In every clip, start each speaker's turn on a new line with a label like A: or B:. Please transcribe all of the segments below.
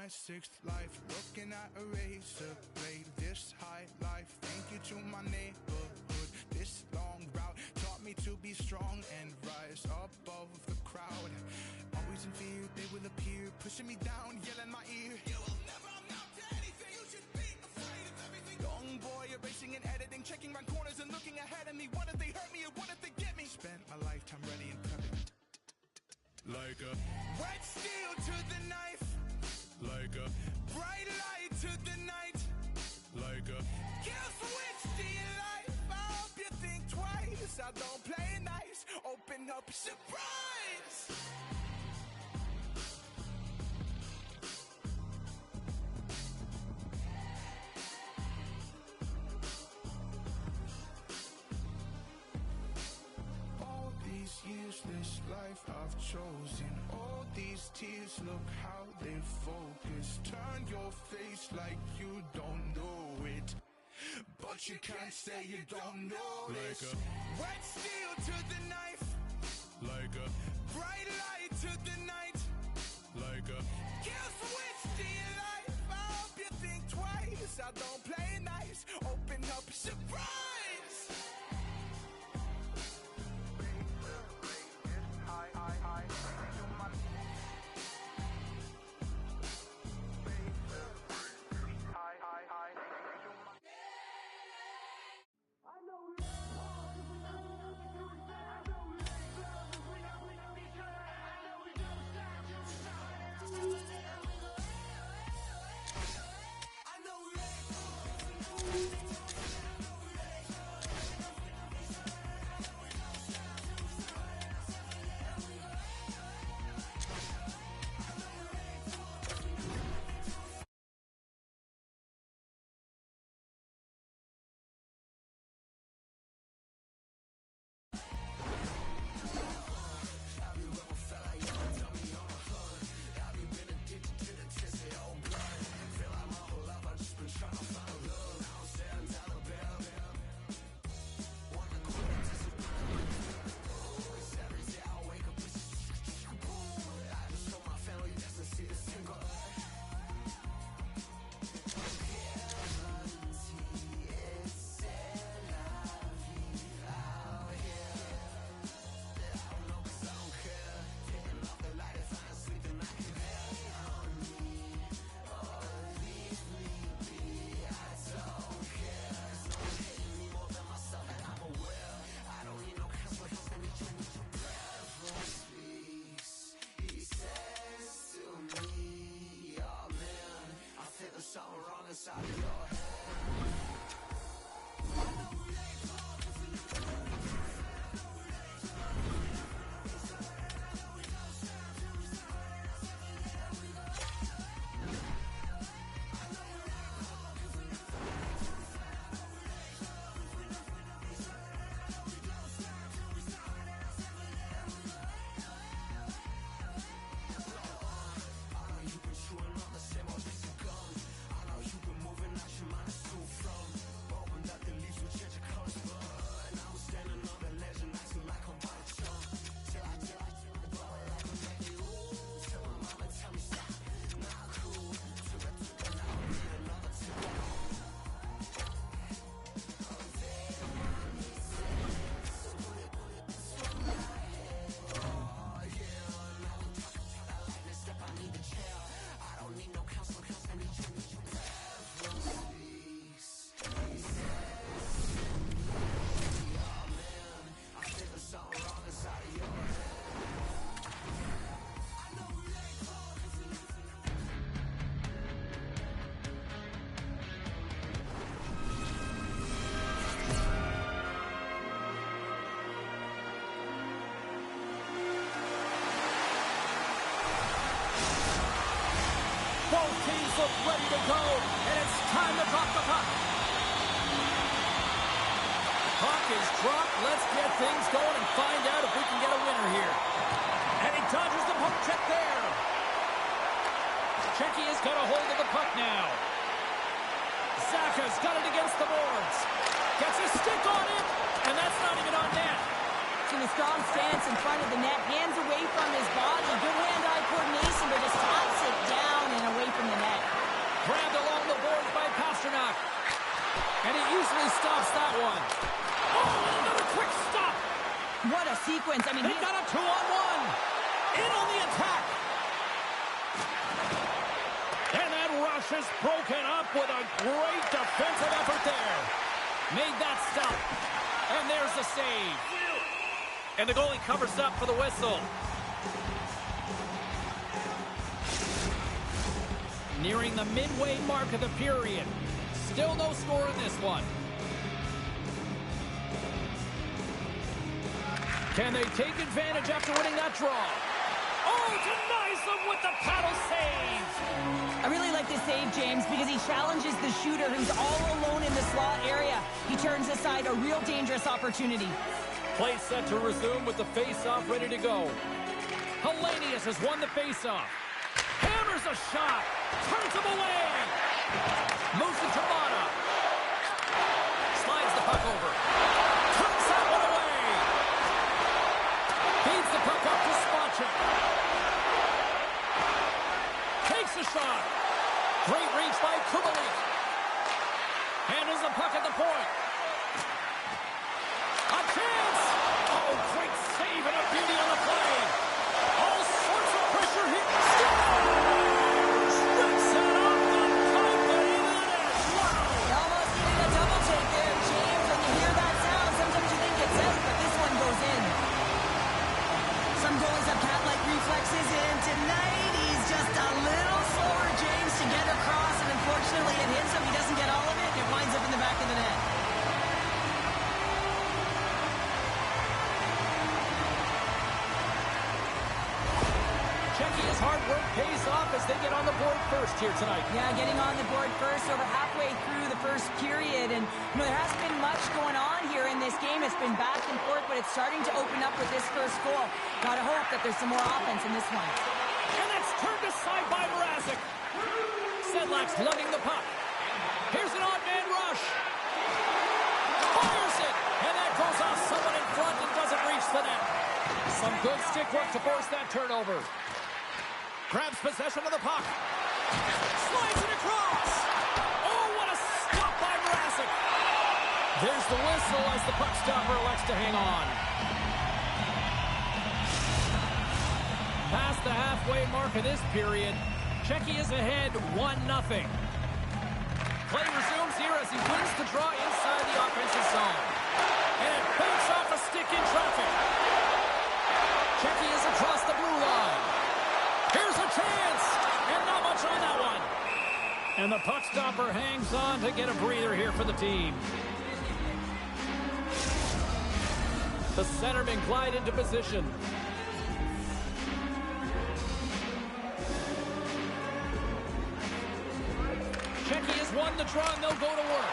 A: my sixth life, looking at a razor blade. This high life, thank you to my neighborhood. This long route taught me to be strong and rise above the crowd. Always in fear, they will appear, pushing me down, yelling my ear. You will never amount to anything, you should be afraid of everything. Young boy, erasing and editing, checking round corners and looking ahead of me. What if they hurt me or what if they get me? Spent my lifetime ready and prepping. Like a wet steel to the knife. Like a bright light to the night. Like a kill switch to your life. I hope you think twice. I don't play nice. Open up, surprise. All these years, this life I've chosen. All these tears, look how they focus. Turn your face like you don't know it, but you can't say you don't know. Like a wet steel to the knife. Like a bright light to the night. Like a kill switch to your life. I hope you think twice. I don't play nice. Open up, surprise. Something wrong inside of your head.
B: Both teams look ready to go, and it's time to drop the puck. Puck is dropped. Let's get things going and find out if we can get a winner here. And he dodges the poke check there. Checky has got a hold of the puck now. Zaka's got it against the boards. Gets a stick on it, and that's not even on net.
C: In a strong stance in front of the net, hands away from his body, good hand-eye coordination, but just tops it down and away from in the net.
B: Grabbed along the boards by Pasternak. And he easily stops that one. Oh, another quick stop.
C: What a sequence. I mean,
B: they got a 2-on-1. In on the attack. And that rush is broken up with a great defensive effort there. Made that stop. And there's the save. And the goalie covers up for the whistle. Nearing the midway mark of the period. Still no score in this one. Can they take advantage after winning that draw? Oh, denies them with the paddle save.
C: I really like this save, James, because he challenges the shooter who's all alone in the slot area. He turns aside a real dangerous opportunity.
B: Play set to resume with the face-off ready to go. Hellenius has won the face-off. Hammers a shot. Turns him away. Moves it to Mata. Slides the puck over. Turns that one away. Feeds the puck up to Spacek. Takes a shot. Great reach by Kubalik. Handles the puck at the point. A chance. Oh, great save and a beauty on the play. All sorts of pressure here. Scores! Rips it off the pipe and into the net. Wow!
C: He almost needed a double take there, James. When you hear that sound, sometimes you think it's out, but this one goes in. Some goalies have cat-like reflexes, and tonight he's just a little slower, James, to get across, and unfortunately it hits him. He doesn't get all of it. It winds up in the back of the net.
B: Czechia's hard work pays off as they get on the board first here tonight.
C: Yeah, getting on the board first over halfway through the first period. And, you know, there hasn't been much going on here in this game. It's been back and forth, but it's starting to open up with this first goal. Gotta hope that there's some more offense in this one.
B: And that's turned aside by Mrazek. Sedlak's lugging the puck. Here's an odd man rush. Fires it. And that goes off someone in front and doesn't reach the net. Some good stick work to force that turnover. Grabs possession of the puck. Slides it across. Oh, what a stop by Mrazek. There's the whistle as the puck stopper elects to hang on. Past the halfway mark of this period, Czechia is ahead 1-0. Play resumes here as he wins the draw inside the offensive zone. And it banks off a stick in traffic. Czechia is across the blue line. Here's a chance, and not much on that one. And the puck stopper hangs on to get a breather here for the team. The centermen glide into position. Czechia's won the draw, and they'll go to work.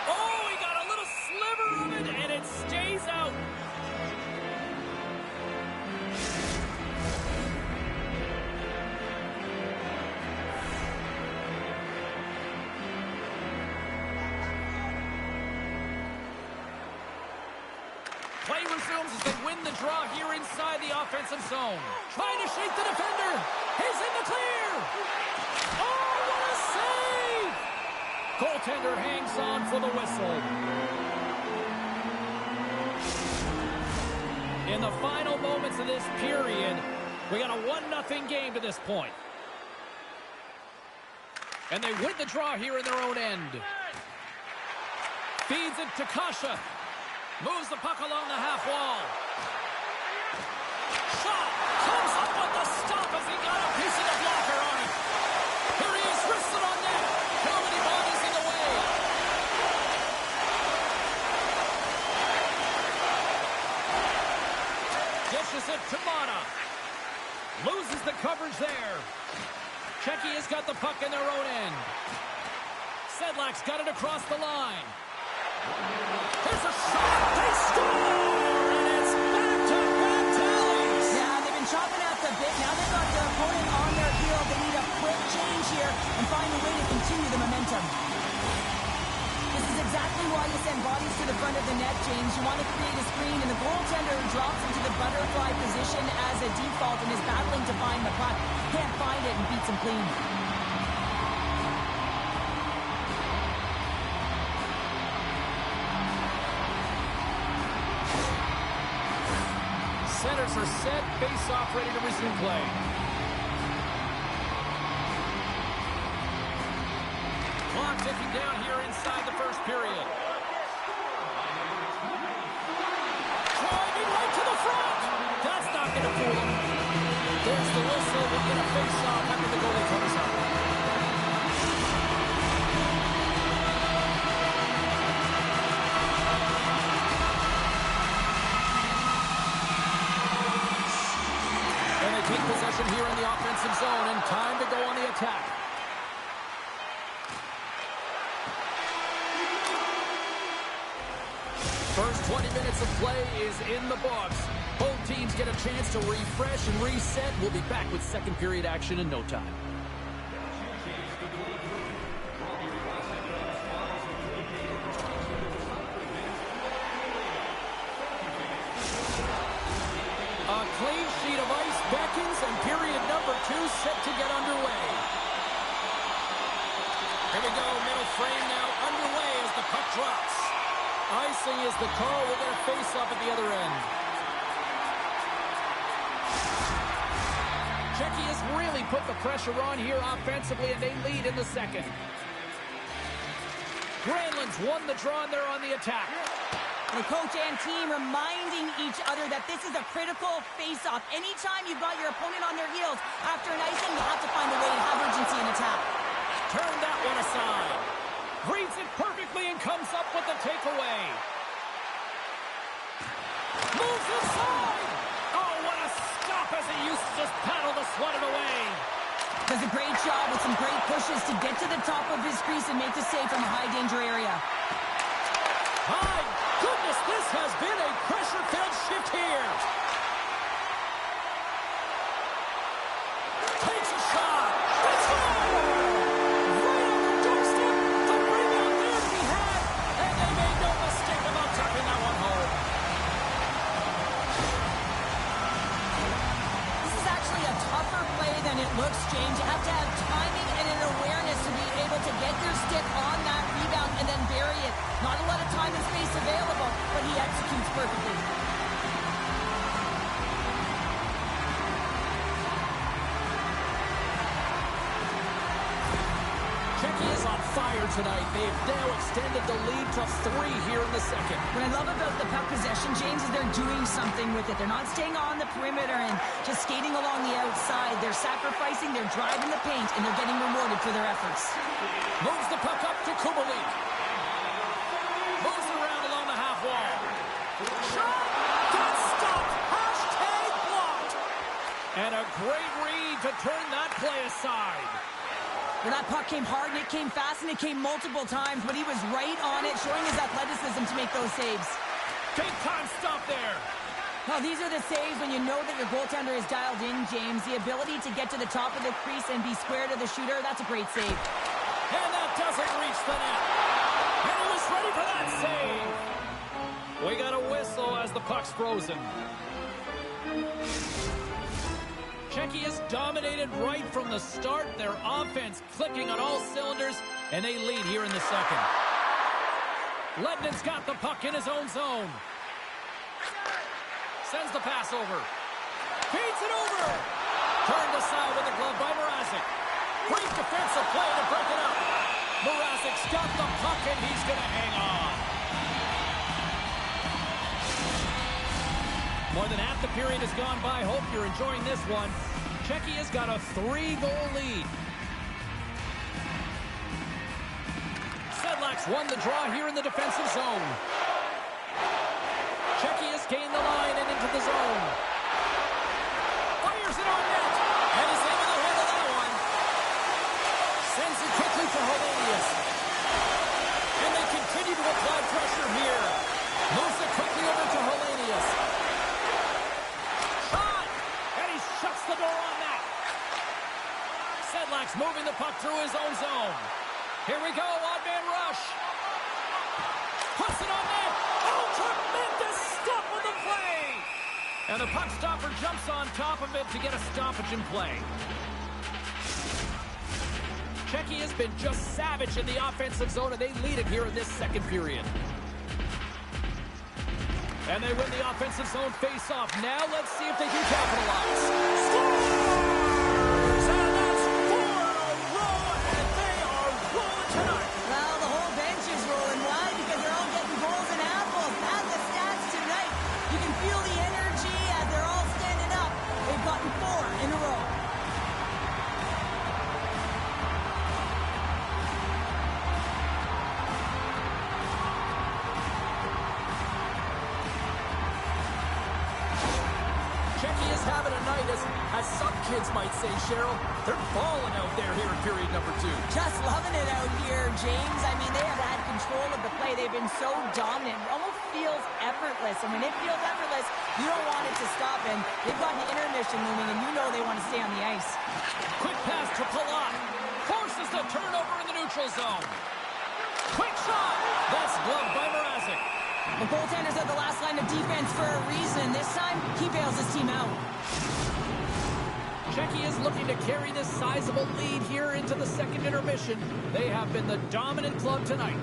B: Oh, he got a little sliver of it, and it stays out. Play resumes as they win the draw here inside the offensive zone. Trying to shake the defender. He's in the clear. Oh, what a save! Goaltender hangs on for the whistle. In the final moments of this period, we got a 1-0 game to this point. And they win the draw here in their own end. Feeds it to Kasha. Moves the puck along the half wall. Shot! Comes up with the stop as he got a piece of the blocker on it. Here he is, wristed on net. How many bodies in the way? Dishes it to Mata. Loses the coverage there. Czechia's got the puck in their own end. Sedlak's got it across the line. Here's a shot. They score! And it's back-to-back tallies.
C: Yeah, they've been chopping at the bit. Now they've got their opponent on their heel. They need a quick change here and find a way to continue the momentum. This is exactly why you send bodies to the front of the net, James. You want to create a screen, and the goaltender drops into the butterfly position as a default and is battling to find the puck. Can't find it and beats him clean.
B: Runners are set, face-off ready to resume play. Clock ticking down here inside the first period. Driving right to the front. That's not going to fool him. There's the whistle. We'll get a face-off after the goalie comes up. And they take possession here in the offensive zone, and time to go on the attack. First 20 minutes of play is in the books. Both teams get a chance to refresh and reset. We'll be back with second period action in no time. A clean sheet of ice beckons, and period number 2 set to get underway. Here we go, middle frame now underway as the puck drops. Icing is the call. We're going to face up at the other end. Czechia has really put the pressure on here offensively, and they lead in the second. Granlund's won the draw, and they're on the attack.
C: The coach and team reminding each other that this is a critical face-off. Anytime you've got your opponent on their heels after an icing, you have to find a way to have urgency in attack.
B: Turn that one aside. Reads it perfectly and comes up with the takeaway. Moves inside. Oh, what a stop as he used to just paddle the sweat it away.
C: Does a great job with some great pushes to get to the top of his crease and make the save from a high-danger area.
B: My goodness, this has been a pressure-filled shift here. Takes a shot. Let's go! Right on the doorstep. The rebound there to be had. And they made no mistake about tucking that one home.
C: This is actually a tougher play than it looks, James. You have to have timing and an awareness to be able to get your stick on that rebound and then bury it. Not a lot of time and space available, but he executes perfectly.
B: Czechia is on fire tonight. They've now extended the lead to 3 here in the second.
C: What I love about the puck possession, James, is they're doing something with it. They're not staying on the perimeter and just skating along the outside. They're sacrificing, they're driving the paint, and they're getting rewarded for their efforts.
B: Moves the puck up to Kubalik. Moves it around along the half wall. Shot! Got stopped! Hashtag blocked! And a great read to turn that play aside.
C: Well, that puck came hard, and it came fast, and it came multiple times, but he was right on it, showing his athleticism to make those saves.
B: Big time stop there.
C: Well, these are the saves when you know that your goaltender is dialed in, James. The ability to get to the top of the crease and be square to the shooter, that's a great save.
B: And that doesn't reach the net. And he was ready for that save. We got a whistle as the puck's frozen. Czechia's dominated right from the start. Their offense clicking on all cylinders, and they lead here in the second. Ledman's got the puck in his own zone. Sends the pass over. Feeds it over. Turned aside with the glove by Mrazek. Great defensive play to break it up. Mrazek's got the puck, and he's going to hang on. More than half the period has gone by. Hope you're enjoying this one. Czechia's got a 3-goal lead. Sedlak's won the draw here in the defensive zone. Czechia's gained the line and into the zone. Fires it on net. And is able to handle that one. Sends it quickly to Hellenius. And they continue to apply pressure here. Moves it quickly over to Hellenius. Shot! And he shuts the door on that. Sedlak's moving the puck through his own zone. Here we go, odd-man rush. Puts it on net. Oh, tremendous stop on the play. And the puck stopper jumps on top of it to get a stoppage in play. Czechia has been just savage in the offensive zone, and they lead it here in this second period. And they win the offensive zone face-off. Now let's see if they can capitalize. Scores! And that's 4 in a row, and they are rolling tonight.
C: Well, the whole bench is rolling. Why? Because they're all getting goals and apples. Add the stats tonight. You can feel the energy as they're all standing up. They've gotten 4 in a row.
B: Having a night, as some kids might say, Cheryl. They're balling out there here in period number 2.
C: Just loving it out here, James. I mean, they have had control of the play. They've been so dominant. It almost feels effortless. And when it feels effortless, you don't want it to stop. And they've got the intermission looming, and you know they want to stay on the ice.
B: Quick pass to Palat. Forces the turnover in the neutral zone. Quick shot. That's gloved by Mrazek.
C: The goaltenders are the last line of defense for a reason. This time, he bails his team out.
B: Czechia is looking to carry this sizable lead here into the second intermission. They have been the dominant club tonight.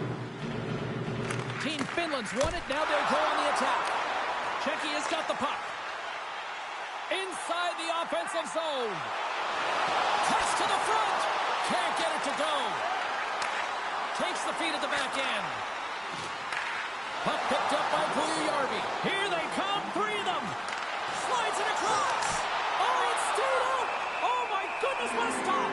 B: Team Finland's won it. Now they go on the attack. Czechia's got the puck. Inside the offensive zone. Touch to the front. Can't get it to go. Takes the feed at the back end. Puck picked up by Puljujarvi. Here they come, 3 of them. Slides it across. Oh, it's stayed out. Oh, my goodness, what a stop.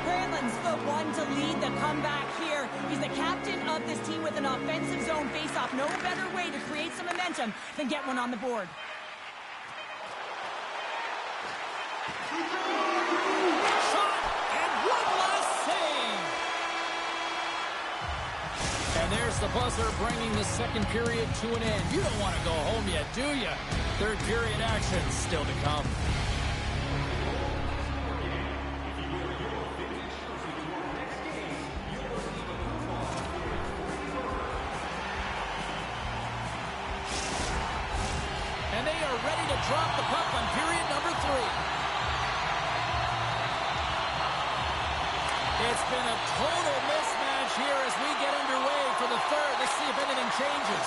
C: Granlund's the one to lead the comeback here. He's the captain of this team with an offensive zone faceoff. No better way to create some momentum than get one on the board.
B: There's the buzzer bringing the second period to an end. You don't want to go home yet, do you? Third period action still to come. And they are ready to drop the puck on period number 3. It's been a total mismatch here as we get underway for the third. Let's see if anything changes.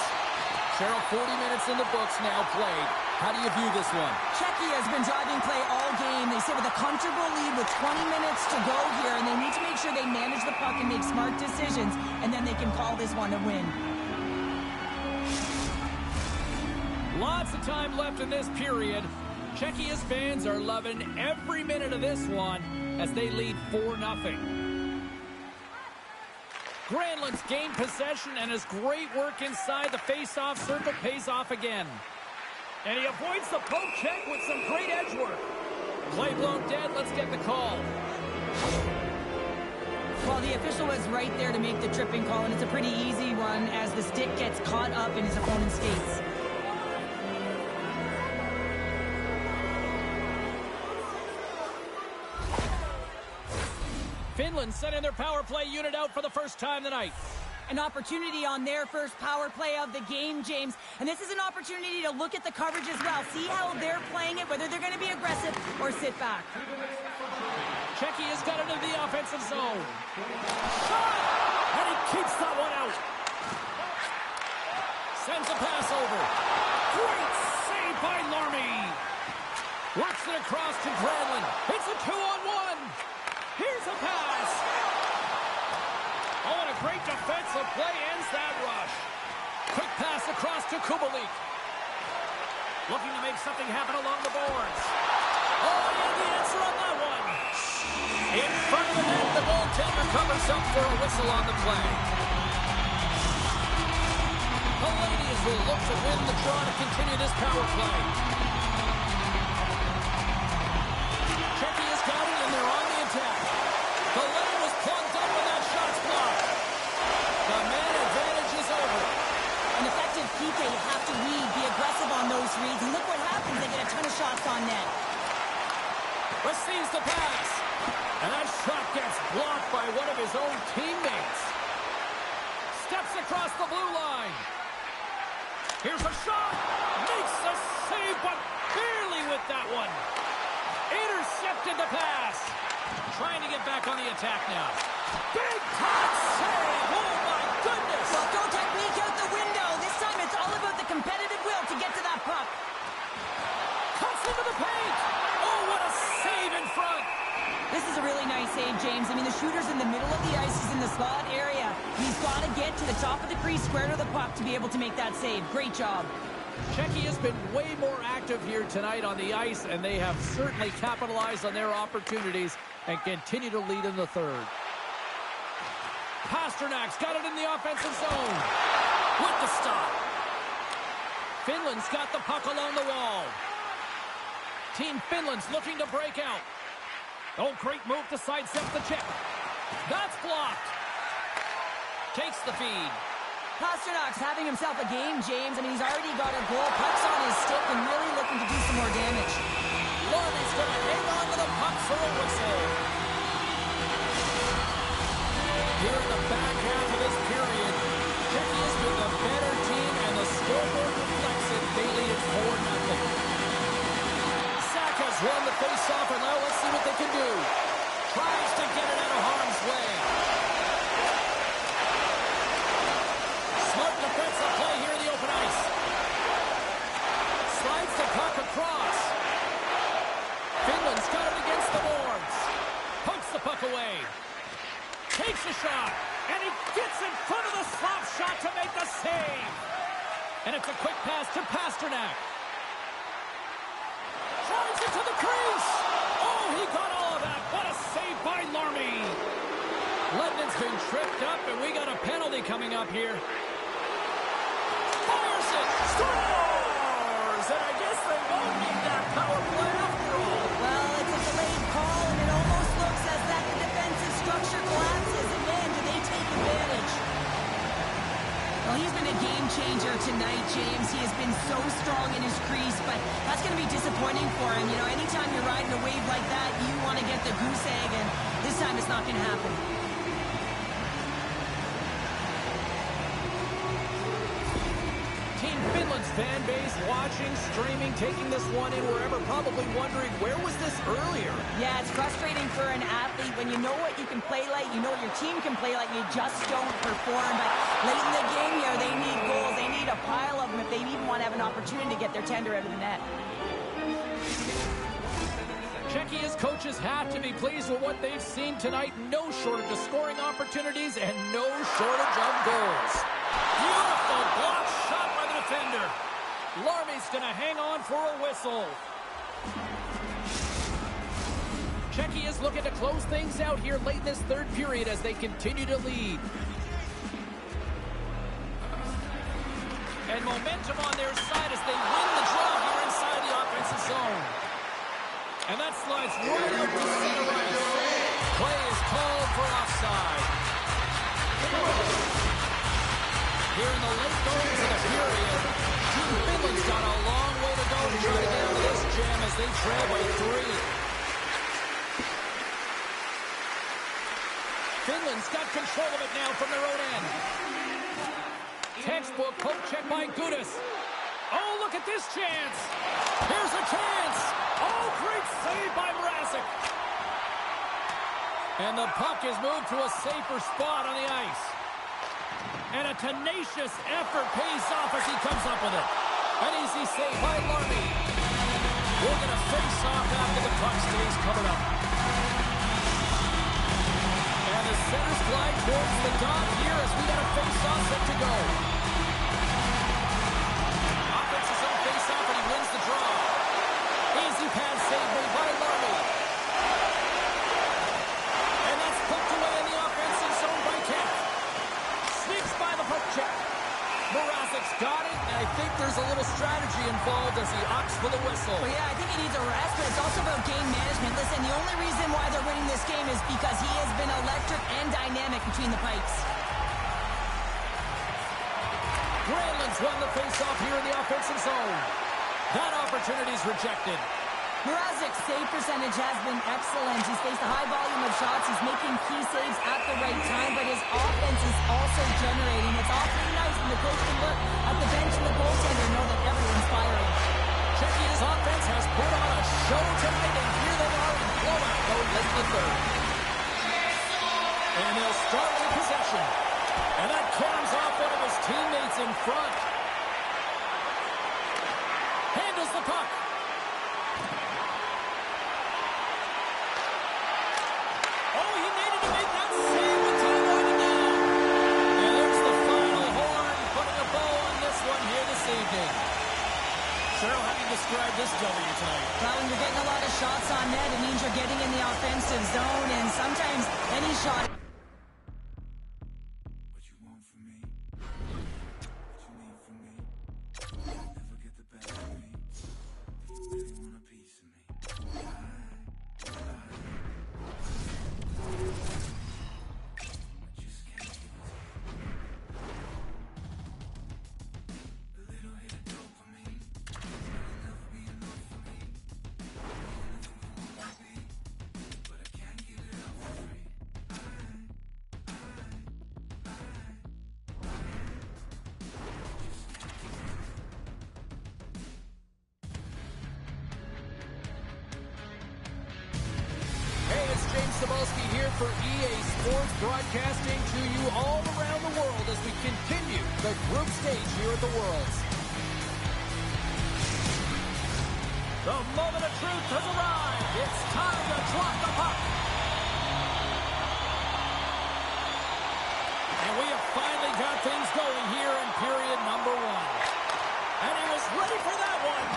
B: Cheryl, 40 minutes in the books now played. How do you view this one?
C: Czechia has been driving play all game. They sit with a comfortable lead with 20 minutes to go here, and they need to make sure they manage the puck and make smart decisions, and then they can call this one a win.
B: Lots of time left in this period. Czechia's fans are loving every minute of this one as they lead 4-0. Granlund's gained possession, and his great work inside the face-off circle pays off again. And he avoids the poke check with some great edge work. Play blown dead. Let's get the call.
C: Well, the official was right there to make the tripping call, and it's a pretty easy one as the stick gets caught up in his opponent's skates.
B: Finland sending their power play unit out for the first time tonight.
C: An opportunity on their first power play of the game, James. And this is an opportunity to look at the coverage as well. See how they're playing it, whether they're going to be aggressive or sit back.
B: Czechia's got it into the offensive zone. Shot! And he keeps that one out. Sends a pass over. Great save by Larmy. Works it across to Granlund. It's a 2-on-1. Here's a pass. Oh, and a great defensive play ends that rush. Quick pass across to Kubalik. Looking to make something happen along the boards. Oh, yeah, the answer on that one. In front of the net, the goaltender covers up for a whistle on the play. Palladius will look to win the draw to continue this power play. Czechia's got it, and they're on the attack. The lane was plugged up when that shot's blocked. The man advantage is over.
C: An effective PK, you have to read, be aggressive on those reads, and look what happens. They get a ton of shots on net.
B: Receives the pass. And that shot gets blocked by one of his own teammates. Steps across the blue line. Here's a shot. Makes the save, but barely with that one. Intercepted the pass. Trying to get back on the attack now. Big time save! Oh my goodness!
C: Well, throw technique out the window. This time it's all about the competitive will to get to that puck.
B: Cuts into the paint! Oh, what a save in front!
C: This is a really nice save, James. I mean, the shooter's in the middle of the ice. He's in the slot area. He's got to get to the top of the crease, square to the puck, to be able to make that save. Great job.
B: Czechia has been way more active here tonight on the ice, and they have certainly capitalized on their opportunities and continue to lead in the third. Pasternak's got it in the offensive zone. With the stop. Finland's got the puck along the wall. Team Finland's looking to break out. Oh, great move to sidestep the check. That's blocked. Takes the feed.
C: Pasternak's having himself a game, James. I mean, he's already got a goal. Puck's on his stick and really looking to do some more damage.
B: Larney's going to hang on to the puck for a whistle. Here in the back half of this period, Czechia's been the better team, and the scoreboard reflects it. They lead it 4-0. Saka's won the face-off, and now let's see what they can do. Tries to get it out of harm's way. Smart defensive play here in the open ice. Slides the puck across. Finland's got it against the boards. Pokes the puck away. Takes a shot. And he gets in front of the slap shot to make the save. And it's a quick pass to Pasternak. Drives it to the crease. Oh, he got all of that. What a save by Larmy. London's been tripped up, and we got a penalty coming up here. Fires it. Scores! And I guess they won't need that power play after all.
C: Well, it's a delayed call, and it almost looks as that the defensive structure collapses. And man, do they take advantage. Well, he's been a game changer tonight, James. He has been so strong in his crease, but that's going to be disappointing for him. You know, anytime you're riding a wave like that, you want to get the goose egg, and this time it's not going to happen.
B: Team Finland's fan base watching, streaming, taking this one in wherever, probably wondering, where was this earlier?
C: Yeah, it's frustrating for an athlete when you know what you can play like, you know what your team can play like, you just don't perform. But late in the game here, they need goals. They need a pile of them if they even want to have an opportunity to get their tender out of the net.
B: Czechia's coaches have to be pleased with what they've seen tonight. No shortage of scoring opportunities and no shortage of goals. Beautiful block shot by the defender. Larmy's going to hang on for a whistle. Czechia's looking to close things out here late in this third period as they continue to lead. And momentum on their side as they win the draw here inside the offensive zone. And that slides right up to center ice. Play is called for offside. Here in the late goings of the period, Team Finland's got a long way to go to try to get out of this jam as they trail by 3. Finland's got control of it now from their own end. Textbook poke check by Gudis. Oh, look at this chance. Here's a chance. Oh, great save by Mrazek. And the puck is moved to a safer spot on the ice. And a tenacious effort pays off as he comes up with it. An easy save by Larmy. We're going to face off after the puck stays covered up. And the centers glide towards the dot here as we got a face-off set to go. Offensive zone face-off and he wins the draw. Easy pass save made by Larmy. And that's poked away in the offensive zone by Kemp. Sneaks by the puck check. Mrazek's got it, and I think there's a little strategy involved as he opts for the whistle.
C: Well, yeah, I think he needs a rest, but it's also about game management. Listen, the only reason why they're winning this game is because he has been electric and dynamic between the pipes.
B: Granlund's won the faceoff here in the offensive zone. That opportunity's rejected.
C: Mrazek's save percentage has been excellent. He's faced a high volume of shots. He's making key saves at the right time, but his offense is also generating. It's awfully nice when the coach can look at the bench and the goaltender and know that everyone's firing.
B: Czechia's offense has put on a show tonight, and here they are in blowout mode late in the third. And they'll start with possession. And that corners off one of his teammates in front. Handles the puck. Oh, he needed to make that save with time winding down. And there's the final horn, putting a bow on this one here this evening. Cheryl, how do you describe this W tonight?
C: Well, when you're getting a lot of shots on net, it means you're getting in the offensive zone, and sometimes any shot...
A: What you want from me? What you need from me? Never get the best of me. Really want a piece of me. I just can't give it to you. A little hit of dopamine. It'll never be enough for me. Anything I wanna be, but I can't give it up for free.
B: Hey, it's James Cebulski here for EA Sports, broadcasting to you all around the world as we continue the group stage here at the Worlds. The moment of truth has arrived. It's time to drop the puck. And we have finally got things going here in period number 1. And he was ready for that one.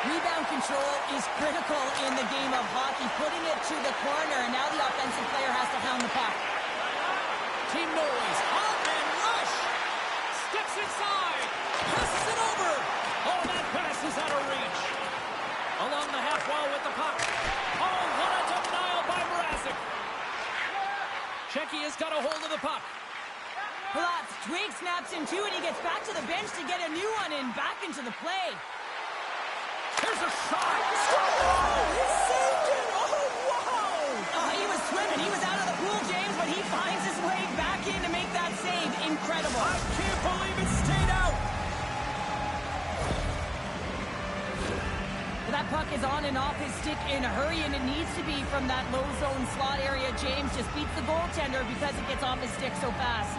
C: Rebound control is critical in the game of hockey, putting it to the corner, and now the offensive player has to hound the puck.
B: Team noise, up and rush. Steps inside, passes it over. Oh, that pass is out of reach. Along the half wall with the puck. Oh, what a denial by Mrazek. Checky has got a hold of the puck.
C: Platz, Twig snaps in two, and he gets back to the bench to get a new one and back into the play.
B: Here's a shot.
C: Oh, he saved it. Oh, wow. Oh, he was swimming. He was out of the pool, James, but he finds his way back in to make that save. Incredible.
B: I can't believe it stayed out.
C: That puck is on and off his stick in a hurry, and it needs to be from that low zone slot area. James just beats the goaltender because it gets off his stick so fast.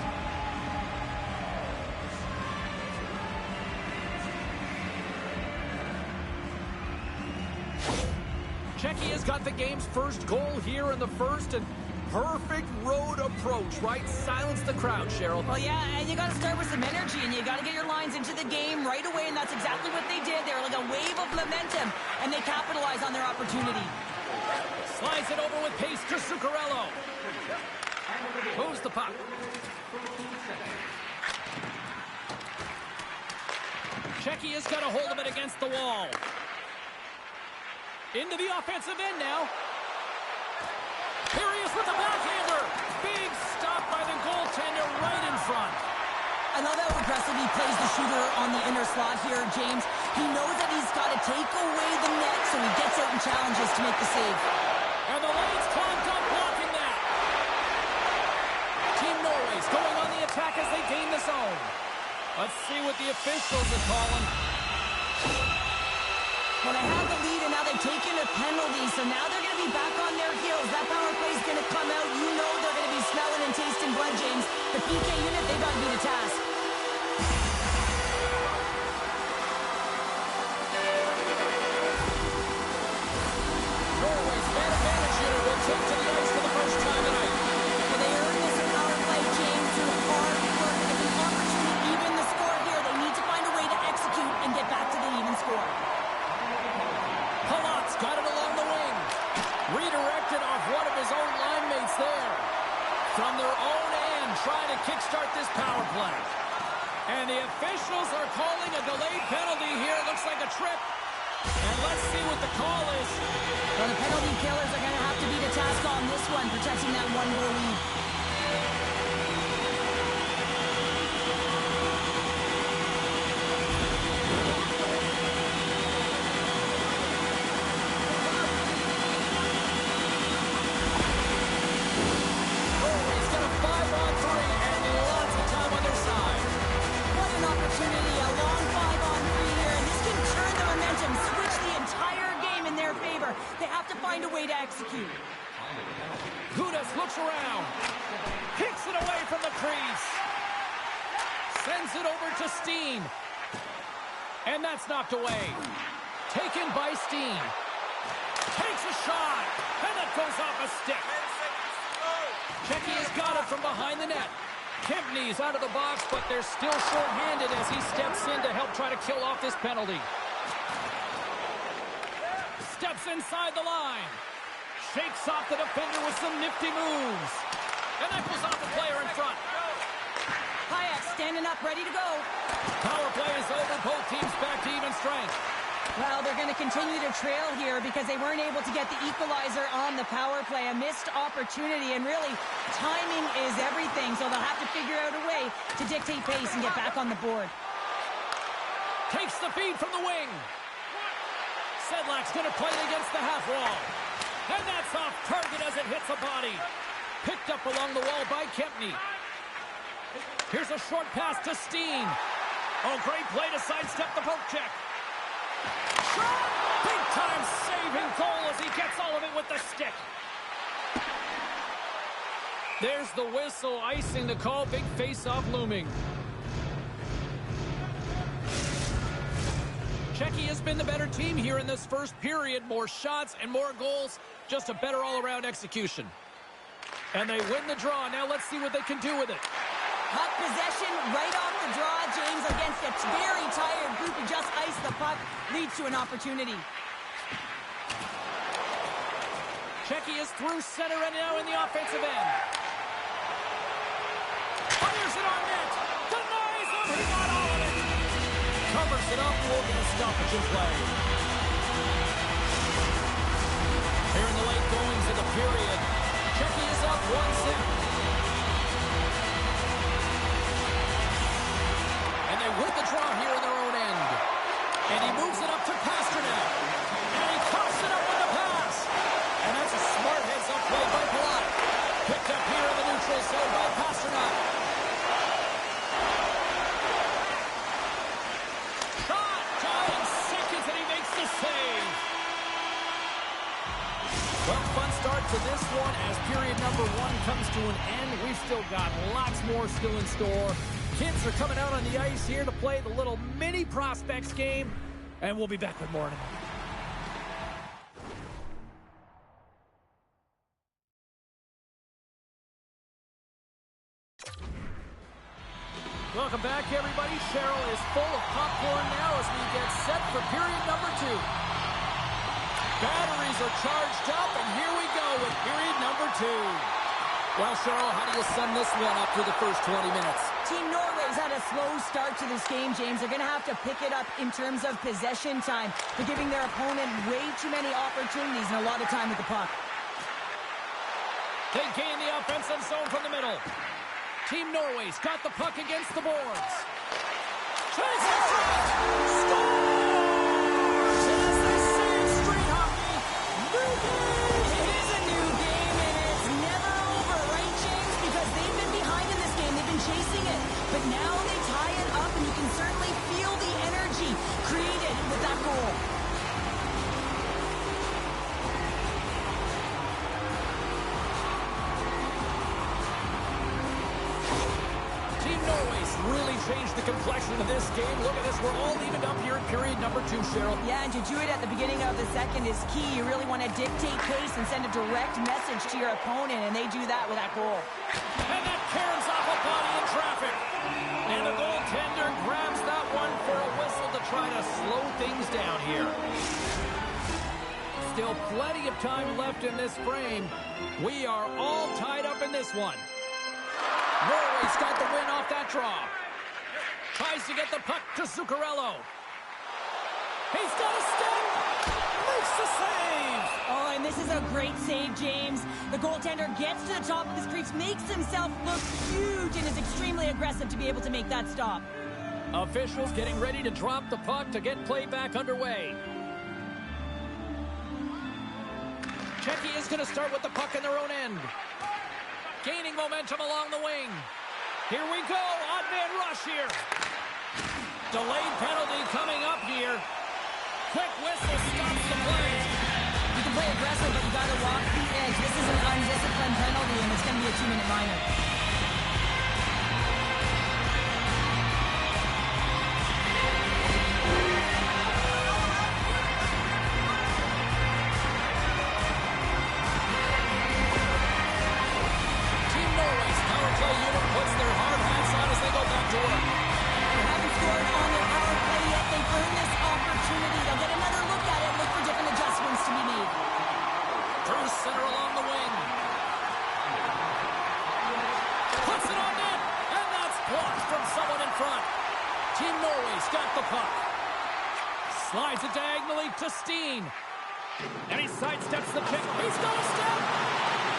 B: Checky has got the game's first goal here in the first, and perfect road approach, right? Silence the crowd, Cheryl.
C: Well, yeah, and you got to start with some energy, and you got to get your lines into the game right away, and that's exactly what they did. They were like a wave of momentum, and they capitalized on their opportunity.
B: Slides it over with pace to Zuccarello. Moves the puck. Checky has got a hold of it against the wall. Into the offensive end now. Here he is with the backhander. Big stop by the goaltender right in front.
C: I love how aggressive he plays the shooter on the inner slot here, James. He knows that he's got to take away the net, so he gets out and challenges to make the save.
B: And the lane's clogged up, blocking that. Team Norway's going on the attack as they gain the zone. Let's see what the officials are calling.
C: Well, they had the lead, and now they've taken a penalty, so now they're going to be back on their heels. That power play is going to come out. You know they're going to be smelling and tasting blood, James. The PK unit, they've got to be the task.
B: Norway's man advantage unit will take to the ice for the first time tonight.
C: Well, they earned this power play, James, through hard work. If the opportunity to even the score here, they need to find a way to execute and get back to the even score.
B: Got it along the wing. Redirected off one of his own line mates there. From their own end, trying to kickstart this power play. And the officials are calling a delayed penalty here. It looks like a trip. And let's see what the call is.
C: Well, the penalty killers are going to have to be the task on this one, protecting that one-goal lead.
B: They have to find a way to execute. Gudas looks around. it away from the crease. Sends it over to Steen. And that's knocked away. Taken by Steen. Takes a shot. And that goes off a stick. Checky has got it from behind the net. Kempney's out of the box, but they're still short-handed as he steps in to help try to kill off this penalty. Steps inside the line. Shakes off the defender with some nifty moves. And that goes off the player in front.
C: Hayek standing up, ready to go.
B: Power play is over. Both teams back to even strength.
C: Well, they're going to continue to trail here because they weren't able to get the equalizer on the power play. A missed opportunity, and really, timing is everything, so they'll have to figure out a way to dictate pace and get back on the board.
B: Takes the feed from the wing. Sedlak's going to play it against the half wall. And that's off target as it hits a body. Picked up along the wall by Kempney. Here's a short pass to Steen. Oh, great play to sidestep the poke check. Shot! Big-time saving goal as he gets all of it with the stick. There's the whistle, icing the call. Big face-off looming. Czechia has been the better team here in this first period. More shots and more goals. Just a better all-around execution. And they win the draw. Now let's see what they can do with it.
C: Puck possession right off the draw, James, against a very tired group who just iced the puck, leads to an opportunity.
B: Czechia is through center and now in the offensive end. Fires it on net. Denies him. He got all of it. Covers it up. We're going to stoppage in play. Here in the late goings of the period, Czechia is up 1-0. And they win the draw here in their own end. And he moves it up to Pasternak. And he coughs it up with the pass. And that's a smart heads-up play by Palat. Picked up here in the neutral zone by Pasternak. Shot! Time seconds and he makes the save. Well, fun start to this one as period number 1 comes to an end. We've still got lots more still in store. Kids are coming out on the ice here to play the little mini prospects game, and we'll be back with more in a moment. Welcome back, everybody. Cheryl is full of popcorn now as we get set for period number 2. Batteries are charged up, and here we go with period number 2. Well, Cheryl, how do you sum this one up through the first 20 minutes?
C: Team Norway's had a slow start to this game, James. They're going to have to pick it up in terms of possession time. They're giving their opponent way too many opportunities and a lot of time with the puck.
B: They gain the offensive zone from the middle. Team Norway's got the puck against the boards. Chase it! Scores! And as they say in street hockey, new game!
C: It is a new game, and it's never over, right, James? Because they've been behind in this game. They've been chasing it. But now they tie it up, and you can certainly feel the energy created with that goal.
B: Really changed the complexion of this game. Look at this. We're all evened up here in period number 2, Cheryl.
C: Yeah, and to do it at the beginning of the second is key. You really want to dictate pace and send a direct message to your opponent, and they do that with that goal.
B: And that caroms off a body in traffic. And the goaltender grabs that one for a whistle to try to slow things down here. Still plenty of time left in this frame. We are all tied up in this one. Norway's got the win off that draw. Tries to get the puck to Zuccarello. He's got a stick. Makes the save.
C: Oh, and this is a great save, James. The goaltender gets to the top of his crease, makes himself look huge, and is extremely aggressive to be able to make that stop.
B: Officials getting ready to drop the puck to get play back underway. Czechia is going to start with the puck in their own end. Gaining momentum along the wing. Here we go. Odd man rush here. Delayed penalty coming up here. Quick whistle stops the play.
C: You can play aggressive, but you got to walk the edge. This is an undisciplined penalty, and it's going to be a 2-minute minor.
B: play unit puts their hard hats on as they go back to work.
C: They haven't scored on their power play yet. They've earned this opportunity. They'll get another look at it and look for different adjustments to be made.
B: Through center along the wing. Puts it on net, and that's blocked from someone in front. Team Norway's got the puck. Slides it diagonally to Steen. And he sidesteps the pick. He's got a step.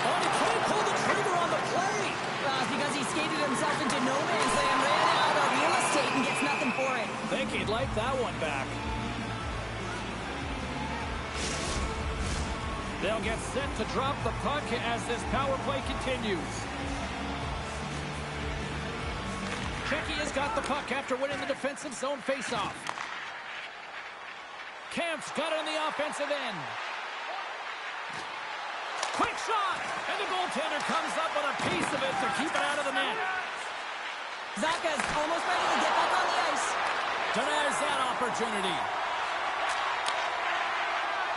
B: Oh, he couldn't pull the trigger on the play.
C: Because he skated himself into no man's land, ran out of real estate, and gets nothing for it.
B: Think he'd like that one back. They'll get set to drop the puck as this power play continues. Czechia has got the puck after winning the defensive zone faceoff. Kamp's got it on the offensive end. Quick shot! And the goaltender comes up with a piece of it to keep it out of the net.
C: Zaka's almost ready to get back on the ice.
B: Denies that opportunity.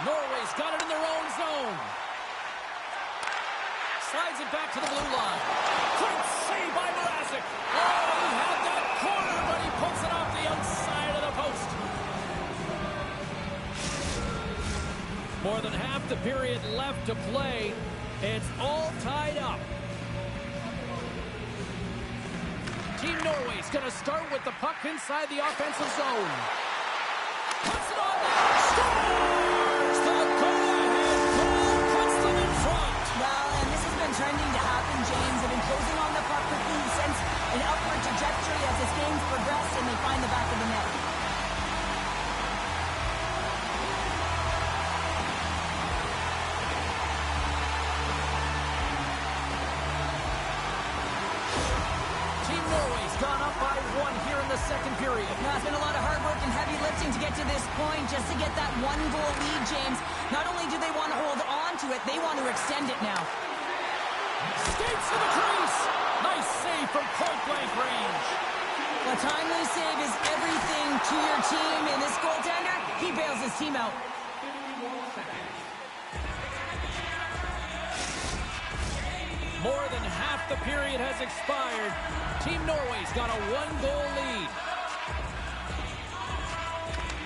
B: Norway's got it in their own zone. Slides it back to the blue line. Quick save by Mrazek. Oh, he had that corner, but he puts it off the outside of the post. More than half the period left to play. It's all tied up. Team Norway's going to start with the puck inside the offensive zone. Puts it on there. Scores! The go-ahead goal puts them in front.
C: Well, and this has been trending to happen, James. They've been closing on the puck quickly since an upward trajectory as this game's progressed, and they find the back of the net.
B: Gone up by one here in the second period.
C: Now, it's been a lot of hard work and heavy lifting to get to this point, just to get that one-goal lead, James. Not only do they want to hold on to it, they want to extend it now.
B: Skates to the crease. Nice save from point-blank range.
C: A timely save is everything to your team, and this goaltender, he bails his team out.
B: More than half the period has expired. Team Norway's got a one-goal lead.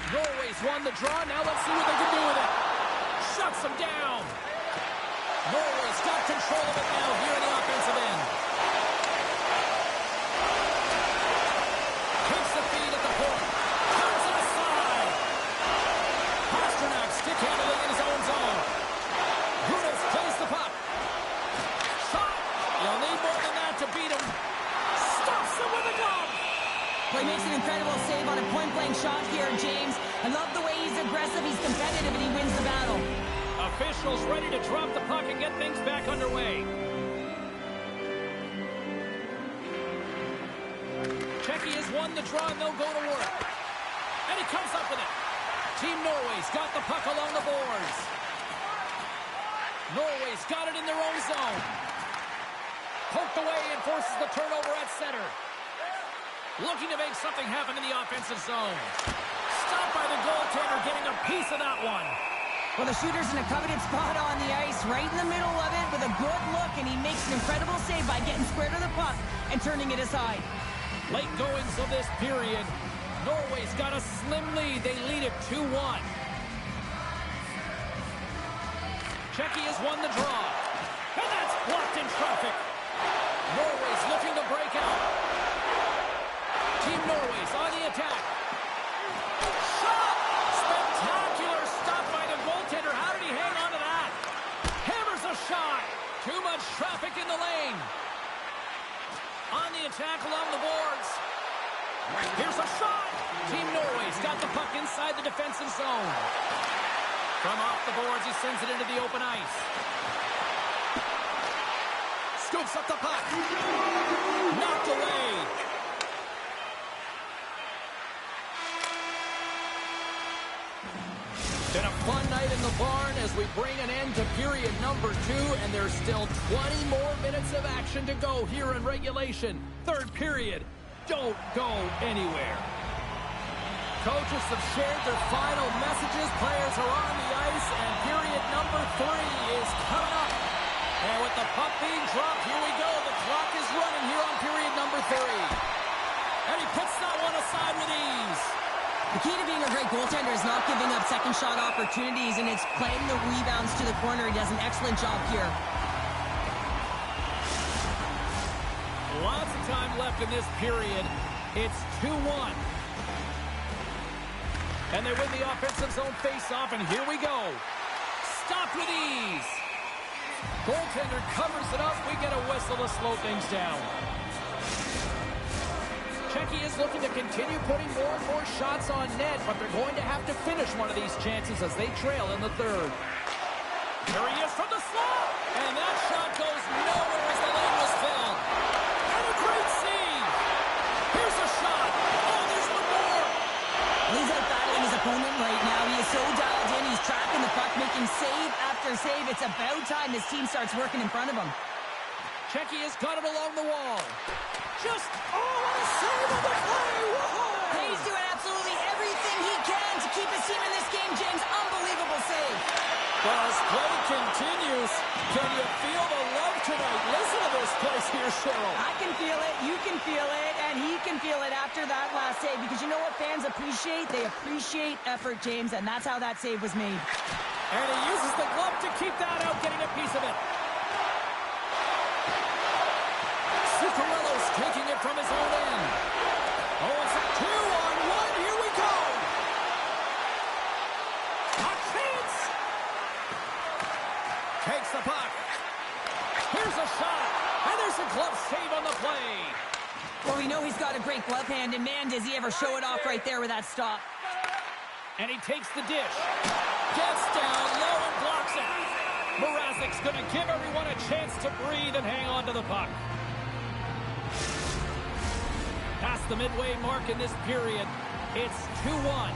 B: Norway's won the draw. Now let's see what they can do with it. Shuts them down. Norway's got control of it now here in the offensive end. Takes the feed at the point. Turns it aside. Pasternak stick-handling in his own zone. Gudas plays the puck. You'll need more than that to beat him. Stops him with a glove.
C: Well, he makes an incredible save on a point-blank shot here, James. I love the way he's aggressive, he's competitive, and he wins the battle.
B: Officials ready to drop the puck and get things back underway. Czechia has won the draw, and they'll go to work. And he comes up with it. Team Norway's got the puck along the boards. Norway's got it in their own zone. Poked away and forces the turnover at center. Looking to make something happen in the offensive zone. Stopped by the goaltender, getting a piece of that one.
C: Well, the shooter's in a coveted spot on the ice, right in the middle of it with a good look, and he makes an incredible save by getting square to the puck and turning it aside.
B: Late goings of this period. Norway's got a slim lead. They lead it 2-1. Czechia's won the draw. And that's blocked in traffic. Norway's looking to break out. Team Norway's on the attack. Shot! Spectacular stop by the goaltender. How did he hang on to that? Hammers a shot. Too much traffic in the lane. On the attack along the boards. Here's a shot. Team Norway's got the puck inside the defensive zone. From off the boards, he sends it into the open ice. Scoops up the puck. Knocked away. Been a fun night in the barn as we bring an end to period number 2, and there's still 20 more minutes of action to go here in regulation. Third period. Don't go anywhere. Coaches have shared their final messages. Players are on the ice, and period number 3 is coming up. And with the puck being dropped, here we go. The clock is running here
C: key to being a great goaltender is not giving up second shot opportunities, and it's playing the rebounds to the corner. He does an excellent job here.
B: Lots of time left in this period. It's 2-1. And they win the offensive zone face-off, and here we go. Stop with ease. Goaltender covers it up. We get a whistle to slow things down. Czechia is looking to continue putting more and more shots on net, but they're going to have to finish one of these chances as they trail in the third. Here he is from the slot, and that shot goes nowhere as the lane was filled. And a great save. Here's a shot. Oh, there's one more.
C: He's out battling his opponent right now. He is so dialed in. He's tracking the puck, making save after save. It's about time his team starts working in front of him.
B: Czechia's got it along the wall. Just, what a save on the play! Whoa!
C: He's doing absolutely everything he can to keep his team in this game, James. Unbelievable save.
B: Well, as play continues, can you feel the love tonight? Listen to this place here, Cheryl.
C: I can feel it, you can feel it, and he can feel it after that last save. Because you know what fans appreciate? They appreciate effort, James, and that's how that save was made.
B: And he uses the glove to keep that out, getting a piece of it. Zuccarello's taking it from his own end. Oh, it's a 2-on-1. Here we go. A chance. Takes the puck. Here's a shot. And there's a glove save on the play.
C: Well, we know he's got a great glove hand, and man, does he ever show it off right there with that stop.
B: And he takes the dish. Gets down low and blocks it. Mrazek's going to give everyone a chance to breathe and hang on to the puck. Past the midway mark in this period, it's 2-1.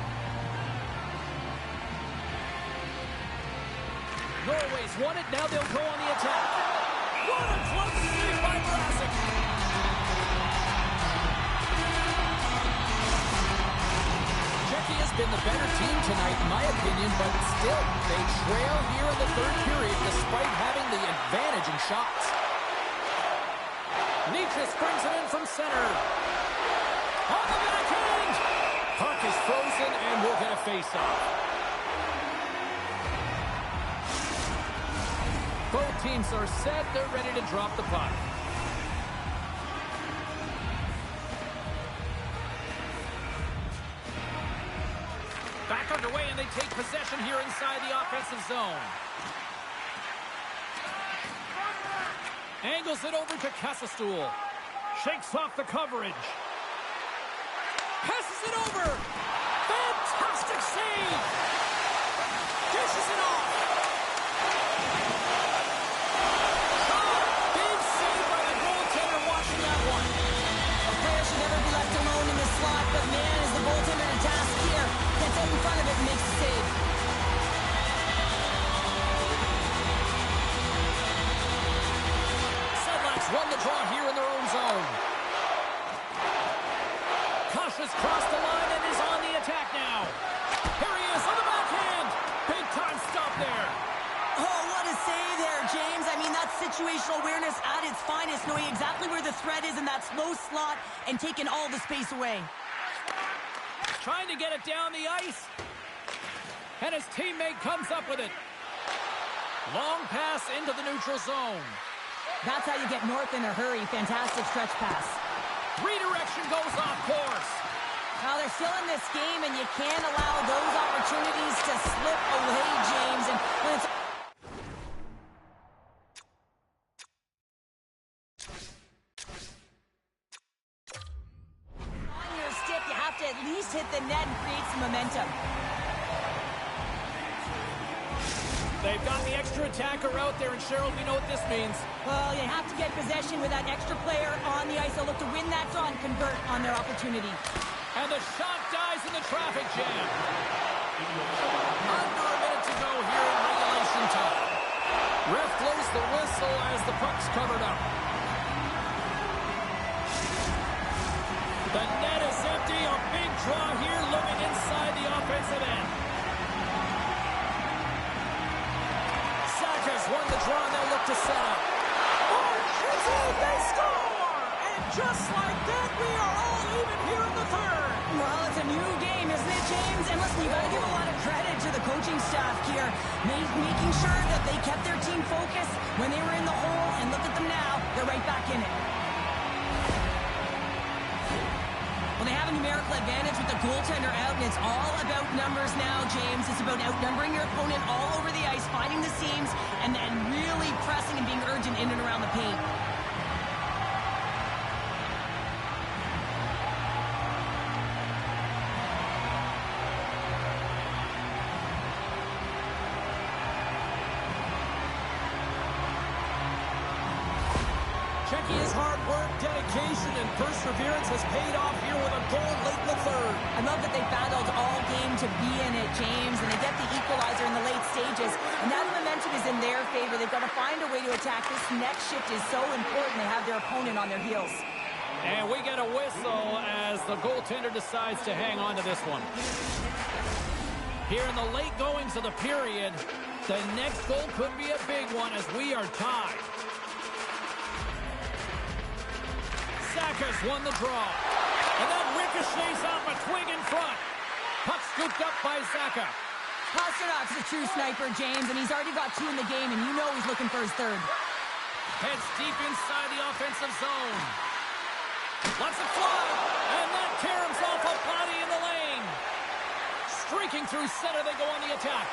B: Norway's won it, now they'll go on the attack. What a close save by Mrazek. Czechia's been the better team tonight, in my opinion, but still, they trail here in the third period despite having the advantage in shots. Nikas brings it in from center. On the backhand! Puck is frozen, and we'll get a face-off. Both teams are set. They're ready to drop the puck. Back underway, and they take possession here inside the offensive zone. Angles it over to Kassastool. Shakes off the coverage. Passes it over. Fantastic save. Dishes it off. Oh, big save by the goaltender watching that one.
C: A player should never be left alone in the slot, but man, is the goaltender in a task here. Gets out in front of it and makes the save.
B: Sedlacks run the draw here in their own zone. Has crossed the line and is on the attack now. Here he is on the backhand. Big time stop there.
C: Oh, what a save there, James. I mean, that's situational awareness at its finest, knowing exactly where the threat is in that slow slot and taking all the space away.
B: Trying to get it down the ice. And his teammate comes up with it. Long pass into the neutral zone.
C: That's how you get north in a hurry. Fantastic stretch pass.
B: Redirection goes off course.
C: Now they're still in this game, and you can't allow those opportunities to slip away, James. And when it's on your stick, you have to at least hit the net and create some momentum.
B: They've got the extra attacker out there, and Cheryl, we know what this means.
C: Well, you have to get possession with that extra player on the ice. They'll look to win that draw and convert on their opportunity.
B: And the shot dies in the traffic jam. Under a minute to go here in regulation time. Ref blows the whistle as the puck's covered up. The net is empty. A big draw here looming inside the offensive end. Saka's won the draw, and they'll look to set up. Oh, it's in, they score! And just like that, we are all even here in the third.
C: Well, it's a new game, isn't it, James? And listen, you got to give a lot of credit to the coaching staff here, making sure that they kept their team focused when they were in the hole, and look at them now, they're right back in it. Well, they have a numerical advantage with the goaltender out, and it's all about numbers now, James. It's about outnumbering your opponent all over the ice, finding the seams, and then really pressing and being urgent in and around the paint.
B: Czechia's hard work, dedication, and perseverance has paid off here with a goal late in the third.
C: I love that they battled all game to be in it, James, and they get the equalizer in the late stages, and now the momentum is in their favor. They've got to find a way to attack. This next shift is so important. They have their opponent on their heels.
B: And we get a whistle as the goaltender decides to hang on to this one. Here in the late goings of the period, the next goal could be a big one as we are tied. Saka's won the draw. And then ricochets off a twig in front. Puck scooped up by Saka.
C: Pasternak's a true sniper, James, and he's already got 2 in the game, and you know he's looking for his third.
B: Heads deep inside the offensive zone. Lets it fly. And that caroms off a body in the lane. Streaking through center, they go on the attack.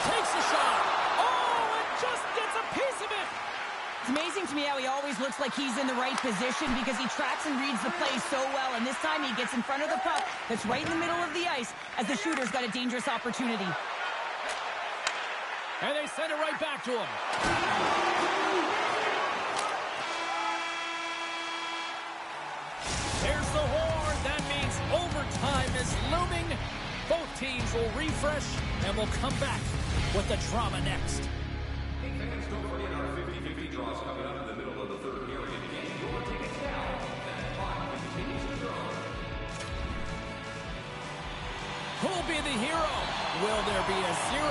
B: Takes a shot. Oh, and just gets a piece of it.
C: It's amazing to me how he always looks like he's in the right position because he tracks and reads the play so well, and this time he gets in front of the puck that's right in the middle of the ice as the shooter's got a dangerous opportunity.
B: And they send it right back to him. There's the horn. That means overtime is looming. Both teams will refresh and will come back with the drama next.
D: Don't forget our 50-50 draws coming up in the middle of the third period. Get your tickets now. That clock continues to draw.
B: Who'll be the hero? Will there be a 0?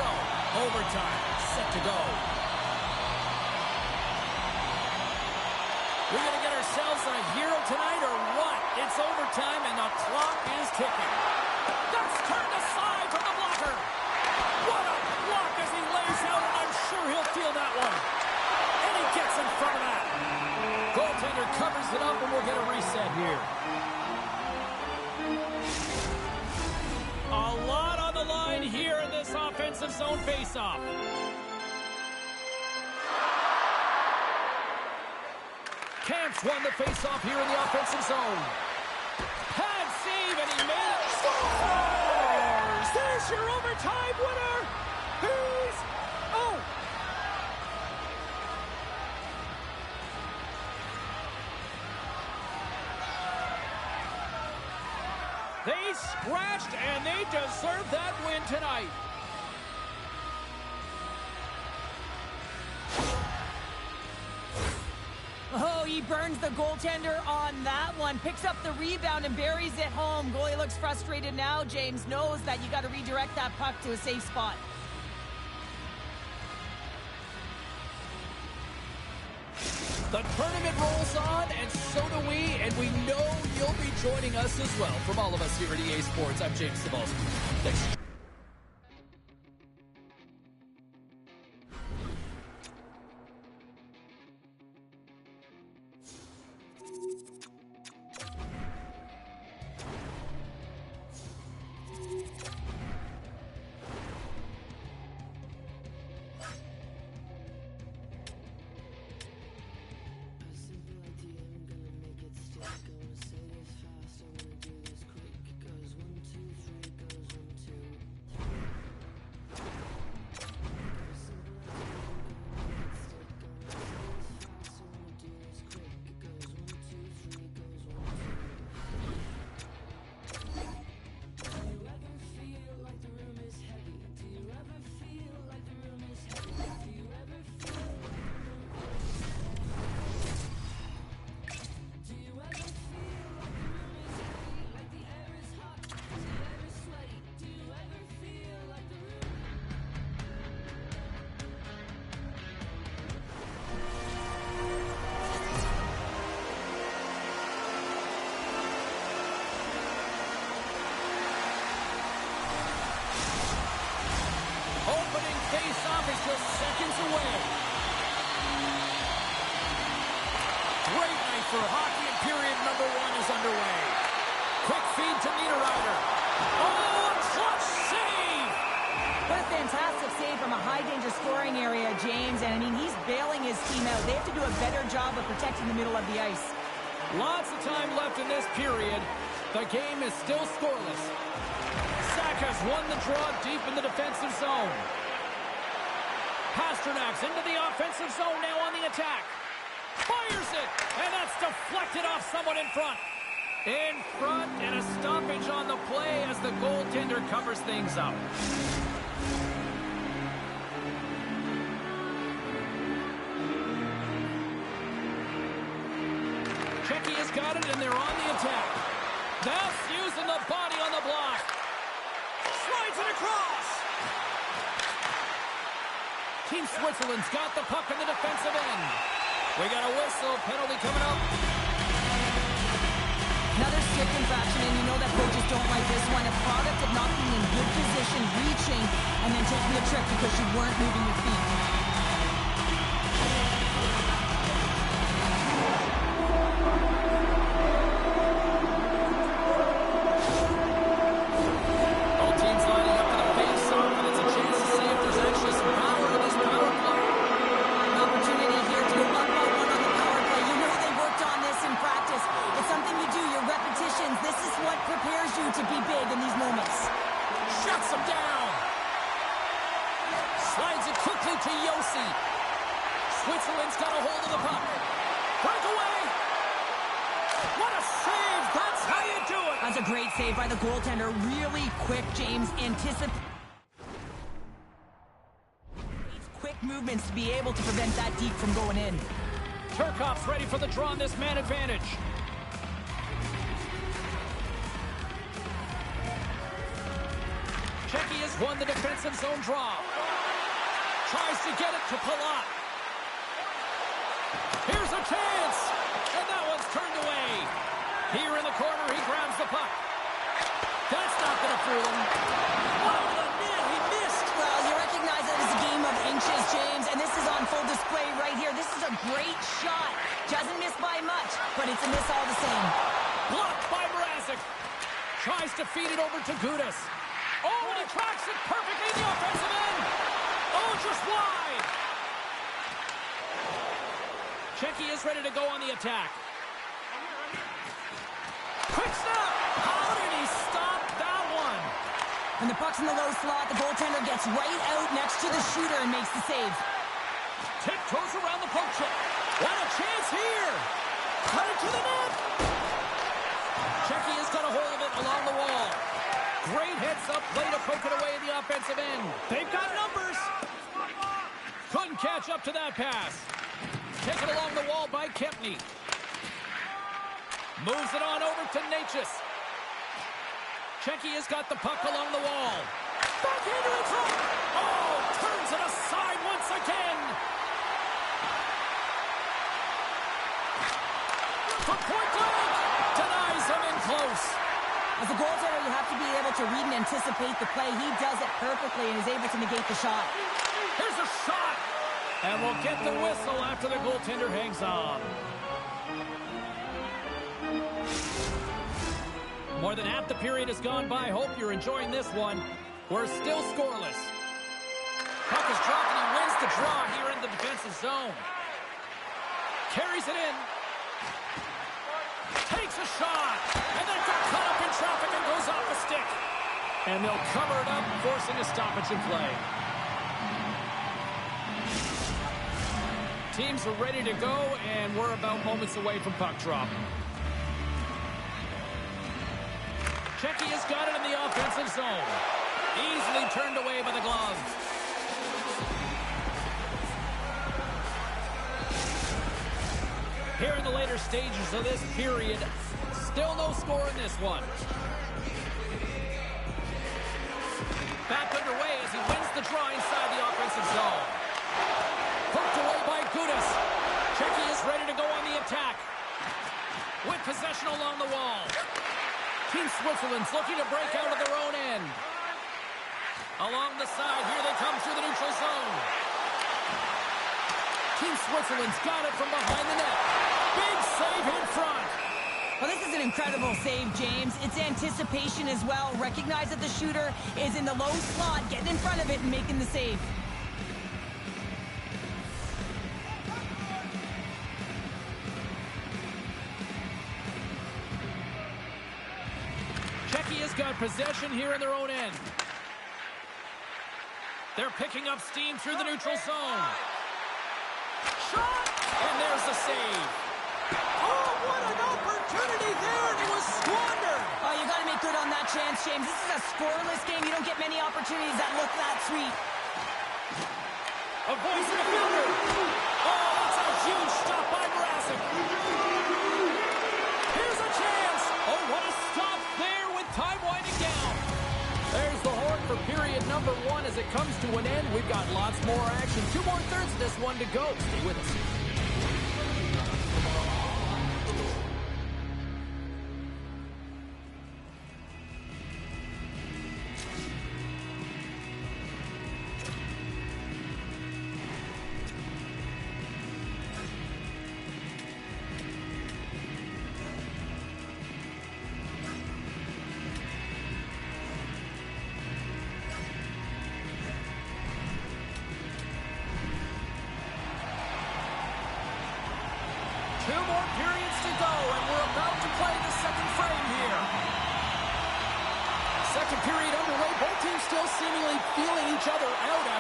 B: Overtime set to go. We're going to get ourselves a hero tonight or what? It's overtime and the clock is ticking. That's turned aside from the blocker. What a block as he lays out, and I'm sure he'll feel that one. And he gets in front of that. Goaltender covers it up, and we'll get a reset here. A lot on the line here in this offensive zone faceoff. Camps won the faceoff here in the offensive zone. Pad save, and he made it. Scores! There's your overtime winner. He's... Oh! They scratched, and they deserve that win tonight.
C: Oh, he burns the goaltender on that one. Picks up the rebound and buries it home. Goalie looks frustrated now. James knows that you got to redirect that puck to a safe spot.
B: The tournament rolls on, and so do we, and we know you'll be joining us as well. From all of us here at EA Sports, I'm James Cebulski. Thanks. for hockey, and period number 1 is underway. Quick feed to Niederreiter. Oh, clutch save!
C: What a fantastic save from a high-danger scoring area, James. And, I mean, he's bailing his team out. They have to do a better job of protecting the middle of the ice.
B: Lots of time left in this period. The game is still scoreless. Sack has won the draw deep in the defensive zone. Pasternak's into the offensive zone now on the attack. Fires it, and that's deflected off someone in front. In front, and a stoppage on the play as the goaltender covers things up. Checky has got it, and they're on the attack. That's using the body on the block. Slides it across. Team Switzerland's got the puck in the defensive end. We got a whistle. Penalty coming up.
C: Another stick infraction, and you know that coaches don't like this one. A product of not being in good position, reaching, and then taking a trick because you weren't moving your feet. To be big in these moments.
B: Shuts him down. Slides it quickly to Yossi. Switzerland's got a hold of the puck. Breakaway. What a save. That's how you do it.
C: That's a great save by the goaltender. Really quick, James. Quick movements to be able to prevent that deep from going in.
B: Turcoff's ready for the draw on this man advantage. Checky has won the defensive zone draw. Tries to get it to Palat. Here's a chance. And that one's turned away. Here in the corner, he grabs the puck. That's not going to fool him. Over the net, he missed.
C: Well, you recognize that it's a game of inches, James, and this is on full display right here. This is a great shot. Doesn't miss by much, but it's a miss all the same.
B: Blocked by Mrazek. Tries to feed it over to Gudas. Oh, and he tracks it perfectly in the offensive end. Oh, just wide. Checky is ready to go on the attack. Quick snap. How did he stop that one?
C: When the puck's in the low slot, the goaltender gets right out next to the shooter and makes the save.
B: Tiptoes around the poke check. What a chance here. Cut it to the net. Checky has got a hold of it along the wall. Great heads-up play to poke it away in the offensive end. They've got numbers. Couldn't catch up to that pass. Taken along the wall by Kempny. Moves it on over to Natchez. Checky has got the puck along the wall. Back into its home. Oh, turns it aside once again. For point blank. Denies him in close.
C: As a goaltender, you have to be able to read and anticipate the play. He does it perfectly and is able to negate the shot.
B: Here's a shot. And we'll get the whistle after the goaltender hangs on. More than half the period has gone by. Hope you're enjoying this one. We're still scoreless. Puck is dropped and he wins the draw here in the defensive zone. Carries it in. Takes a shot. And then got caught up in traffic and goes off the stick. And they'll cover it up, forcing a stoppage in play. Teams are ready to go, and we're about moments away from puck drop. Checky has got it in the offensive zone. Easily turned away by the glove. Here in the later stages of this period, still no score in this one. Back underway as he wins the draw inside the offensive zone. Poked away by Gudas. Checky is ready to go on the attack. With possession along the wall. Team Switzerland's looking to break out of their own end. Along the side, here they come through the neutral zone. Team Switzerland's got it from behind the net. Big save in
C: Well, this is an incredible save, James. It's anticipation as well. Recognize that the shooter is in the low slot, getting in front of it and making the save.
B: Czechia's got possession here in their own end. They're picking up steam through the neutral zone. Shot! And there's the save. Oh, what an opportunity there, and it was squandered.
C: Oh, you got to make good on that chance, James. This is a scoreless game. You don't get many opportunities that look that sweet.
B: Avoids the defender. Oh, that's a huge stop by Mrazek. Here's a chance. Oh, what a stop there with time winding down. There's the horn for period number 1 as it comes to an end. We've got lots more action. 2 more thirds of this one to go. Stay with us.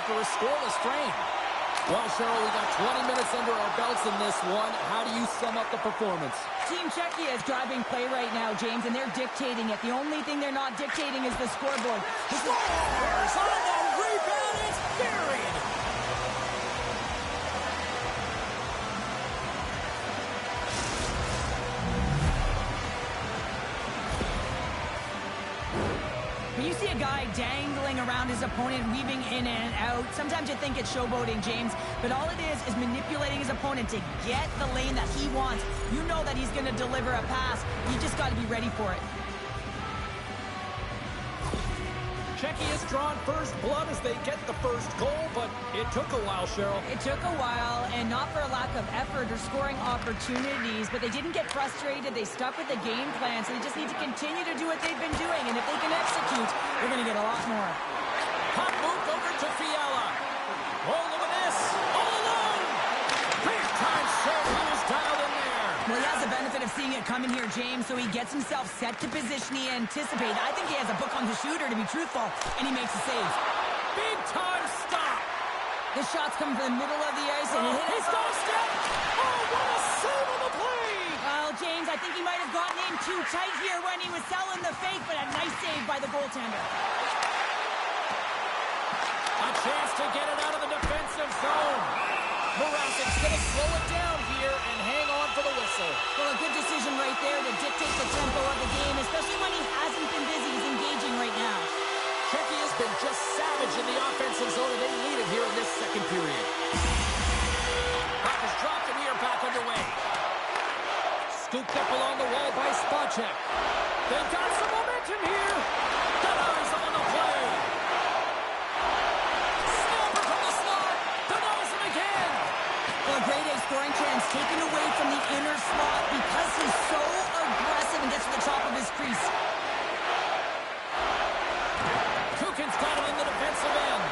B: A scoreless frame. Well, Cheryl, we got 20 minutes under our belts in this one. How do you sum up the performance?
C: Team Czechia is driving play right now, James, and they're dictating it. The only thing they're not dictating is the scoreboard.
B: Scores on the rebound. It's buried.
C: When you see a guy dangling around his opponent, weaving in and out, sometimes you think it's showboating, James, but all it is manipulating his opponent to get the lane that he wants. You know that he's going to deliver a pass. You just got to be ready for it.
B: Czechia's drawn first blood as they get the first goal, but it took a while, Cheryl.
C: It took a while, and not for a lack of effort or scoring opportunities, but they didn't get frustrated. They stuck with the game plan, so they just need to continue to do what they've been doing, and if they can execute, they're going to get a lot more.
B: Pop moved over to Fiala. Roll with this. All alone. Big time save. He was dialed in there.
C: Well, he has the benefit of seeing it coming here, James, so he gets himself set to position he anticipates. I think he has a book on the shooter, to be truthful, and he makes a save.
B: Big time stop.
C: The shot's coming from the middle of the ice, and
B: he's got a step. Oh, what a save on the play.
C: Well, James, I think he might have gotten in too tight here when he was selling the fake, but a nice save by the goaltender.
B: A chance to get it out of the defensive zone. Mrazek's going to slow it down here and hang on for the whistle.
C: Well, a good decision right there to dictate the tempo of the game, especially when he hasn't been busy. He's engaging right now.
B: Czechia's been just savage in the offensive zone, and they lead it here in this second period. Puck is dropped, and we are back underway. Scooped up along the wall by Spacek. They've got some momentum here. Denies on the play. Snapper from the slot. Denies him again.
C: Well, a grade A scoring chance taken away from the inner slot because he's so aggressive and gets to the top of his crease.
B: Kukin's got him in the defensive end.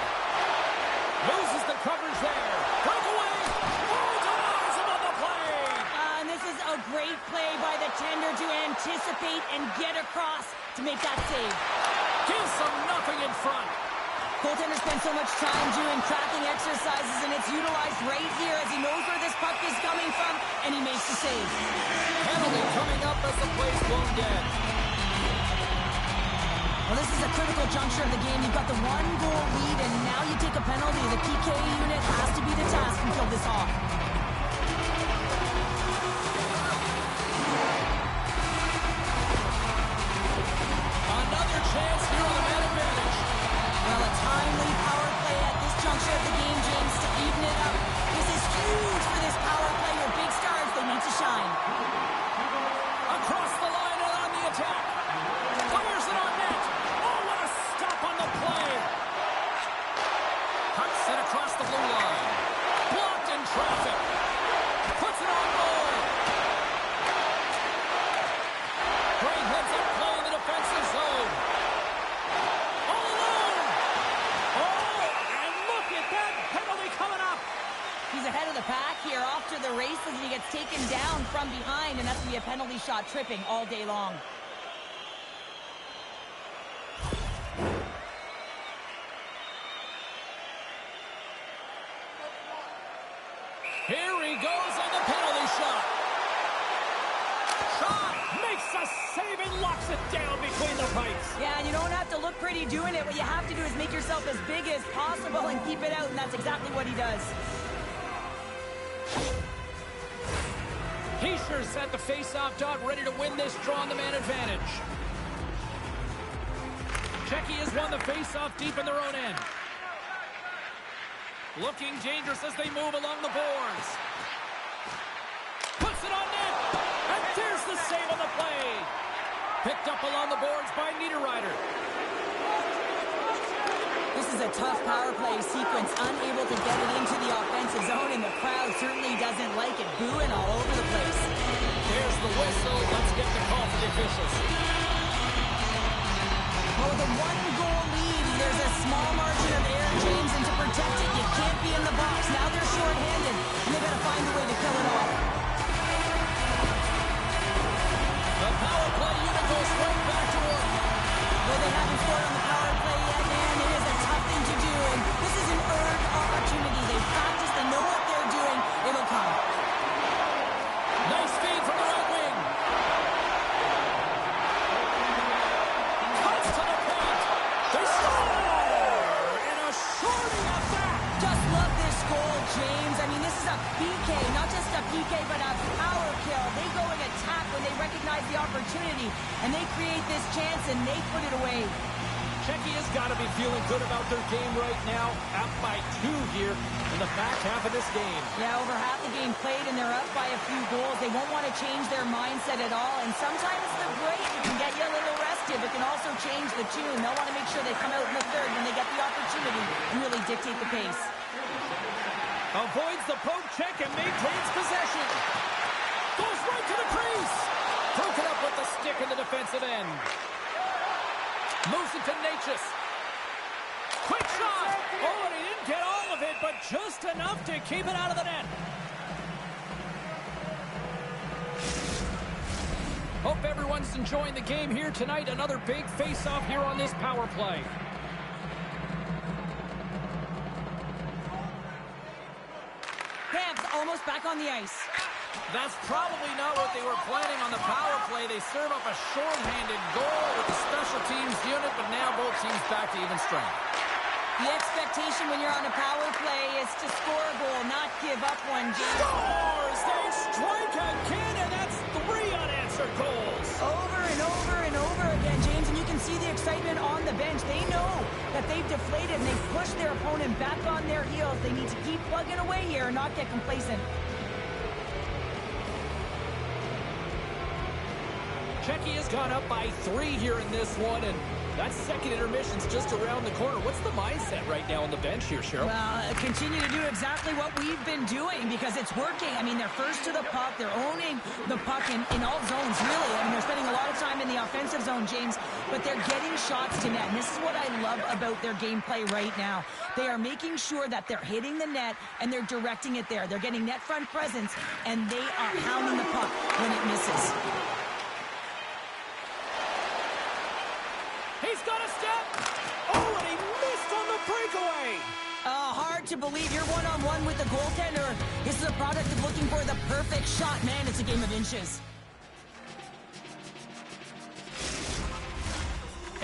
B: Loses the coverage there. Breakaway. Oh, denies him on the play.
C: And this is a great play by the tender to anticipate and get across to make that save.
B: Gives them nothing in front.
C: Goaltender spends so much time doing tracking exercises, and it's utilized right here as he knows where this puck is coming from, and he makes the save.
B: Penalty coming up as the play's blown dead.
C: Well, this is a critical juncture of the game. You've got the 1-goal lead, and now you take a penalty. The PK unit has to be the task and kill this off.
B: Another chance here on the man advantage.
C: Well, a timely power play at this juncture of the game, James, to even it up. This is huge for this power play. Your big stars, they need to shine.
B: Across the line and on the attack. Fires it on net. Oh, what a stop on the play. Puck sent across the blue line. Blocked in traffic.
C: penalty shot tripping all day long.
B: Here he goes on the penalty shot. Shot makes a save and locks it down between the pipes.
C: Yeah, and you don't have to look pretty doing it. What you have to do is make yourself as big as possible and keep it out, and that's exactly what he does.
B: Heischer's at the face-off dot, ready to win this draw on the man advantage. Czechia has won the face-off deep in their own end. Looking dangerous as they move along the boards. Puts it on net. And there's the save on the play. Picked up along the boards by Niederreiter.
C: This is a tough power play sequence, unable to get it into the offensive zone, and the crowd certainly doesn't like it, booing all over the place.
B: There's the whistle. Let's get the call for the officials.
C: Well, with a one-goal lead, there's a small margin of error, James, and to protect it, you can't be in the box. Now they're shorthanded, and they've got to find a way to kill it off.
B: The power play unit goes right back to work.
C: Though they haven't scored on the power play yet, man, it is a tough thing to do, and this is an earned opportunity. They've practiced, they know what they're doing. It'll come.
B: Nice feed from the right wing. Cuts to the point. They score! And a shorty of that.
C: Just love this goal, James. I mean, this is a PK, not just a PK, but a power kill. They go and attack when they recognize the opportunity, and they create this chance, and they put it away.
B: Czechia's got to be feeling good about their game right now. Up by 2 here in the back half of this game.
C: Yeah, over half the game played, and they're up by a few goals. They won't want to change their mindset at all, and sometimes the break can get you a little restive. It can also change the tune. They'll want to make sure they come out in the third when they get the opportunity and really dictate the pace.
B: Avoids the poke check and maintains possession. Goes right to the crease. Broken up with the stick in the defensive end. Moves it to Natchez. Quick shot. Oh, and he didn't get all of it, but just enough to keep it out of the net. Hope everyone's enjoying the game here tonight. Another big face-off here on this power play.
C: Habs almost back on the ice.
B: That's probably not what they were planning on the power play. They serve up a short-handed goal with the special teams unit, but now both teams back to even strength.
C: The expectation when you're on a power play is to score a goal, not give up one, James.
B: Scores! They strike again, and that's 3 unanswered goals.
C: Over and over and over again, James, and you can see the excitement on the bench. They know that they've deflated, and they've pushed their opponent back on their heels. They need to keep plugging away here and not get complacent.
B: Czechia's gone up by 3 here in this one, and that second intermission's just around the corner. What's the mindset right now on the bench here, Cheryl?
C: Well, continue to do exactly what we've been doing because it's working. I mean, they're first to the puck. They're owning the puck in all zones, really. I mean, they're spending a lot of time in the offensive zone, James, but they're getting shots to net. And this is what I love about their gameplay right now. They are making sure that they're hitting the net and they're directing it there. They're getting net front presence, and they are hounding the puck when it misses.
B: He's got a step. Oh, and he missed on the breakaway.
C: Hard to believe you're one-on-one with the goaltender. This is a product of looking for the perfect shot. Man, it's a game of inches.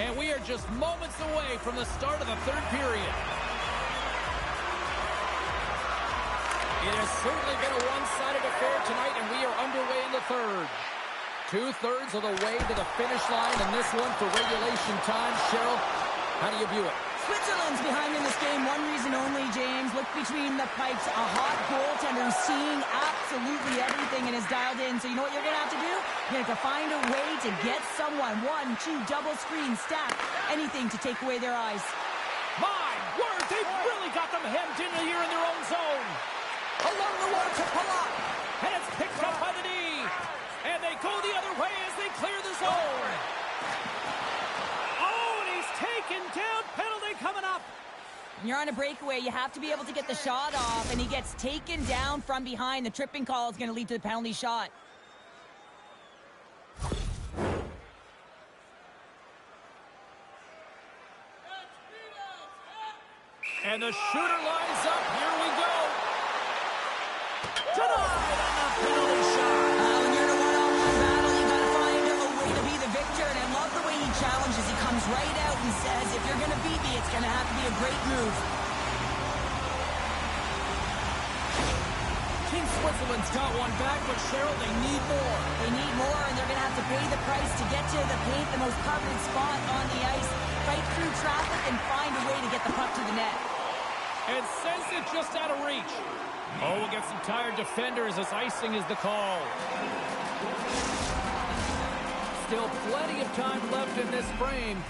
B: And we are just moments away from the start of the third period. It has certainly been a one-sided affair tonight, and we are underway in the third. 2/3 of the way to the finish line, and this one for regulation time. Cheryl, how do you view it?
C: Switzerland's behind in this game. One reason only, James. Look between the pipes. A hot goaltender who's seeing absolutely everything and is dialed in. So you know what you're going to have to do? You're going to have to find a way to get someone. 1, 2, double screen, stack, anything to take away their eyes.
B: My word, they've really got them hemmed in here in their own zone. Along the wall to Palat, and it's picked up by the knee. And they go the other way as they clear the zone. Oh, and he's taken down. Penalty coming up.
C: When you're on a breakaway, you have to be able to get the shot off, and he gets taken down from behind. The tripping call is going to lead to the penalty shot.
B: And the shooter lines up. Here we go. Denied on the penalty shot.
C: When you're in a one-on-one battle, you got to find a way to be the victor. And I love the way he challenges. He comes right out and says, if you're going to beat me, it's going to have to be a great move.
B: Team Switzerland's got one back, but Cheryl, they need more.
C: They need more, and they're going to have to pay the price to get to the paint, the most coveted spot on the ice, fight through traffic, and find a way to get the puck to the net.
B: And sends it just out of reach. Oh, we'll get some tired defenders as icing is the call. Still plenty of time left in this frame.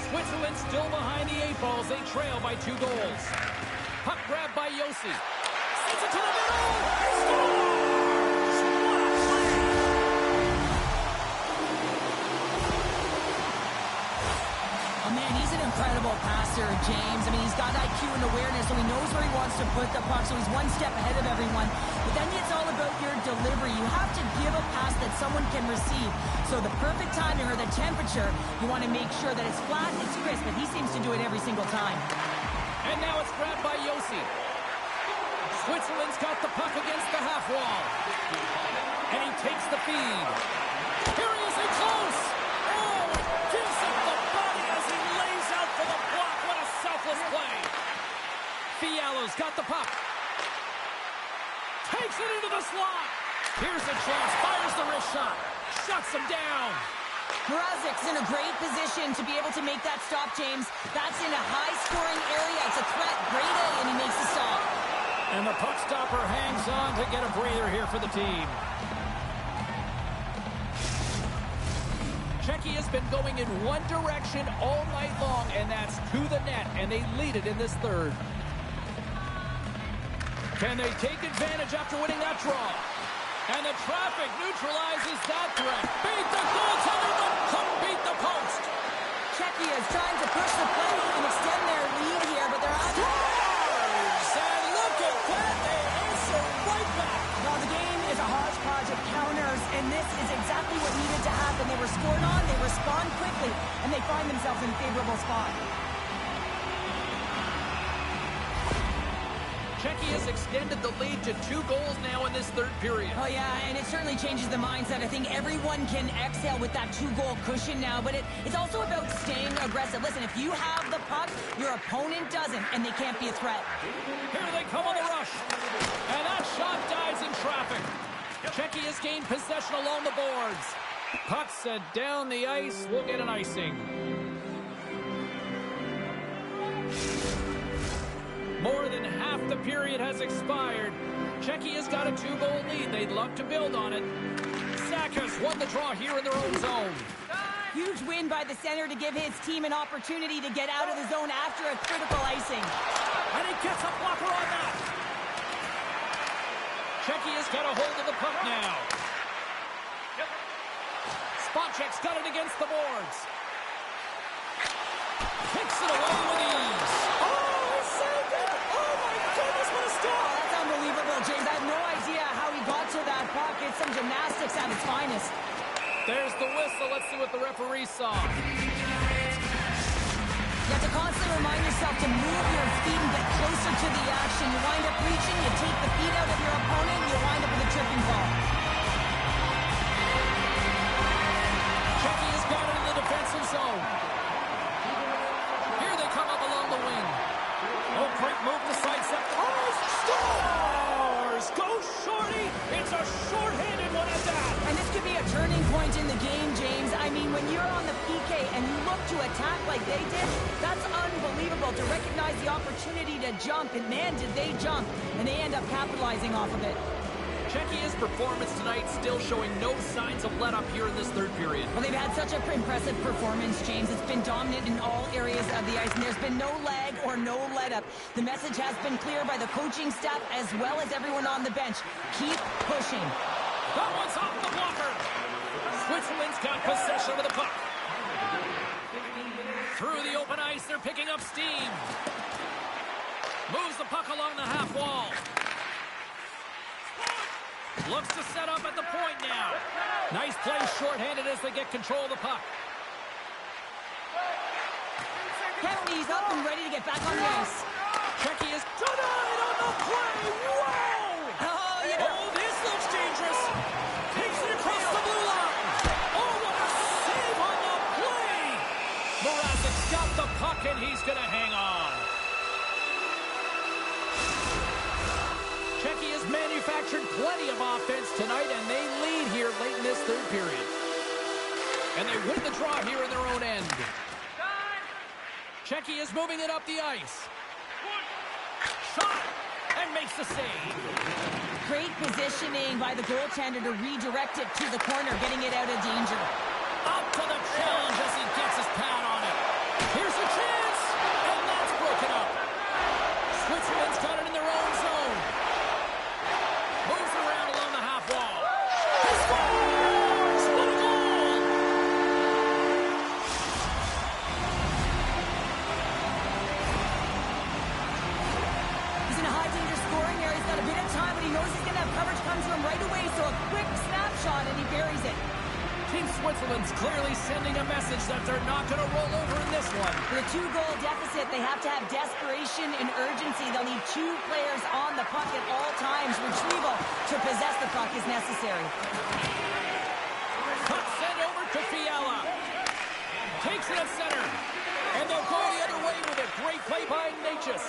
B: Switzerland still behind the 8 balls. They trail by 2 goals. Puck grab by Yossi. Sends it to the middle. He scores! What a play!
C: Oh, man, he's an incredible passer, James. I mean, he's got IQ and awareness, so he knows where he wants to put the puck, so he's one step ahead of everyone. But then it's all about your delivery. You have to give a pass that someone can receive. So the perfect timing or the temperature, you want to make sure that it's flat, it's crisp, but he seems to do it every single time.
B: And now it's grabbed by Yossi. Switzerland's got the puck against the half wall. And he takes the feed. Here he is in close. Oh, gives up the body as he lays out for the block. What a selfless play. Fialo's got the puck. Takes it into the slot. Here's a chance. Fires the wrist shot. Shuts him down.
C: Mrazek's in a great position to be able to make that stop, James. That's in a high-scoring area. It's a threat. Great A, and he makes the stop.
B: And the puck stopper hangs on to get a breather here for the team. Czechia has been going in one direction all night long, and that's to the net, and they lead it in this third. Can they take advantage after winning that draw? And the traffic neutralizes that threat. Beat the goaltender, but couldn't beat the post.
C: Czechia is trying to push the play and extend their lead here, but they're out.
B: And look at that, they answer right back.
C: Well, the game is a hodgepodge of counters, and this is exactly what needed to happen. They were scored on, they respond quickly, and they find themselves in a favorable spot.
B: Czechia has extended the lead to 2 goals now in this third period.
C: Oh, yeah, and it certainly changes the mindset. I think everyone can exhale with that 2-goal cushion now, but it's also about staying aggressive. Listen, if you have the puck, your opponent doesn't, and they can't be a threat.
B: Here they come on the rush, and that shot dives in traffic. Czechia has gained possession along the boards. Puck set down the ice. We'll get an icing. More than half the period has expired. Czechia's got a 2-goal lead. They'd love to build on it. Sakas won the draw here in their own zone.
C: Huge win by the center to give his team an opportunity to get out of the zone after a critical icing.
B: And he gets a blocker on that. Czechia's got a hold of the puck now. Spacek's got it against the boards. Kicks it away with ease.
C: That's unbelievable, James. I have no idea how he got to that puck. It's some gymnastics at its finest.
B: There's the whistle. Let's see what the referee saw.
C: You have to constantly remind yourself to move your feet and get closer to the action. You wind up reaching, you take the feet out of your opponent, and you wind up with a tripping ball.
B: Czechia's got it in the defensive zone. Here they come up along the wing. Oh, great move to sidestep. Oh, scores! Go Shorty! It's a short-handed one at that.
C: And this could be a turning point in the game, James. I mean, when you're on the PK and you look to attack like they did, that's unbelievable to recognize the opportunity to jump. And man, did they jump. And they end up capitalizing off of it.
B: Czechia's performance tonight still showing no signs of let-up here in this third period.
C: Well, they've had such an impressive performance, James. It's been dominant in all areas of the ice, and there's been no lag or no let-up. The message has been clear by the coaching staff as well as everyone on the bench. Keep pushing.
B: That one's off the blocker. Switzerland's got possession of the puck. Through the open ice, they're picking up steam. Moves the puck along the half wall. Looks to set up at the point now. Nice play shorthanded as they get control of the puck.
C: County's up and ready to get back on the ice.
B: Checky is denied on the play. Wow! Oh, this looks dangerous. Takes it across the blue line. Oh, what a save on the play. Mrazek's got the puck, and he's going to hang on. Checky has manufactured plenty of offense tonight, and they lead here late in this third period. And they win the draw here in their own end. Checky is moving it up the ice. Shot, and makes the save.
C: Great positioning by the goaltender to redirect it to the corner, getting it out of danger.
B: Up to the challenge as he gets his pad on it. Here's a chance, and that's broken up. Switzerland's got it in their own zone. Moves around along the half wall. He scores! What a goal!
C: He's in a high danger scoring area. He's got a bit of time, but he knows he's going to have coverage comes to him right away, so a quick snapshot, and he buries it.
B: Team Switzerland's clearly sending a message that they're not going to roll over in this one.
C: With a 2-goal deficit, they have to have desperation and urgency. They'll need 2 players on the puck at all times. Retrieval to possess the puck is necessary.
B: Puck sent over to Fiala. Takes it at center. And they'll go the other way with a great play by Natchez.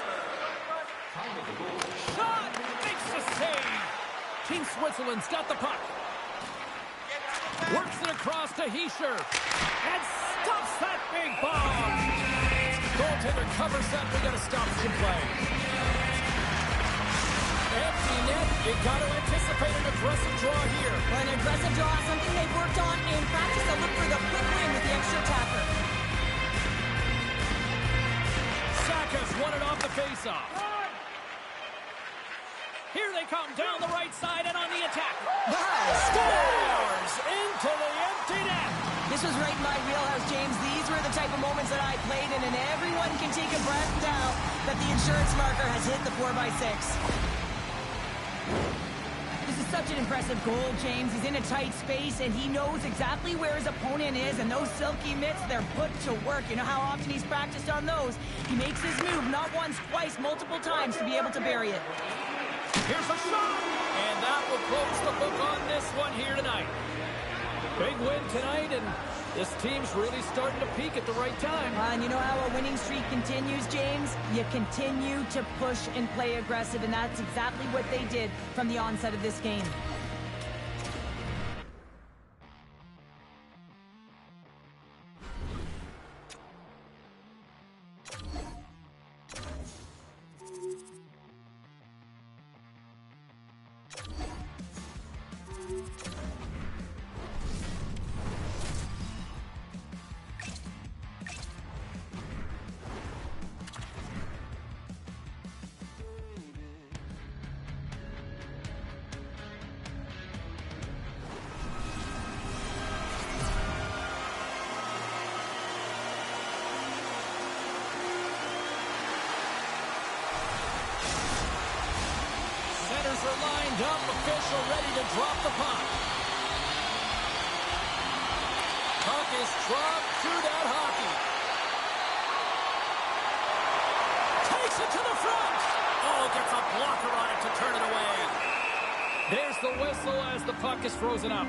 B: Shot! Makes the save. Team Switzerland's got the puck. Works it across to Hischier. And stops that big bomb. Goaltender covers that. We got a stoppage in play. Empty net. You got to anticipate an aggressive draw here.
C: Well, an aggressive draw, something they've worked on in practice. They'll look for the quick win with the extra tacker.
B: Saka's won it off the faceoff. Here they come down the right side and on the attack. Scores into the empty net.
C: This was right in my wheelhouse, James. These were the type of moments that I played in, and everyone can take a breath now that the insurance marker has hit the 4x6. This is such an impressive goal, James. He's in a tight space, and he knows exactly where his opponent is, and those silky mitts, they're put to work. You know how often he's practiced on those? He makes his move not once, twice, multiple times to be able to bury it.
B: Here's a shot, and that will close the book on this one here tonight. Big win tonight, and this team's really starting to peak at the right time.
C: And you know how a winning streak continues, James? You continue to push and play aggressive, and that's exactly what they did from the onset of this game.
B: Are lined up, official ready to drop the puck. Puck is dropped through that hockey. Takes it to the front. Oh, gets a blocker on it to turn it away. There's the whistle as the puck is frozen up.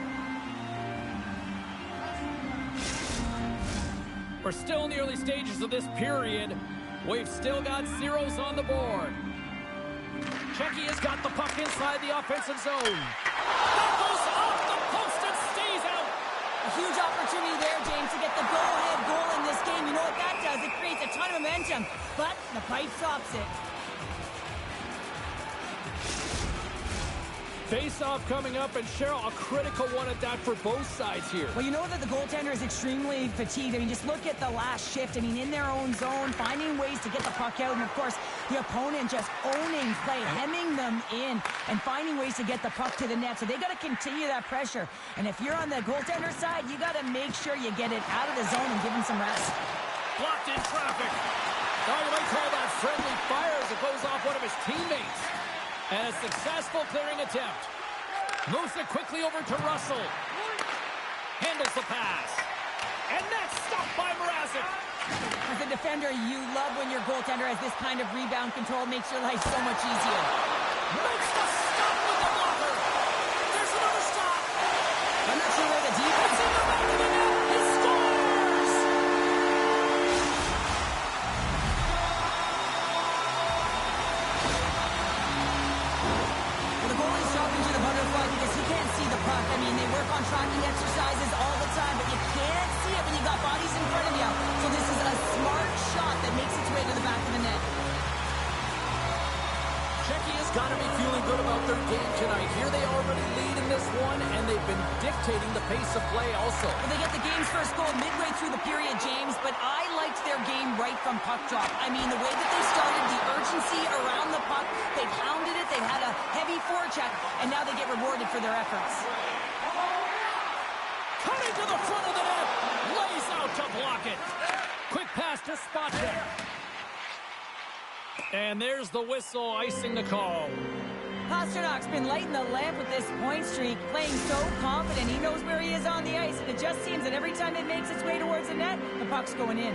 B: We're still in the early stages of this period. We've still got zeros on the board. Checky has got the puck inside the offensive zone. That goes off the post and stays out.
C: A huge opportunity there, James, to get the go-ahead goal in this game. You know what that does? It creates a ton of momentum, but the pipe stops it.
B: Face-off coming up, and Cheryl, a critical one at that for both sides here.
C: Well, you know that the goaltender is extremely fatigued. I mean, just look at the last shift. I mean, in their own zone, finding ways to get the puck out, and of course, the opponent just owning play, hemming them in, and finding ways to get the puck to the net. So they got to continue that pressure. And if you're on the goaltender side, you got to make sure you get it out of the zone and give him some rest.
B: Blocked in traffic. Oh, you might call that friendly fire as it goes off one of his teammates. And a successful clearing attempt. Moves it quickly over to Russell. Handles the pass. And that's stopped by Mrazek.
C: As a defender, you love when your goaltender has this kind of rebound control. Makes your life so much easier.
B: Makes the stop with the blocker. There's another stop.
C: I'm not sure where the defense
B: It's in the back of the net. He scores!
C: Well, the goalie's dropping to the butterfly because he can't see the puck. I mean, they work on tracking exercises all the time, but you can't see it when you got bodies in front of you. So this is a smart shot that makes its way to the back of the net.
B: Czechia's got to be feeling good about their game tonight. Here they already lead in this one, and they've been dictating the pace of play also.
C: Well, they get the game's first goal midway through the period, James, but I liked their game right from puck drop. I mean, the way that they started, the urgency around the puck, they pounded it, they had a heavy forecheck, and now they get rewarded for their efforts.
B: Cutting to the front of the net. Lays out to block it. Quick pass to Spottek. And there's the whistle, icing the call.
C: Pasternak's been lighting the lamp with this point streak, playing so confident. He knows where he is on the ice, and it just seems that every time it makes its way towards the net, the puck's going in.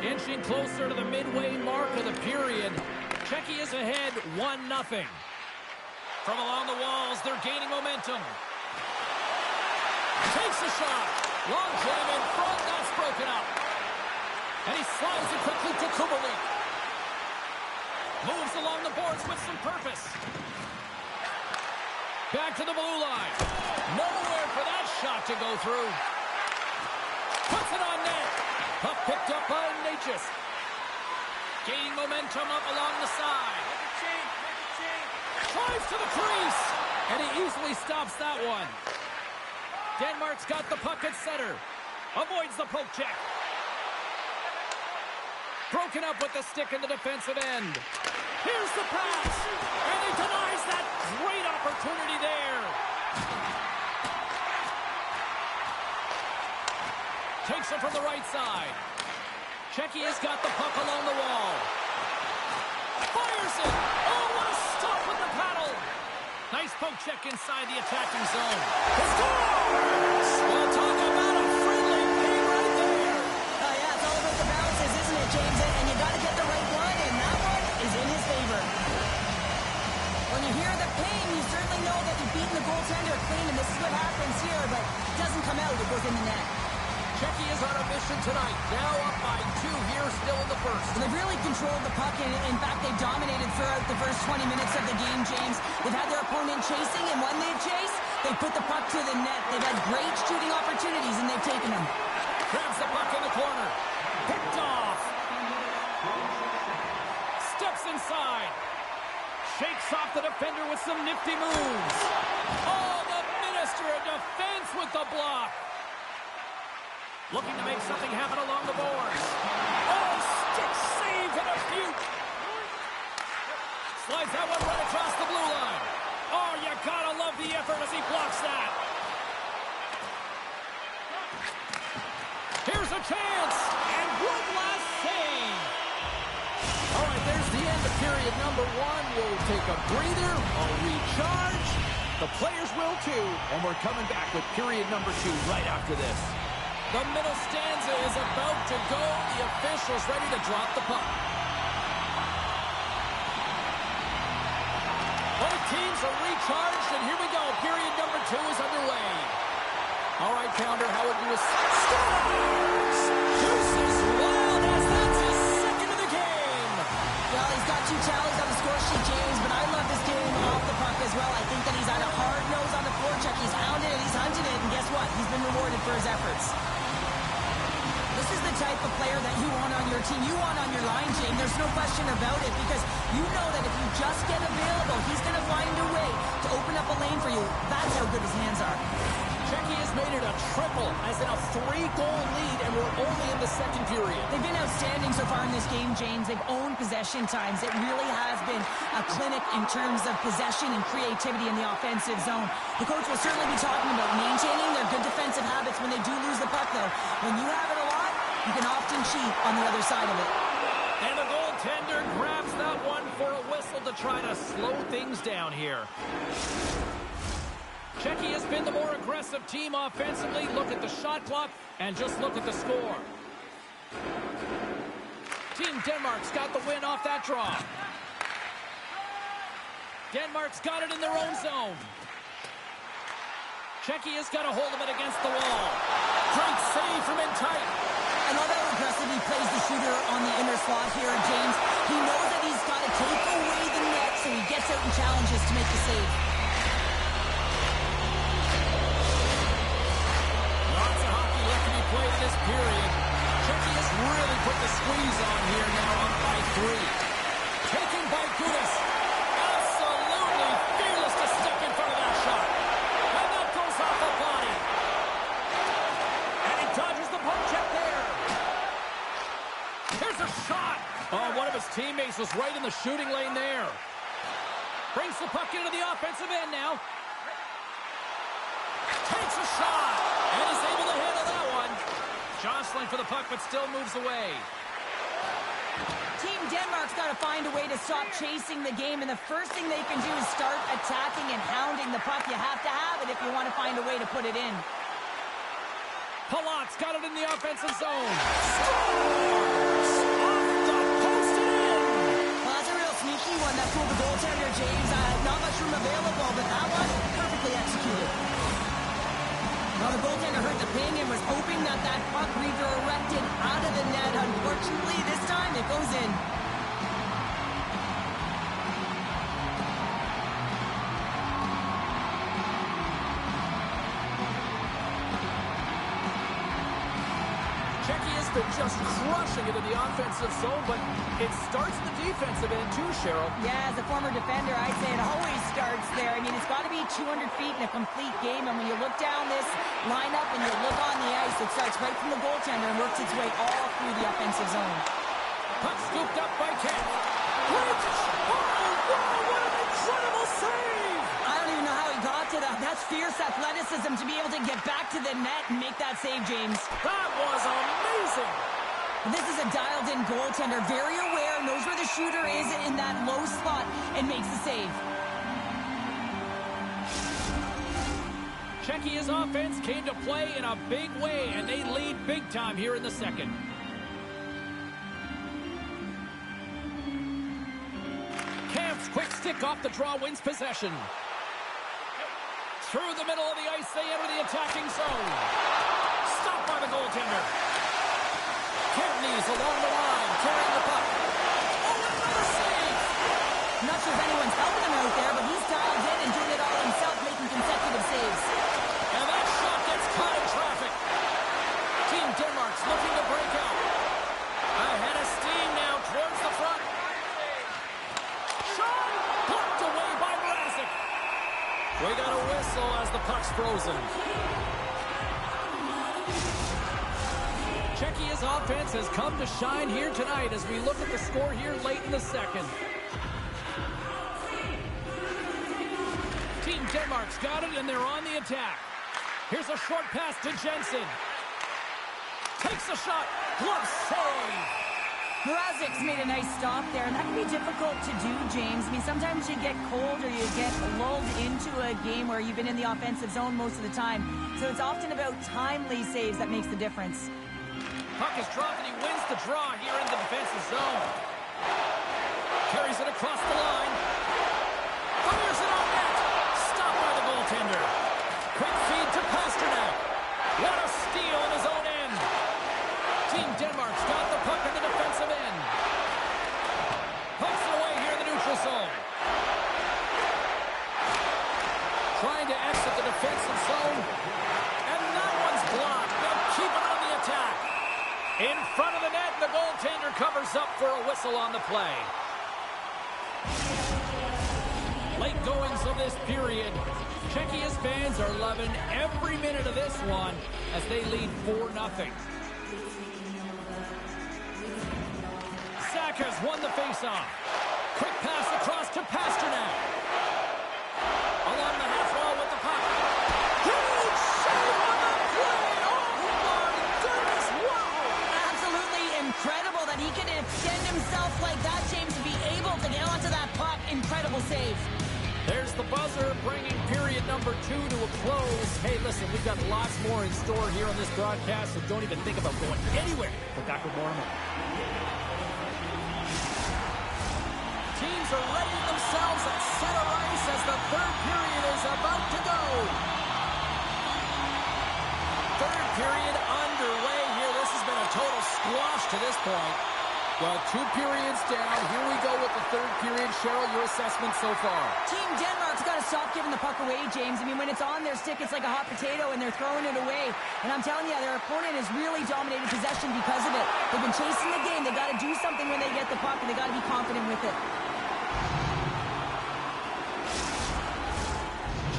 B: Inching closer to the midway mark of the period. Czechia's ahead 1-0. From along the walls, they're gaining momentum. Takes a shot. Long jam in front, that's broken up. And he slides it quickly to Kubalik. Moves along the boards with some purpose. Back to the blue line. Nowhere for that shot to go through. Puts it on net. Puck picked up by Natchez. Gaining momentum up along the side. Drives to the crease. And he easily stops that one. Denmark's got the puck at center. Avoids the poke check. Broken up with the stick in the defensive end. Here's the pass. And he denies that great opportunity there. Takes it from the right side. Czechia's got the puck along the wall. Fires it. Oh, what a stop with the paddle. Nice poke check inside the attacking zone. Scores! Well, talk about a friendly game right there.
C: Yeah, it's all about the balances, isn't it, James? And you got to get the right one, and that one is in his favor. When you hear the pain, you certainly know that you've beaten the goaltender clean, and this is what happens here, but it doesn't come out, it goes in the net.
B: Czechia is on a mission tonight. Now up by 2 here, still in the first.
C: And they've really controlled the puck, and in fact, they've dominated throughout the first 20 minutes of the game, James. They've had their opponent chasing, and when they've chased, they've put the puck to the net. They've had great shooting opportunities, and they've taken them.
B: Grabs the puck in the corner. Picked off. Steps inside. Shakes off the defender with some nifty moves. Oh, the Minister of Defense with the block. Looking to make something happen along the boards. Oh, stick save and a beaut. Slides that one right across the blue line. Oh, you gotta love the effort as he blocks that. Here's a chance. And one last save. All right, there's the end of period number 1. We'll take a breather, a recharge. The players will too. And we're coming back with period number 2 right after this. The middle stanza is about to go. The officials ready to drop the puck. Both teams are recharged, and here we go. Period number 2 is underway. All right, Pounder, how would you scores? Deuces wild as that's his second of the game.
C: Well, he's got 2 tallies on the score sheet, James, but I love this game off the puck as well. I think that he's had a hard nose on the forecheck. He's hounded it, he's hunted it, and guess what? He's been rewarded for his efforts. This is the type of player that you want on your team. You want on your line, James. There's no question about it because you know that if you just get available, he's going to find a way to open up a lane for you. That's how good his hands are.
B: Czechia has made it a triple, as in a 3-goal lead, and we're only in the second period.
C: They've been outstanding so far in this game, James. They've owned possession times. It really has been a clinic in terms of possession and creativity in the offensive zone. The coach will certainly be talking about maintaining their good defensive habits when they do lose the puck, though. When you have it a lot, you can often cheat on the other side of it.
B: And the goaltender grabs that one for a whistle to try to slow things down here. Czechia has been the more aggressive team offensively. Look at the shot clock and just look at the score. Team Denmark's got the win off that draw. Denmark's got it in their own zone. Czechia's got a hold of it against the wall. Great save from in tight.
C: I love how aggressive he plays the shooter on the inner slot here, James. He knows that he's got to take away the net, so he gets out and challenges to make the save.
B: Lots of hockey left to be played this period. Czechia's really put the squeeze on here, now up by 3. Taken by Gudas. Absolutely fearless to step in front of that shot. And that goes off the body. And he dodges the poke check there. Here's a shot. Oh, one of his teammates was right in the shooting lane there. Brings the puck into the offensive end now. Takes a shot. And is able to handle that one. Jostling for the puck, but still moves away.
C: Team Denmark's got to find a way to stop chasing the game, and the first thing they can do is start attacking and hounding the puck. You have to have it if you want to find a way to put it in.
B: Palat's got it in the offensive zone. Scores! Off the post and in!
C: Well, that's a real sneaky one. That fooled the goaltender, James. Not much room available, but that one perfectly executed. Well, the goaltender heard the ping and was hoping that that puck redirected out of the net. Unfortunately, this time it goes in.
B: Czechia's been just crushing it in the offensive zone, but it starts in the defensive end too, Cheryl.
C: Yeah, as a former defender, I'd say it always starts there. I mean, it's got to be 200 feet in a complete game, and when you look down this lineup and you look on the ice, it starts right from the goaltender and works its way all through the offensive zone.
B: Puck scooped up by Kent. Great! Oh, wow, what an incredible save!
C: I don't even know how he got to that. That's fierce athleticism to be able to get back to the net and make that save, James.
B: That was amazing!
C: This is a dialed-in goaltender, very aware, knows where the shooter is in that low spot, and makes the save.
B: Czechia's offense came to play in a big way, and they lead big time here in the second. Kampf's quick stick off the draw wins possession. Through the middle of the ice, they enter the attacking zone. Stopped by the goaltender. Kempney's along the line, carrying the puck. Oh, another save!
C: I'm not sure if anyone's helping him out there, but he's dialed in and doing it all himself, making consecutive saves.
B: And that shot gets caught in traffic. Team Denmark's looking to break out. Ahead of steam now towards the front. Shot! Blocked away by Mrazek. We got a whistle as the puck's frozen. Czechia's offense has come to shine here tonight as we look at the score here late in the second. Team Denmark's got it, and they're on the attack. Here's a short pass to Jensen. Takes a shot. Glove save.
C: Mrazek's made a nice stop there, and that can be difficult to do, James. I mean, sometimes you get cold or you get lulled into a game where you've been in the offensive zone most of the time. So it's often about timely saves that makes the difference.
B: Puck is dropped, and he wins the draw here in the defensive zone. Carries it across the line. Fires it on net. Stopped by the goaltender. Quick feed to Pasternak. What a steal in his own end. Team Denmark's got the puck in the defensive end. Pumps it away here in the neutral zone. Trying to exit the defensive zone. And that one's blocked. They'll keep it on the attack. In front of the net, the goaltender covers up for a whistle on the play. Late goings of this period. Czechia's fans are loving every minute of this one as they lead 4-0. Saka's won the faceoff. Quick pass across to Pasternak. Along the half wall with the puck. Huge save on the play! Oh my goodness, wow!
C: Absolutely incredible that he can extend himself like that, James, to be able to get onto that puck. Incredible save.
B: There's the buzzer, bringing period number 2 to a close. Hey, listen, we've got lots more in store here on this broadcast, so don't even think about going anywhere. We're back with more in a moment. teams are readying themselves at center ice as the third period is about to go. Third period underway here. This has been a total squash to this point. Well, 2 periods down. Here we go with the third period. Cheryl, your assessment so far?
C: Team Denmark's got to stop giving the puck away, James. I mean, when it's on their stick, it's like a hot potato, and they're throwing it away. And I'm telling you, their opponent has really dominated possession because of it. They've been chasing the game. They got to do something when they get the puck, and they got to be confident with it.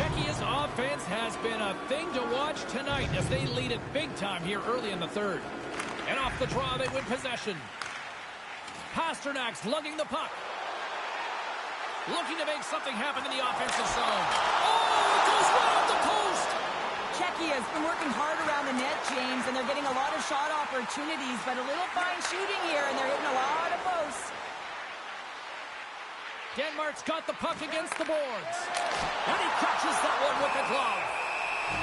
B: Czechia's offense has been a thing to watch tonight as they lead it big time here early in the third. And off the draw, they win possession. Pasternak's lugging the puck. Looking to make something happen in the offensive zone. Oh, it goes right up the post!
C: Czechia's been working hard around the net, James, and they're getting a lot of shot opportunities, but a little fine shooting here, and they're hitting a lot of posts.
B: Denmark's got the puck against the boards. And he catches that one with a glove.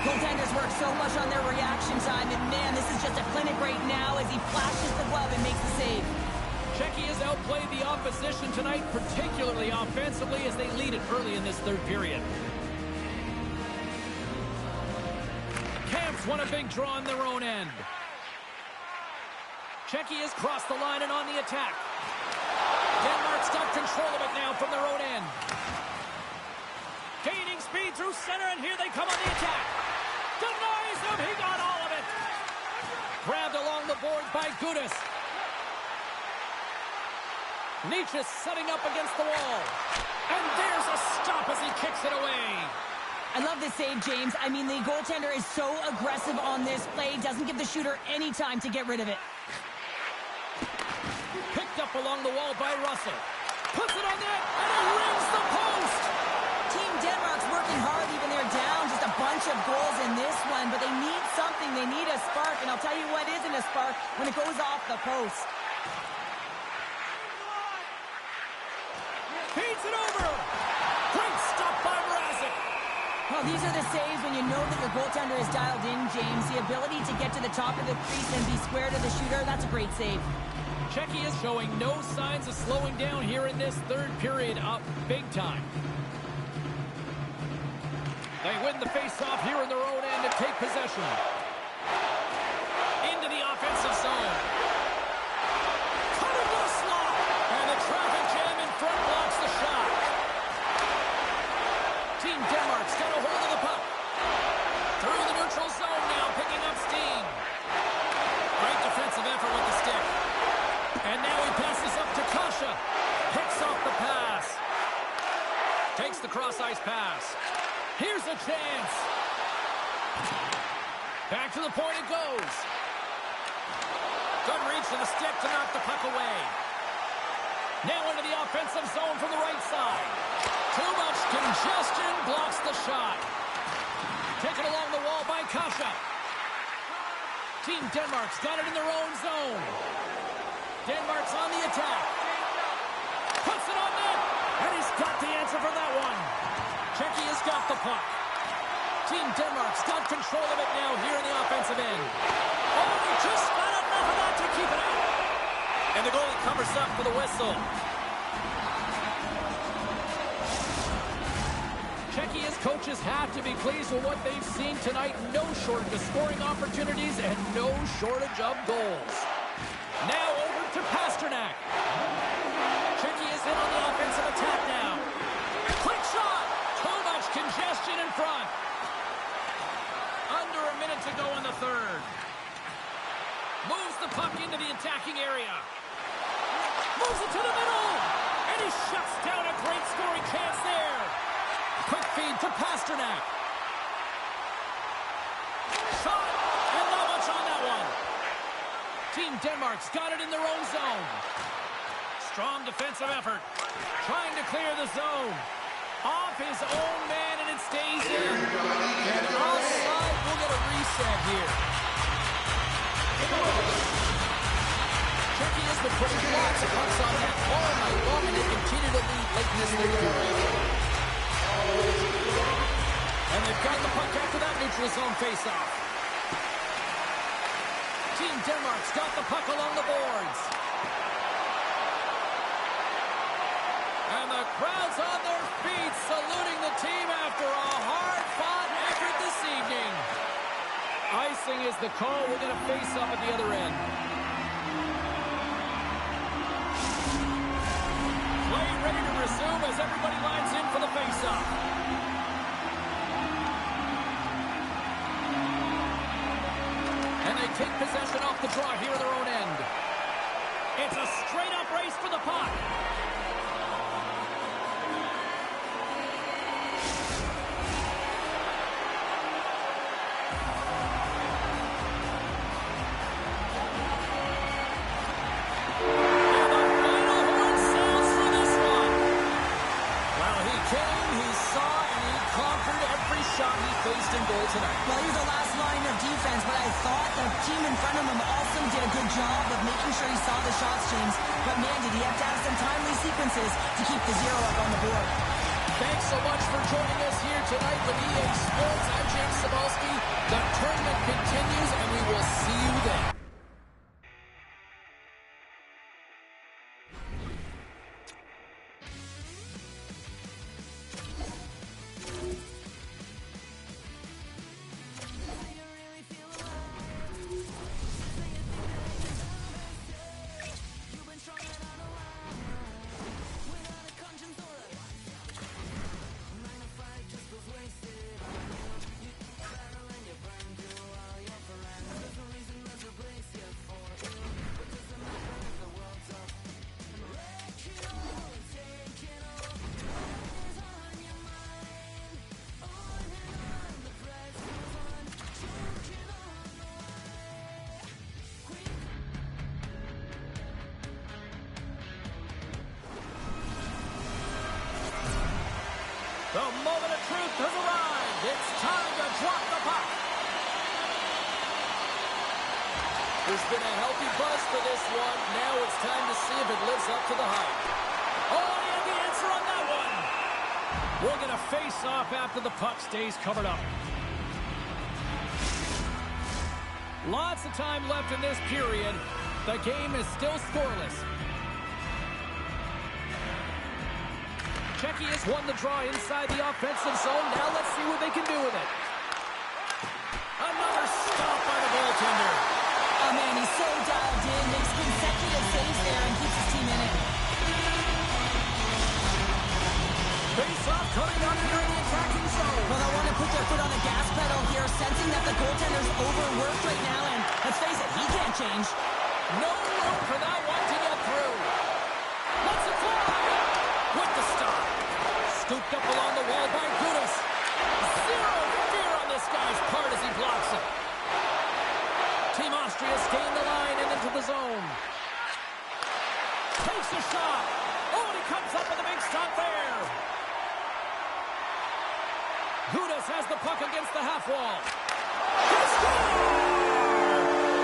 C: Goaltenders work so much on their reaction time, and man, this is just a clinic right now as he flashes the glove and makes the save.
B: Czechia's outplayed the opposition tonight, particularly offensively, as they lead it early in this third period. Camp's won a big draw on their own end. Czechia's crossed the line and on the attack. Denmark's got control of it now from their own end. Gaining speed through center, and here they come on the attack. Denies him, he got all of it. Grabbed along the board by Gudis. Nietzsche setting up against the wall. And there's a stop as he kicks it away.
C: I love this save, James. I mean, the goaltender is so aggressive on this play. Doesn't give the shooter any time to get rid of it.
B: Picked up along the wall by Russell. Puts it on net, and it rings the post.
C: Team Denmark's working hard, even they're down. Just a bunch of goals in this one, but they need something. They need a spark, and I'll tell you what isn't a spark when it goes off the post.
B: Feeds it over. Great stop by Mrazek.
C: Well, these are the saves when you know that your goaltender is dialed in, James. The ability to get to the top of the crease and be square to the shooter, that's a great save.
B: Czechia is showing no signs of slowing down here in this third period, up big time. They win the face-off here in their own end and take possession. Into the offensive zone. Cutting to the slot. And the traffic jam in front blocks the shot. Team Denmark's got a hold of the puck. Through the neutral zone now, picking up steam. Great defensive effort with the stick. And now he passes up to Kasha. Picks off the pass. Takes the cross-ice pass. Here's a chance. Back to the point it goes. Good reach to the stick to knock the puck away. Now into the offensive zone from the right side. Too much congestion blocks the shot. Taken along the wall by Kasha. Team Denmark's got it in their own zone. Denmark's on the attack. Puts it on net. And he's got the answer for that one. Czechia's got the puck. Team Denmark's got control of it now here in the offensive end. Oh, he just got enough of that to keep it out. And the goalie covers up for the whistle. Czechia's coaches have to be pleased with what they've seen tonight. No shortage of scoring opportunities and no shortage of goals. Now over to Pasternak. Czechia's in on the offensive attack now. Quick shot. Too much congestion in front. Under a minute to go in the third. Moves the puck into the attacking area. Moves it to the middle. And he shuts down a great scoring chance there. Quick feed to Pasternak. Shot. And not much on that one. Team Denmark's got it in their own zone. Strong defensive effort. Trying to clear the zone. Off his own man, and it stays in. And offside, we'll get a reset here. Czechia's been putting lots of pucks on that all night long, and they continue to lead late in this third period. And they've got the puck after that neutral zone faceoff. Team Denmark's got the puck along the boards. the crowd's on their feet, saluting the team after a hard-fought effort this evening. Icing is the call. We're going to face up at the other end. Play ready to resume as everybody lines in for the face-off. And they take possession off the draw here at their own end. It's a straight-up race for the puck.
C: Well, here's the last line of defense, but I thought the team in front of him also did a good job of making sure he saw the shots, James. But man, did he have to have some timely sequences to keep the zero up on the board.
B: Thanks so much for joining us here tonight with EA Sports. I'm James Cybulski. The tournament continues, and we will see you then. The moment of truth has arrived. It's time to drop the puck. There's been a healthy buzz for this one. Now it's time to see if it lives up to the hype. Oh, he had the answer on that one. We're going to face off after the puck stays covered up. Lots of time left in this period. The game is still scoreless. Czechia has won the draw inside the offensive zone. Now let's see what they can do with it. Another stop by the goaltender.
C: Oh, man, he's so dialed in. Makes consecutive saves there and keeps his team in it.
B: Face-off coming up here in the attacking zone.
C: Well, I want to put their foot on the gas pedal here, sensing that the goaltender's overworked right now, and let's face it, he can't change.
B: No room for that one to get through. Let's it fly. With the stop. Scooped up along the wall by Gudas. Zero fear on this guy's part as he blocks it. Team Austria gained the line and into the zone. Takes a shot. Oh, and he comes up with a big stop there. Gudas has the puck against the half wall. He scores!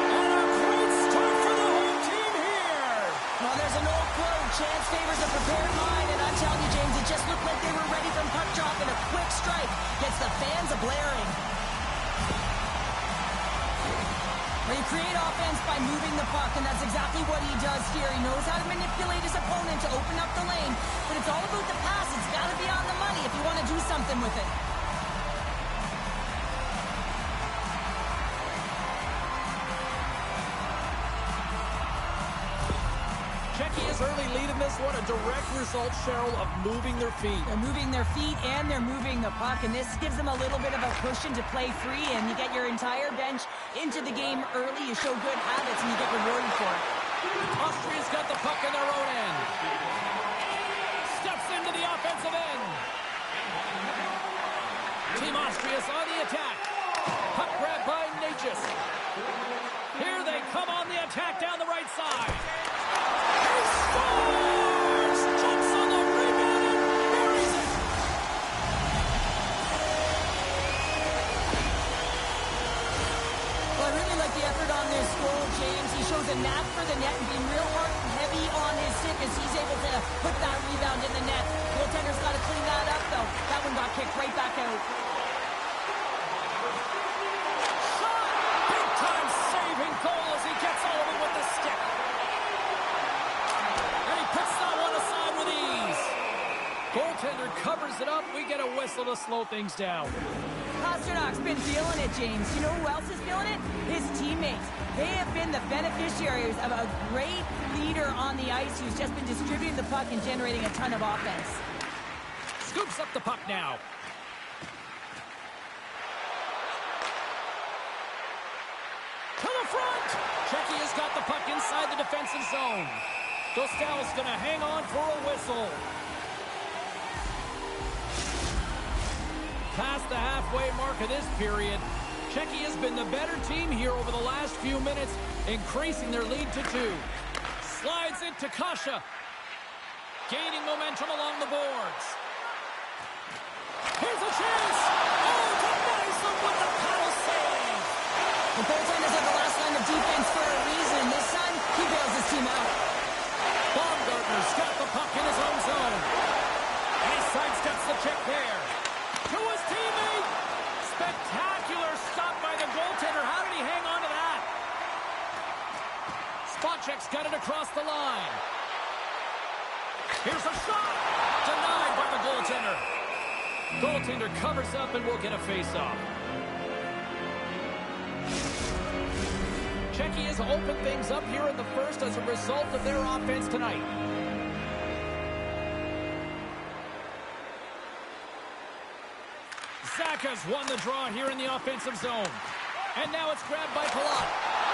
B: And a great start for the home team here.
C: Well, there's an old quote, chance favors a prepared mind, and I'm telling you, James, it just looked like they were ready from puck drop, and a quick strike gets the fans a-blaring. Well, you create offense by moving the puck, and that's exactly what he does here. He knows how to manipulate his opponent to open up the lane, but it's all about the pass. It's got to be on the money if you want to do something with it.
B: Czechia's early lead in this one, a direct result, Cheryl, of moving their feet.
C: They're moving their feet and they're moving the puck, and this gives them a little bit of a cushion to play free, and you get your entire bench into the game early. You show good habits, and you get rewarded for it.
B: Austria's got the puck in their own end. Steps into the offensive end. Team Austria's on the attack. Puck grab by Natchez. Here they come on the attack down the right side. He scores! Jumps on the rebound and buries it.
C: Well, I really like the effort on this goal, James. He shows a knack for the net and being real hard and heavy on his stick as he's able to put that rebound in the net. Goaltender's got to clean that up, though. That one got kicked right back out.
B: Shot! Big-time saving goal as he gets all of it with the stick. And he puts that one aside with ease. whistle to slow things down.
C: Pasternak's been feeling it, James. You know who else is feeling it? His teammates. They have been the beneficiaries of a great leader on the ice who's just been distributing the puck and generating a ton of offense.
B: Scoops up the puck now. To the front! Checky has got the puck inside the defensive zone. Dostal's going to hang on for a whistle. Past the halfway mark of this period, Checky has been the better team here over the last few minutes, increasing their lead to 2. Slides it to Kasha. Gaining momentum along the boards. Here's a chance! Oh, Denisom with the paddle save!
C: The goaltenders have the last line of defense for a reason. This time, he bails his team out.
B: Baumgartner's got the puck in his own zone. He sidesteps the check there. To his teammate! Spectacular stop by the goaltender. How did he hang on to that? Spacek's got it across the line. Here's a shot! Denied by the goaltender. Goaltender covers up and will get a face-off. Checky has opened things up here in the first as a result of their offense tonight. Zaka's won the draw here in the offensive zone. And now it's grabbed by Palat.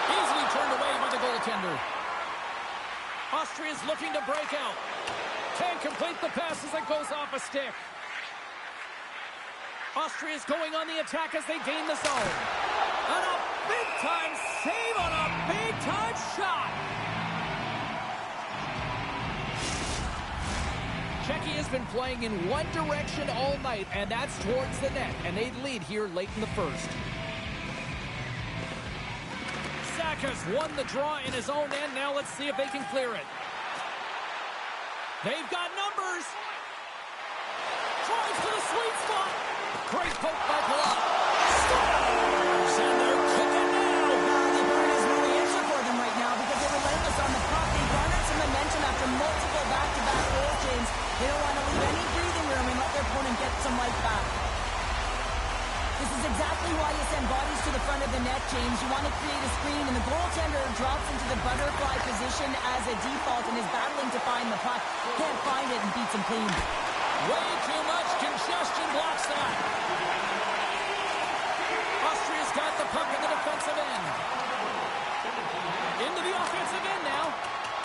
B: Easily turned away by the goaltender. Austria's looking to break out. Can't complete the pass as it goes off a stick. Austria's going on the attack as they gain the zone. And a big-time save on a big-time shot. Checky has been playing in one direction all night, and that's towards the net, and they lead here late in the first. Zaka's won the draw in his own end. Now let's see if they can clear it. They've got numbers. Drives to the sweet spot. Great poke by Palat. Scores! And they're cooking now.
C: The burn is no answer for them right now because they're relentless on the puck. They garnered some momentum after multiple back-to-back goals, James. They don't want to leave any breathing room and let their opponent get some life back. This is exactly why you send bodies to the front of the net, James. You want to create a screen, and the goaltender drops into the butterfly position as a default and is battling to find the puck. Can't find it and beats him clean.
B: Way too much congestion blocks that. Austria's got the puck in the defensive end. Into the offensive end now.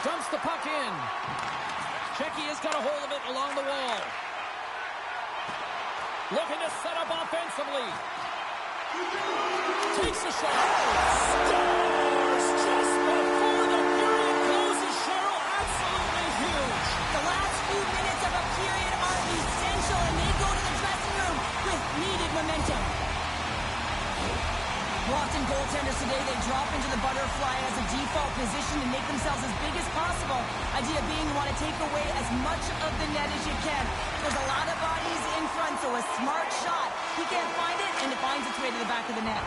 B: Dumps the puck in. Checky has got a hold of it along the wall. Looking to set up offensively. Takes a shot. Scores just before the period closes, Cheryl. Absolutely huge.
C: The last few minutes of a period are essential, and they go to the dressing room with needed momentum. Often goaltenders today, they drop into the butterfly as a default position and make themselves as big as possible. Idea being you want to take away as much of the net as you can. There's a lot of bodies in front, so a smart shot. He can't find it, and it finds its way to the back of the net.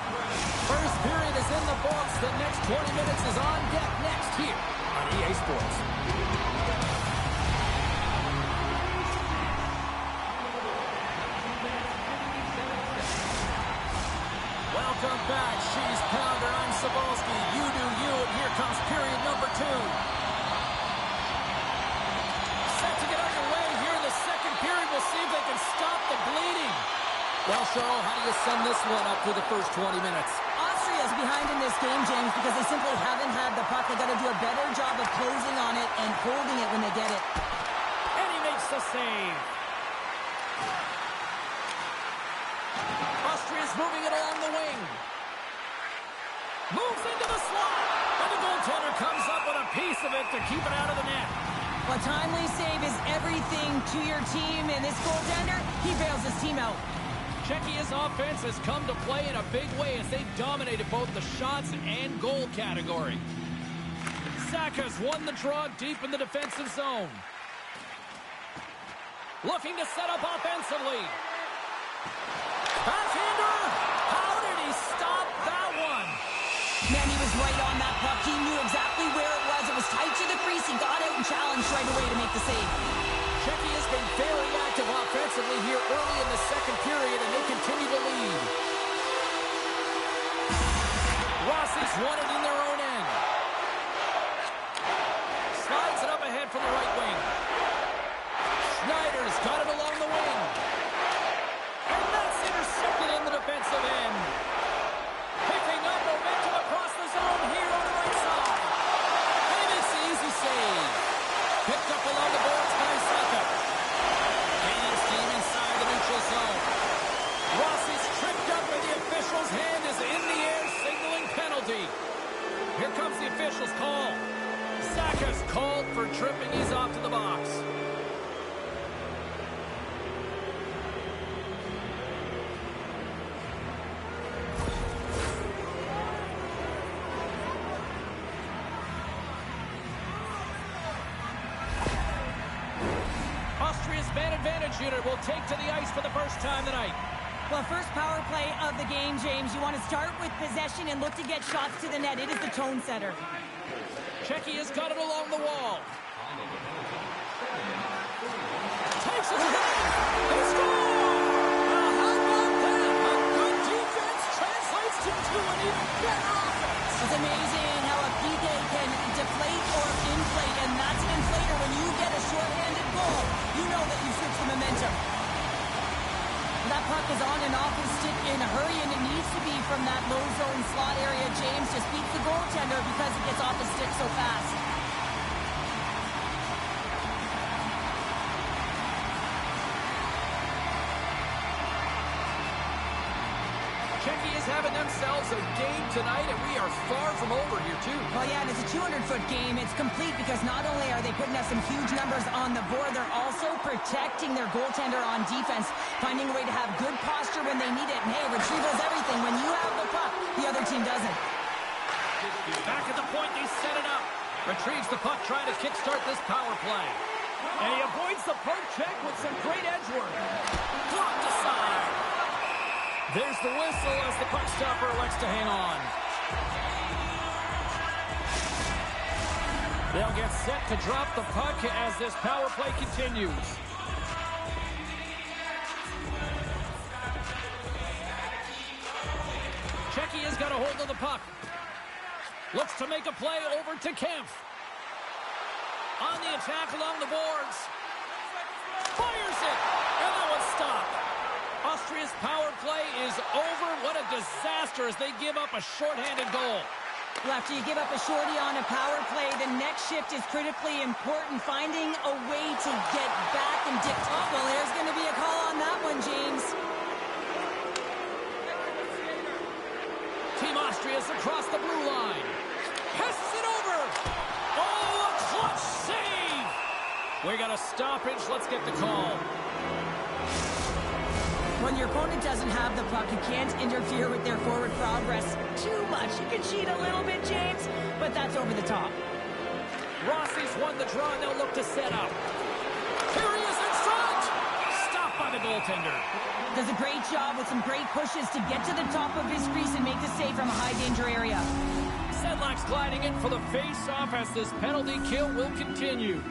B: First period is in the books. The next 20 minutes is on deck next here on EA Sports. Welcome back. She's Pounder. I'm Cebulski. You do you, and here comes period number 2. Set to get underway here in the second period. We'll see if they can stop the bleeding. Well, Cheryl, how do you sum this one up through the first 20 minutes?
C: Austria's behind in this game, James, because they simply haven't had the puck. They got to do a better job of closing on it and holding it when they get it.
B: And he makes the save. Austria's moving it along the wing. Moves into the slot. And the goaltender comes up with a piece of it to keep it out of the net.
C: A timely save is everything to your team, and this goaltender, he bails his team out.
B: Czechia's offense has come to play in a big way as they dominated both the shots and goal category. Zaka's won the draw deep in the defensive zone. Looking to set up offensively. Backhander! How did he stop that one?
C: Man, he was right on that puck. He knew exactly where it was. It was tight to the crease. He got out and challenged right away to make the save.
B: Checky has been very active offensively here early in the second period, and they continue to lead. Rossi's won it in their own end. Slides it up ahead from the right wing. Schneider's got it along the wing. And that's intercepted in the defensive end. Picking up momentum across the zone here on the right side. And he makes the easy save. Picked up along the boards by Saka. Gains team inside the neutral zone. Rossi's tripped up and the official's hand is in the air signaling penalty. Here comes the official's call. Saka's called for tripping. He's off to the box. Austria's man advantage unit will take to the ice for the first time tonight.
C: Well, first power play of the game, James. You want to start with possession and look to get shots to the net. It is the tone setter.
B: Czechia's got it along the wall. Takes it away. They score! Now, how about that? A good defense translates into an even better offense.
C: It's amazing how a PK can deflate or inflate, and that's an inflator. When you get a shorthanded goal, you know that you switch the momentum. That puck is on and off his stick in a hurry, and it needs to be from that low zone slot area. James just beats the goaltender because it gets off his stick so fast.
B: Czechia is having themselves a game tonight, and we are far from over here, too.
C: Well, yeah, and it's a 200-foot game. It's complete because not only are they putting up some huge numbers on the board, they're also protecting their goaltender on defense, finding a way to have good posture when they need it. And, hey, retrieval's everything. When you have the puck, the other team doesn't.
B: Back at the point, they set it up. Retrieves the puck, trying to kickstart this power play. And he avoids the poke check with some great edge work. Blocked aside. There's the whistle as the puck stopper elects to hang on. They'll get set to drop the puck as this power play continues. Czechia's got a hold of the puck. Looks to make a play over to Kempf. On the attack along the boards. Fires it! And that one's stopped. Austria's power play is over. What a disaster as they give up a shorthanded goal.
C: Well, after you give up a shorty on a power play, the next shift is critically important. Finding a way to get back and dip. Oh, well, there's going to be a call on that one, James.
B: Team Austria's across the blue line. Passes it over. Oh, a clutch save. We got a stoppage. Let's get the call.
C: When your opponent doesn't have the puck, you can't interfere with their forward progress too much. You can cheat a little bit, James, but that's over the top.
B: Rossi's won the draw, and they'll look to set up. Here he is in front! Stopped by the goaltender.
C: Does a great job with some great pushes to get to the top of his crease and make the save from a high-danger area.
B: Sedlak's gliding in for the face-off as this penalty kill will continue.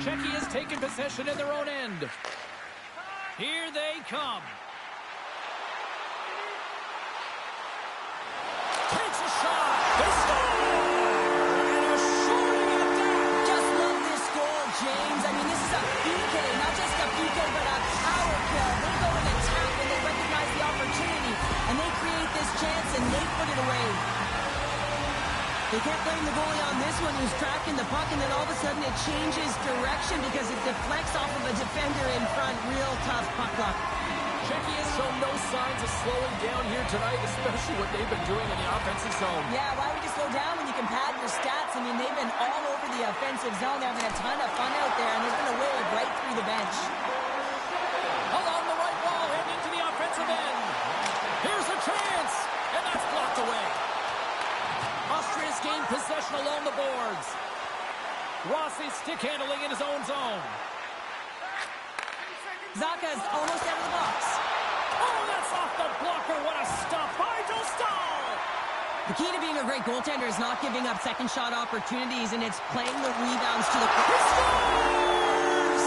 B: Czechia's taken possession in their own end. Here they come. Takes a shot. They score! And a shorty at that.
C: Just love this goal, James. I mean, this is a PK, not just a PK, but a power kill. They go in attack when they recognize the opportunity, and they create this chance, and they put it away. They can't blame the goalie on this one who's tracking the puck, and then all of a sudden it changes direction because it deflects off of a defender in front. Real tough puck luck.
B: Czechia has shown no signs of slowing down here tonight, especially what they've been doing in the offensive zone.
C: Yeah, why would you slow down when you can pad your stats? I mean, they've been all over the offensive zone. They're having a ton of fun out there, and there's been a wave right through the bench.
B: Along the right wall, heading into the offensive end. Here's a chance, and that's blocked away. Austria's gained possession along the boards. Rossi's stick handling in his own zone.
C: Zaka's almost out of the box.
B: Oh, that's off the blocker. What a stop by Dostal.
C: The key to being a great goaltender is not giving up second shot opportunities, and it's playing the rebounds to the...
B: He scores!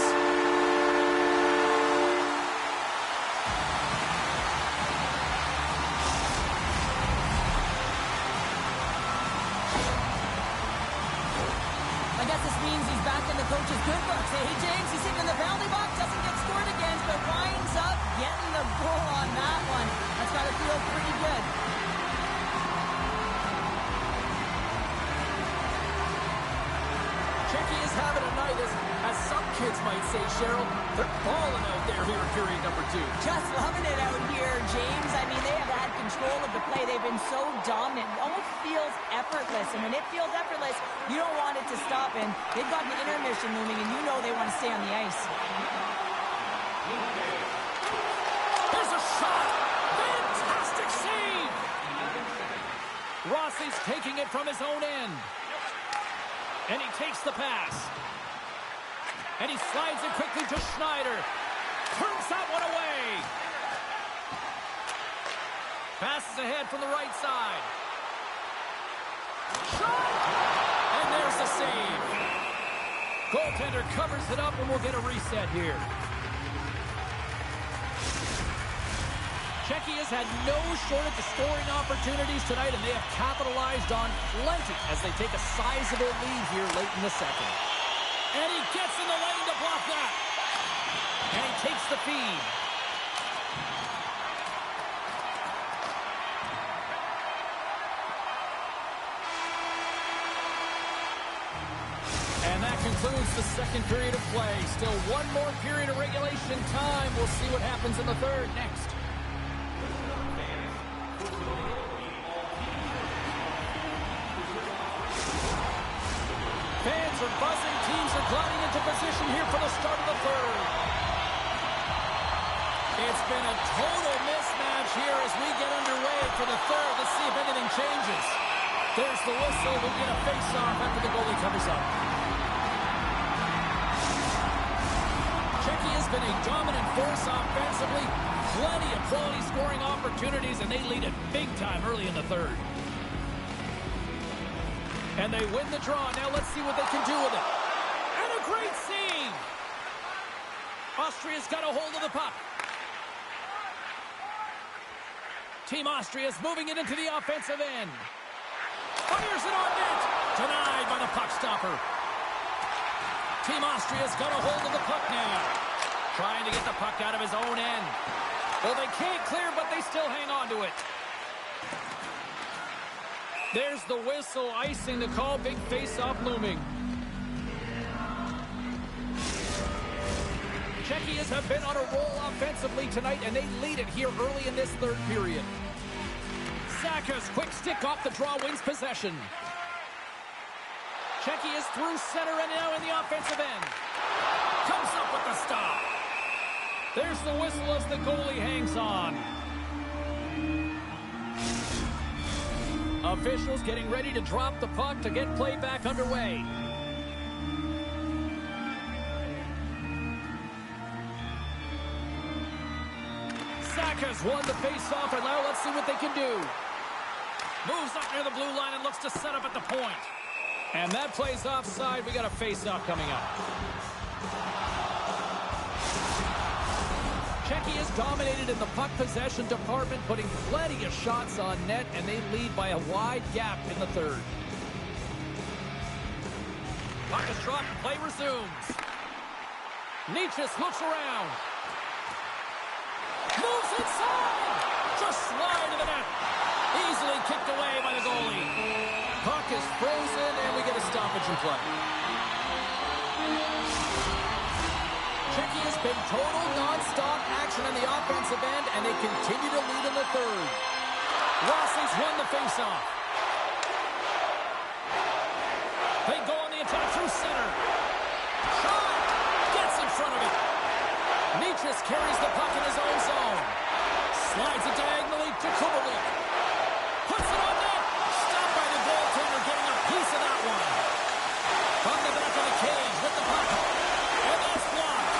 C: means he's back in the coach's good books. Hey, James, he's sitting in the penalty box, doesn't get scored against, but winds up getting the goal on that one. That's got to feel pretty good.
B: Checky is having a night, as some kids might say, Cheryl. They're balling out there here in period number 2.
C: Just loving it out here, James. I mean, they have had control of the play. They've been so dominant. It almost feels effortless. And when it feels effortless, you don't want it to stop. And they've got an intermission looming, and you know they want to stay on the ice.
B: There's a shot! Fantastic save! Rossi's taking it from his own end. And he takes the pass. And he slides it quickly to Schneider. Turns that one away. Passes ahead from the right side. Shot! And there's the save. Goaltender covers it up, and we'll get a reset here. Checky has had no shortage of scoring opportunities tonight, and they have capitalized on plenty as they take a sizable lead here late in the second. And he gets in the lane to block that. And he takes the feed. And that concludes the second period of play. Still one more period of regulation time. We'll see what happens in the third next. Fans are buzzing. Teams are gliding into position here for the start of the third. It's been a total mismatch here as we get underway for the third. Let's see if anything changes. There's the whistle. We'll get a face-off after the goalie covers up. Checky has been a dominant force offensively. Plenty of quality scoring opportunities, and they lead it big time early in the third. And they win the draw. Now let's see what they can do with it. And a great save. Austria's got a hold of the puck. Team Austria's moving it into the offensive end. Fires it on net. Denied by the puck stopper. Team Austria's got a hold of the puck now. Trying to get the puck out of his own end. Well, they can't clear, but they still hang on to it. There's the whistle, icing the call. Big face-off looming. Checky have been on a roll offensively tonight, and they lead it here early in this third period. Saka's quick stick off the draw wins possession. Checky is through center and now in the offensive end. Comes up with the stop. There's the whistle as the goalie hangs on. Officials getting ready to drop the puck to get play back underway. Saka's won the face-off, and now let's see what they can do. Moves up near the blue line and looks to set up at the point. And that plays offside. We got a face-off coming up. Checky is dominated in the puck possession department, putting plenty of shots on net, and they lead by a wide gap in the third. Puck is dropped, play resumes. Nietzsche looks around. Moves inside! Just slide to the net. Easily kicked away by the goalie. Puck is frozen, and we get a stoppage in play. Checky has been total non-stop action on the offensive end, and they continue to lead in the third. Rossi's won the faceoff. They go on the attack through center. Shot! Gets in front of it. Nietzsche carries the puck in his own zone. Slides it diagonally to Kubelik. Puts it on net. Stopped by the goaltender, getting a piece of that one. From the back of the cage with the puck. And that's blocked.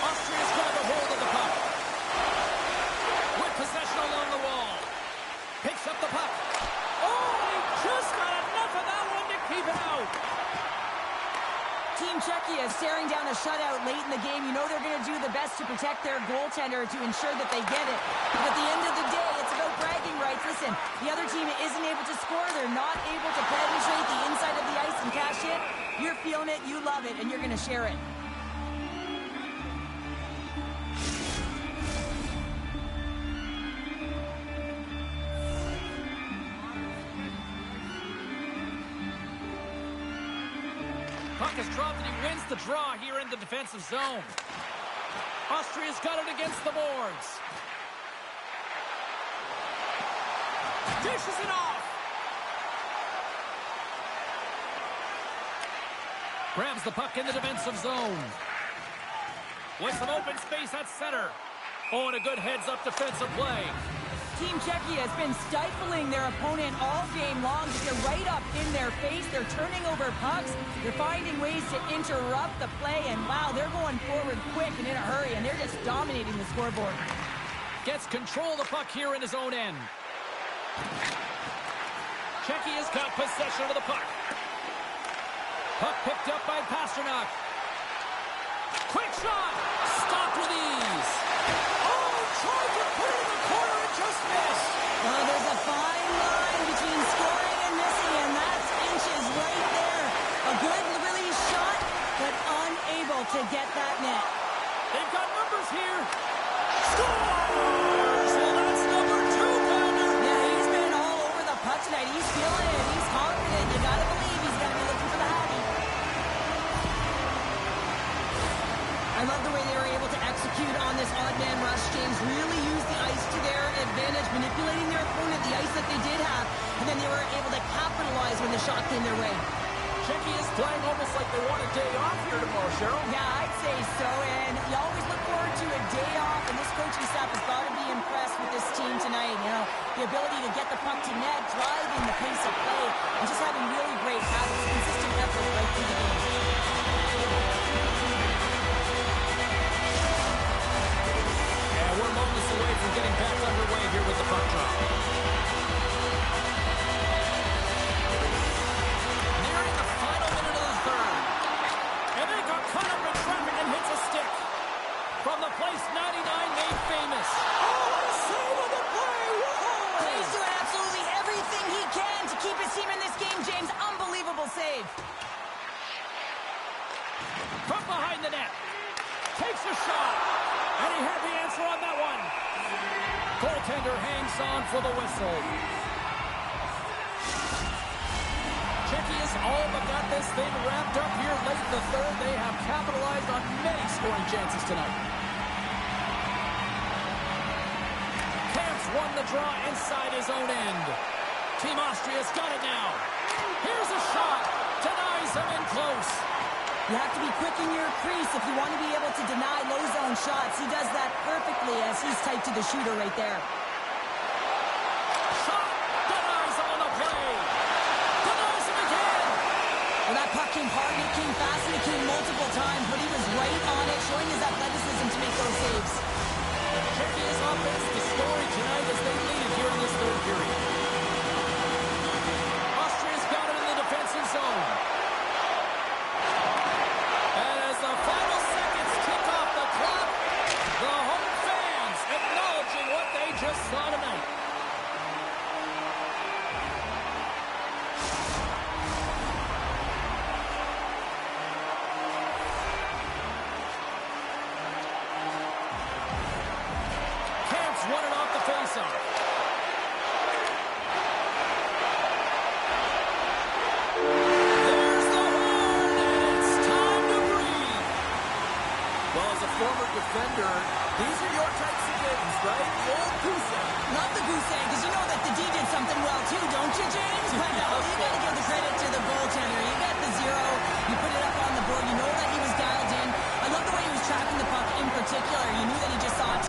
B: Austria's got a hold of the puck. With possession along the wall. Picks up the puck. Oh, he just got enough of that one to keep it out.
C: Team Checky is staring down a shutout late in the game. You know they're going to do the best to protect their goaltender to ensure that they get it. But at the end of the day, it's about bragging rights. Listen, the other team isn't able to score. They're not able to penetrate the inside of the ice and cash it. You're feeling it, you love it, and you're going to share it.
B: Puck is dropped and he wins the draw here in the defensive zone. Austria's got it against the boards. Dishes it off. Grabs the puck in the defensive zone. With some open space at center. Oh, and a good heads-up defensive play.
C: Team Czechia has been stifling their opponent all game long. They're right up in their face. They're turning over pucks. They're finding ways to interrupt the play. And wow, they're going forward quick and in a hurry. And they're just dominating the scoreboard.
B: Gets control of the puck here in his own end. Czechia's got possession of the puck. Puck picked up by Pasternak. Quick shot! Stopped with ease. Oh, tried to put it in the corner and just missed.
C: Well, there's a fine line between scoring and missing, and that's inches right there. A good release shot, but unable to get that net.
B: They've got numbers here. Scores! Well, that's number 2-pounder.
C: Yeah, he's been all over the puck tonight. He's feeling it. He's confident. You gotta believe he's gonna be looking for the hattie. I love the way they were able to execute on this odd man rush. James really used the ice to their advantage, manipulating their opponent, the ice that they did have, and then they were able to capitalize when the shot came their way.
B: Czechia is playing almost like they want a day off here tomorrow, Cheryl.
C: Yeah, I'd say so, and you always look forward to a day off, and this coaching staff has got to be impressed with this team tonight. You know, the ability to get the puck to net, driving the pace of play, and just having really great habits, consistent effort right through the game.
B: Yeah, we're moments away from getting back underway here with the puck drop. Nearing the final minute of the third. And they got caught up in traffic and hits a stick. From the place 99 made famous. Oh, what a save of the play! Whoa!
C: He's doing absolutely everything he can to keep his team in this game, James. Unbelievable save.
B: From behind the net. Takes a shot. And he had the answer on that one. Goaltender hangs on for the whistle. Czechia's all but got this thing wrapped up here late in the third. They have capitalized on many scoring chances tonight. Camps won the draw inside his own end. Team Austria's got it now. Here's a shot. Denies him in close.
C: You have to be quick in your crease if you want to be able to deny low zone shots. He does that perfectly as he's tight to the shooter right there.
B: Shot! Denies him on the play! Denies him again!
C: Well, that puck came hard, and it came fast, and it came multiple times, but he was right on it, showing his athleticism to make those saves.
B: Czechia's offense, the story tonight as they lead here in this third period. Austria's got it in the defensive zone. And as the final seconds tick off the clock, the home fans acknowledging what they just saw tonight. Camps won it off the faceoff. There's the horn, and it's time to breathe. Well, as a former defender, these are your types of games, right? The old goose egg.
C: Love the goose egg, because you know that the D did something well too, don't you, James? But no, you got to give the credit to the goaltender. You got the zero, you put it up on the board, you know that he was dialed in. I love the way he was tracking the puck in particular. You knew that he just saw it.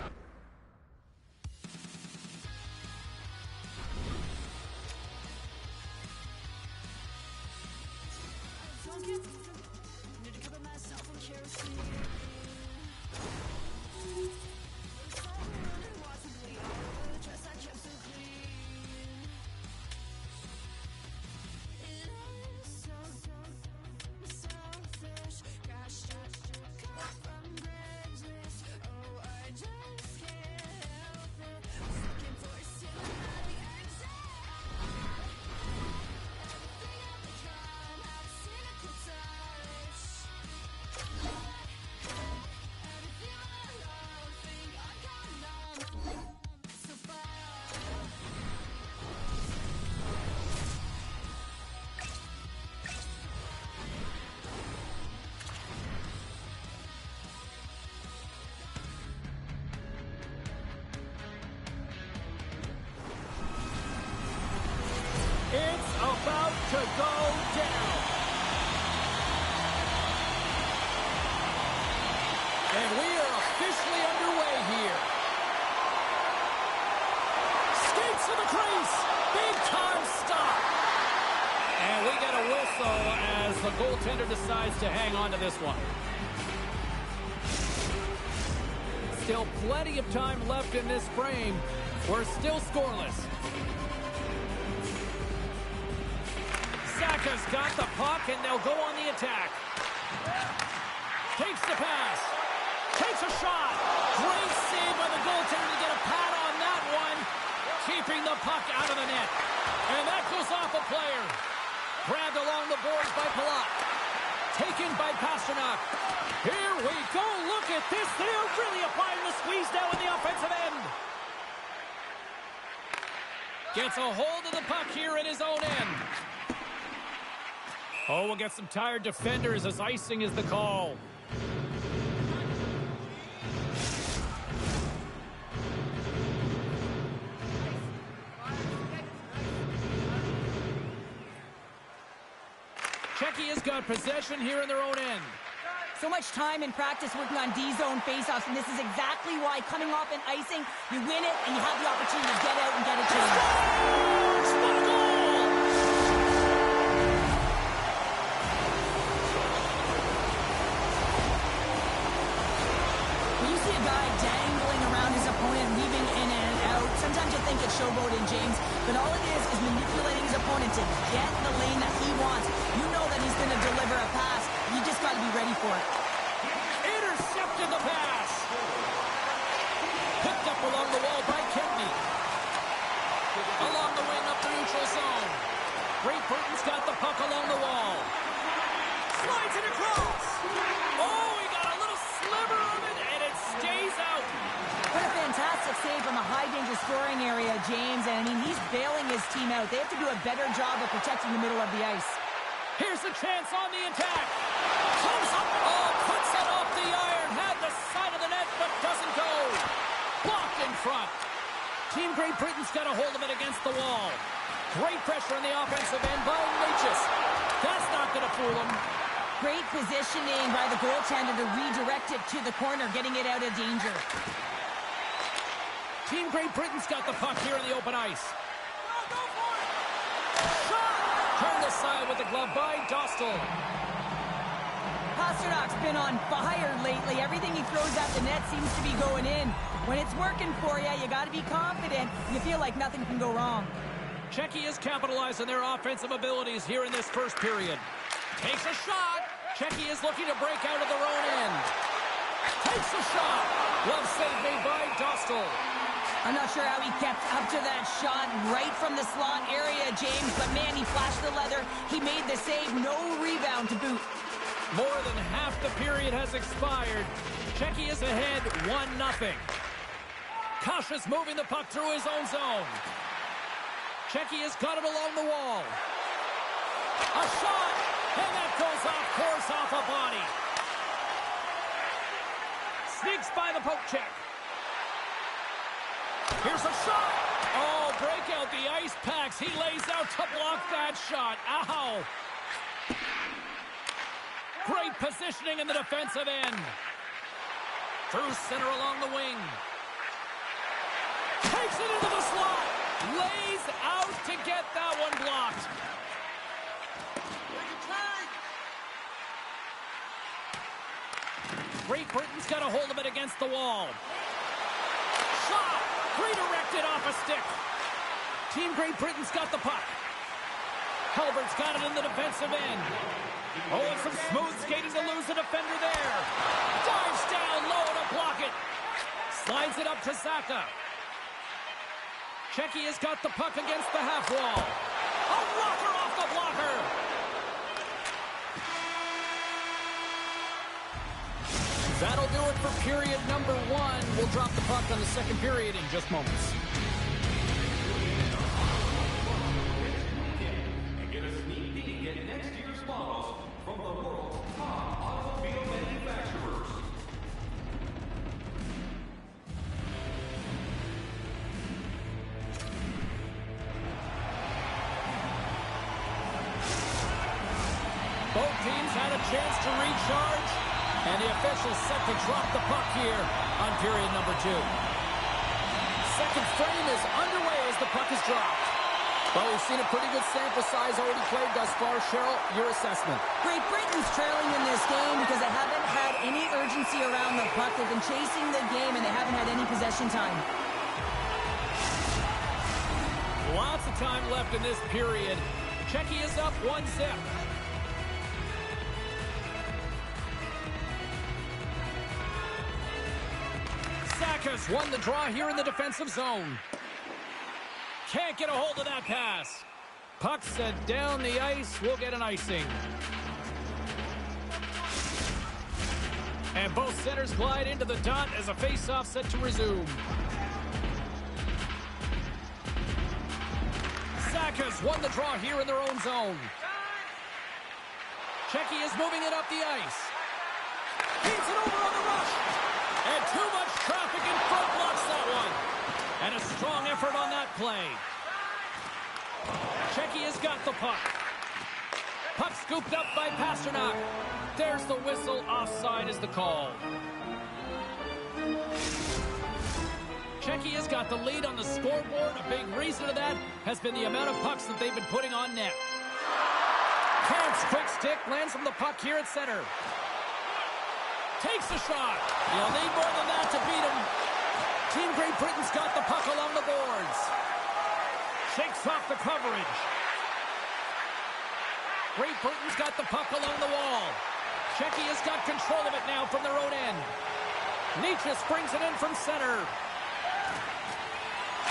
B: to go down. And we are officially underway here. Skates to the crease. Big time stop. And we get a whistle as the goaltender decides to hang on to this one. Still plenty of time left in this frame. We're still scoreless. Saka's got the puck, and they'll go on the attack. Takes the pass. Takes a shot. Great save by the goaltender to get a pad on that one. Keeping the puck out of the net. And that goes off a player. Grabbed along the boards by Palat. Taken by Pasternak. Here we go. Look at this. They're really applying the squeeze now in the offensive end. Gets a hold of the puck here in his own end. Oh, we'll get some tired defenders as icing is the call. Czechia has got possession here in their own end.
C: So much time in practice working on D-zone faceoffs, and this is exactly why coming off an icing, you win it, and you have the opportunity to get out and get a change. When you see a guy dangling around his opponent, weaving in and out, sometimes you think it's showboating, James, but all it is manipulating his opponent to get the lane that he wants. You know that he's going to deliver a pass. You just got to be ready for it.
B: Intercepted the pass. Picked up along the wall by Kempney. Along the wing up the neutral zone. Great Britain's got the puck along the wall. Slides it across. Oh, he got a little sliver of it, and it stays out.
C: What a fantastic save from a high-danger scoring area, James. And, I mean, he's bailing his team out. They have to do a better job of protecting the middle of the ice.
B: Here's a chance on the attack. Comes up. Oh, puts it off the iron. Had the side of the net, but doesn't go. Blocked in front. Team Great Britain's got a hold of it against the wall. Great pressure on the offensive end by Leitchus. That's not going to fool him.
C: Great positioning by the goaltender to redirect it to the corner, getting it out of danger.
B: Team Great Britain's got the puck here in the open ice. Go for it! Shot! Turned aside with the glove by Dostal.
C: Pasternak's been on fire lately. Everything he throws at the net seems to be going in. When it's working for you, you got to be confident. You feel like nothing can go wrong.
B: Czechia has capitalized on their offensive abilities here in this first period. Takes a shot. Czechia is looking to break out of their own end. Takes a shot. Glove save made by Dostal.
C: I'm not sure how he kept up to that shot right from the slot area, James, but man, he flashed the leather. He made the save, no rebound to boot.
B: More than half the period has expired. Czechia is ahead 1-0. Kasha's moving the puck through his own zone. Czechia's got it along the wall. A shot, and that goes off course off a body. Sneaks by the poke check. Here's a shot. Oh, break out the ice packs. He lays out to block that shot. Ow. Great positioning in the defensive end. Through center along the wing. Takes it into the slot. Lays out to get that one blocked. Great Britain's got a hold of it against the wall. Shot! Redirected off a stick. Team Great Britain's got the puck. Halbert's got it in the defensive end. Oh, and some smooth skating to lose the defender there. Dives down low to block it. Slides it up to Saka. Czechia's got the puck against the half wall. A rocker off the blocker. That'll do it for period number 1. We'll drop the puck on the second period in just moments.
D: And get a sneak peek at next year's models from the world's top automobile manufacturers.
B: Both teams had a chance to recharge, and the officials set to drop the puck here on period number 2. Second frame is underway as the puck is dropped. Well, we've seen a pretty good sample size already played thus far. Cheryl, your assessment.
C: Great Britain's trailing in this game because they haven't had any urgency around the puck. They've been chasing the game, and they haven't had any possession time.
B: Lots of time left in this period. Czechia is up 1-0. Saka's won the draw here in the defensive zone. Can't get a hold of that pass. Puck set down the ice. We'll get an icing. And both centers glide into the dot as a face-off set to resume. Saka's won the draw here in their own zone. Czechia is moving it up the ice. Feeds it over on the rush. And too much traffic in front blocks that one. And a strong effort on that play. Czechia's got the puck. Puck scooped up by Pasternak. There's the whistle. Offside is the call. Czechia's got the lead on the scoreboard. A big reason to that has been the amount of pucks that they've been putting on net. Kamp's quick stick lands from the puck here at center. Takes a shot. You'll need more than that to beat him. Team Great Britain's got the puck along the boards. Shakes off the coverage. Great Britain's got the puck along the wall. Czechia's got control of it now from their own end. Nietzsche brings it in from center.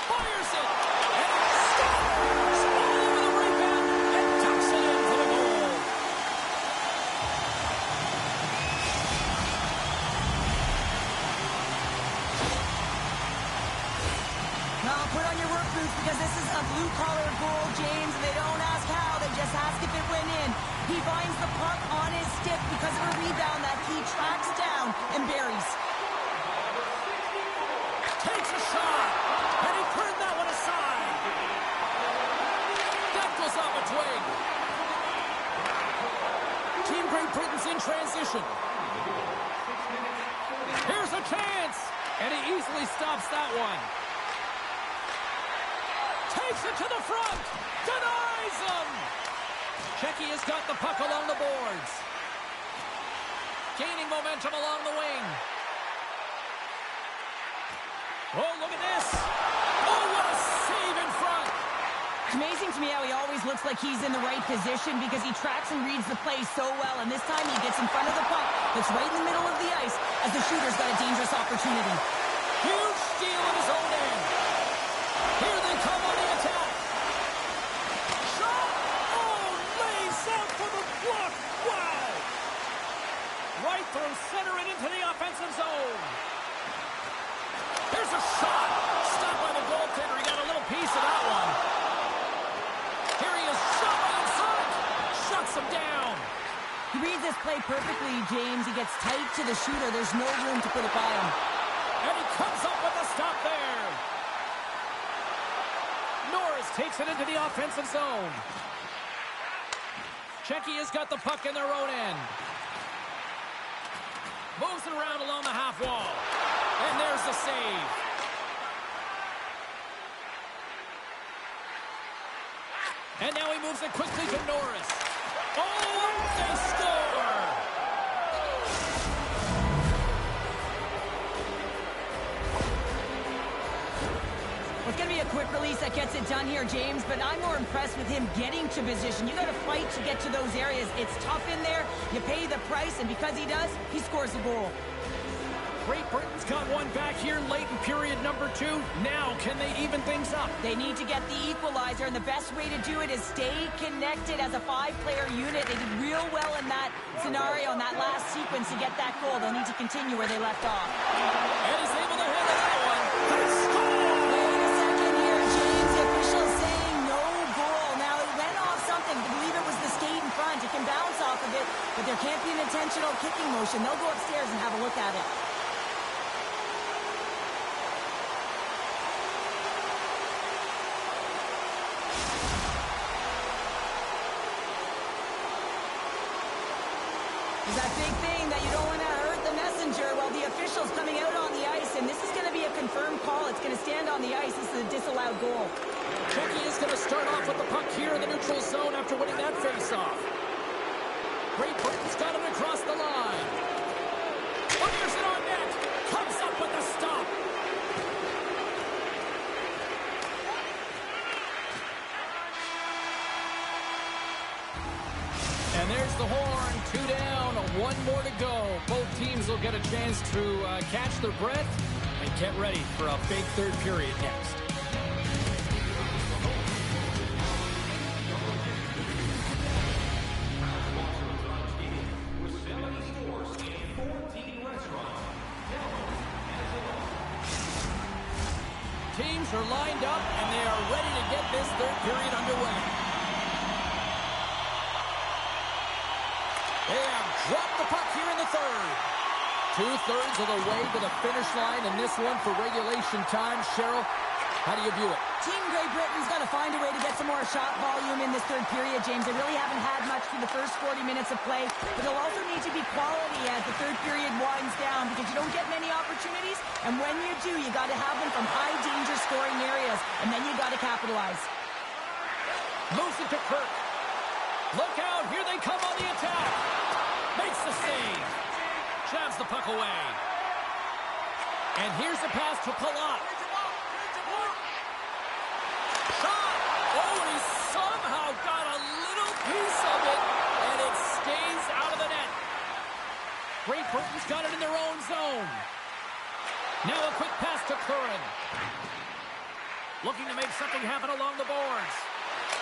B: Fires it. And it scores all over the rebound and tucks it in for the goal.
C: Now put on your work boots because this is a blue-collar goal, James, and they don't ask how, they just ask if it went in. He finds the puck on his stick because of a rebound that he tracks down and buries.
B: Takes a shot, and he turned that one aside. That goes off a twig. Team Great Britain's in transition. Here's a chance, and he easily stops that one. Takes it to the front, denies him. Czechia's got the puck along the boards. Gaining momentum along the wing. Oh, look at this. Oh, what a save in front.
C: It's amazing to me how he always looks like he's in the right position because he tracks and reads the play so well, and this time he gets in front of the puck that's right in the middle of the ice as the shooter's got a dangerous opportunity.
B: Huge steal in his own end. Here they come on the attack. Shot. Oh, lays out for the block. Wow. Right through center and into the offensive zone. Here's a shot. Stopped by the goaltender. He got a little piece of that one. Here he is. Shot right in front. Shuts him down.
C: He reads this play perfectly, James. He gets tight to the shooter. There's no room to put it by him.
B: And he comes up with a stop there. Norris takes it into the offensive zone. Czechia's got the puck in their own end. Moves it around along the half wall. And there's the save. And now he moves it quickly to Norris. Oh, they score!
C: Well, it's going to be a quick release that gets it done here, James, but I'm more impressed with him getting to position. You got to fight to get to those areas. It's tough in there. You pay the price, and because he does, he scores the goal.
B: Great Britain's got one back here late in period number 2. Now, can they even things up?
C: They need to get the equalizer, and the best way to do it is stay connected as a 5-player unit. They did real well in that scenario, in that last sequence to get that goal. They'll need to continue where they left off.
B: And he's able to handle that one. Score!
C: Wait a second here, James. The official's saying no goal. Now, it went off something. I believe it was the skate in front. It can bounce off of it, but there can't be an intentional kicking motion. They'll go upstairs and have a look at it. There's that big thing that you don't want to hurt the messenger. Well, the official's coming out on the ice, and this is going to be a confirmed call. It's going to stand on the ice. This is a disallowed goal.
B: Checky is going to start off with the puck here in the neutral zone after winning that faceoff. Great Britain's got it across the line. Fires it on net. Comes up with the stop. And there's the horn. 2 down, 1 more to go. Both teams will get a chance to catch their breath and get ready for a big third period next. Teams are lined up, and they are ready to get this third period underway. They have dropped the puck here in the third. 2/3 of the way to the finish line in this one for regulation time. Cheryl, how do you view it?
C: Team Great Britain's got to find a way to get some more shot volume in this third period, James. They really haven't had much through the first 40 minutes of play, but they'll also need to be quality as the third period winds down because you don't get many opportunities, and when you do, you got to have them from high-danger scoring areas, and then you got to capitalize.
B: Moves it to Kirk. Look out, here they come on the attack. Makes the save. Jabs the puck away. And here's the pass to Palat. Shot! Oh, and he somehow got a little piece of it, and it stays out of the net. Great Britain's got it in their own zone. Now a quick pass to Curran. Looking to make something happen along the boards.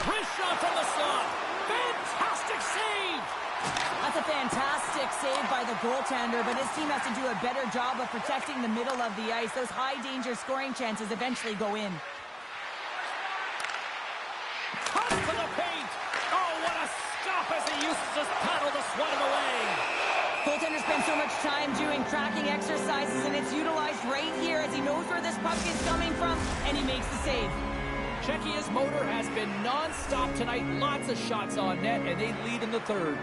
B: Wrist shot from the slot. Fantastic save!
C: That's a fantastic save by the goaltender, but his team has to do a better job of protecting the middle of the ice. Those high-danger scoring chances eventually go in.
B: Cut to the paint! Oh, what a stop as he uses his paddle to swat it away!
C: Goaltender spends so much time doing tracking exercises, and it's utilized right here as he knows where this puck is coming from, and he makes the save.
B: Czechia's motor has been non-stop tonight. Lots of shots on net, and they lead in the third.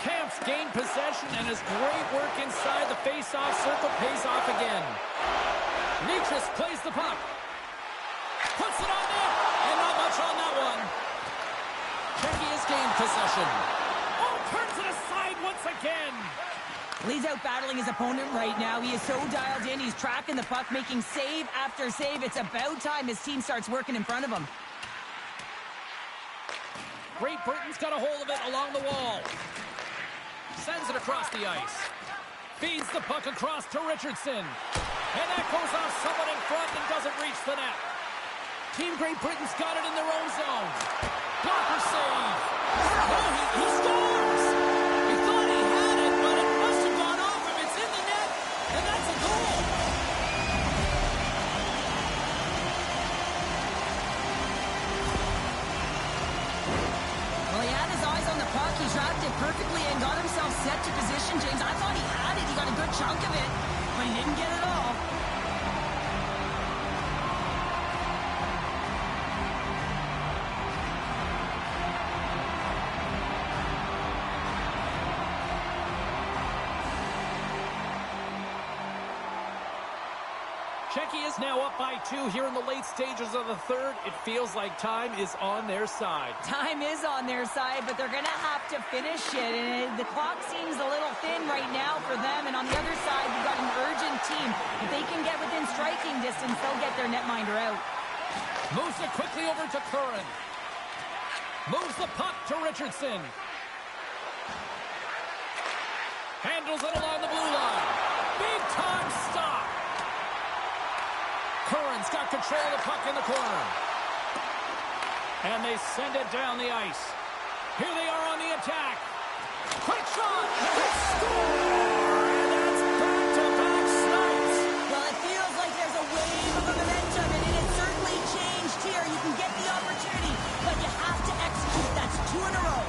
B: Camps gained possession, and his great work inside the face-off circle pays off again. Nichas plays the puck. Puts it on net, and not much on that one. Czechia's gained possession. Oh, turns it aside once again.
C: He's out battling his opponent right now. He is so dialed in. He's tracking the puck, making save after save. It's about time his team starts working in front of him.
B: Great Britain's got a hold of it along the wall. Sends it across the ice. Feeds the puck across to Richardson. And that goes off someone in front and doesn't reach the net. Team Great Britain's got it in their own zone. Blocker save. Oh, he scores! He thought he had it, but it must have gone off him. It's in the net, and that's a goal.
C: Well, he had his eyes on the puck. He tracked it perfectly and got himself set to position, James. I thought he had it. He got a good chunk of it, but he didn't get it all.
B: Czechia is now up by 2 here in the late stages of the third. It feels like time is on their side.
C: Time is on their side, but they're going to have to finish it. And the clock seems a little thin right now for them. And on the other side, we've got an urgent team. If they can get within striking distance, they'll get their netminder out.
B: Moves it quickly over to Curran. Moves the puck to Richardson. Handles it along the blue line. Big time stop. Curran's got control of the puck in the corner. And they send it down the ice. Here they are on the attack. Quick shot! They score! And that's back-to-back snipes.
C: Well, it feels like there's a wave of momentum, and it has certainly changed here. You can get the opportunity, but you have to execute. That's 2 in a row.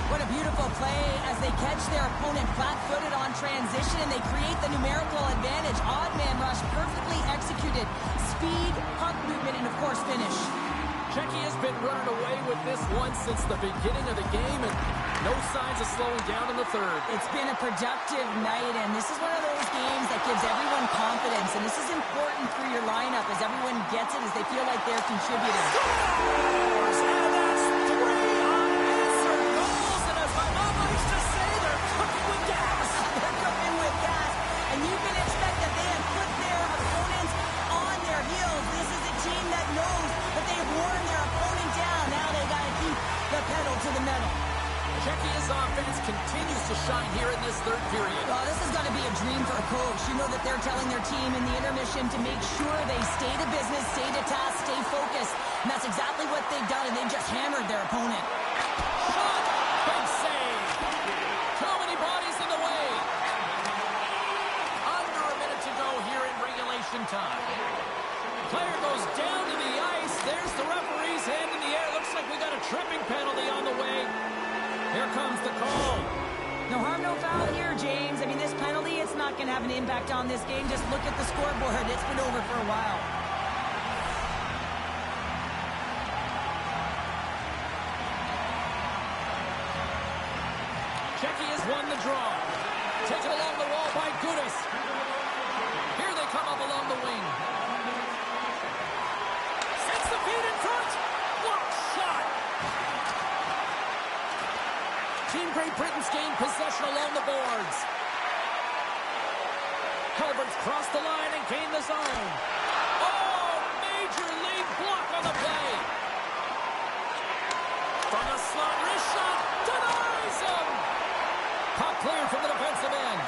C: What a beautiful play as they catch their opponent flat-footed on transition, and they create the numerical advantage. Odd man rush, perfectly executed. Speed, puck movement, and of course finish.
B: Checky has been running away with this one since the beginning of the game, and no signs of slowing down in the third.
C: It's been a productive night, and this is one of those games that gives everyone confidence, and this is important for your lineup as everyone gets it, as they feel like they're contributing.
B: Scores! And that's 3 unanswered goals, and as my mom likes to say, they're cooking with gas.
C: They're cooking with gas, and you can expect that they have put their opponents on their heels. This is a team that knows that they've worn their opponent down. Now they got to keep the pedal to the metal.
B: Czechya's offense continues to shine here in this third period.
C: Well, this is going to be a dream for a coach. You know that they're telling their team in the intermission to make sure they stay to business, stay to task, stay focused. And that's exactly what they've done, and they've just hammered their opponent.
B: Shot! Big save! Too many bodies in the way. Under a minute to go here in regulation time. Player goes down to the ice. There's the referee's hand in the air. Looks like we got a tripping penalty on the way. Here comes the call.
C: No harm, no foul here, James. I mean, this penalty, it's not going to have an impact on this game. Just look at the scoreboard. It's been over for a while.
B: Checky has won the draw. Taken along the wall by Gudis. Here they come up along the wing. Sets the feet in front. What a shot! Team Great Britain's gained possession along the boards. Calvert's crossed the line and gained the zone. Oh, major league block on the play. From the slot, wrist shot, denies him. Puck cleared from the defensive end.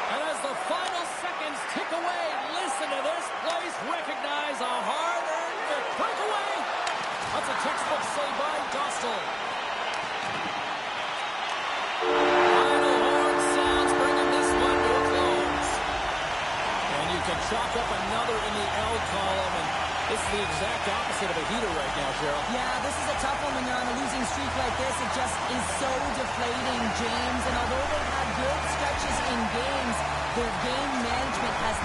B: And as the final seconds tick away, listen to this place recognize a hard-earned breakaway. That's a textbook save by Dostal. Final horn sounds, bringing this one to a close. And you can chalk up another in the L column, and this is the exact opposite of a heater right now, Cheryl.
C: Yeah, this is a tough one when you're on a losing streak like this. It just is so deflating, James. And although they've had good stretches in games, their game management has...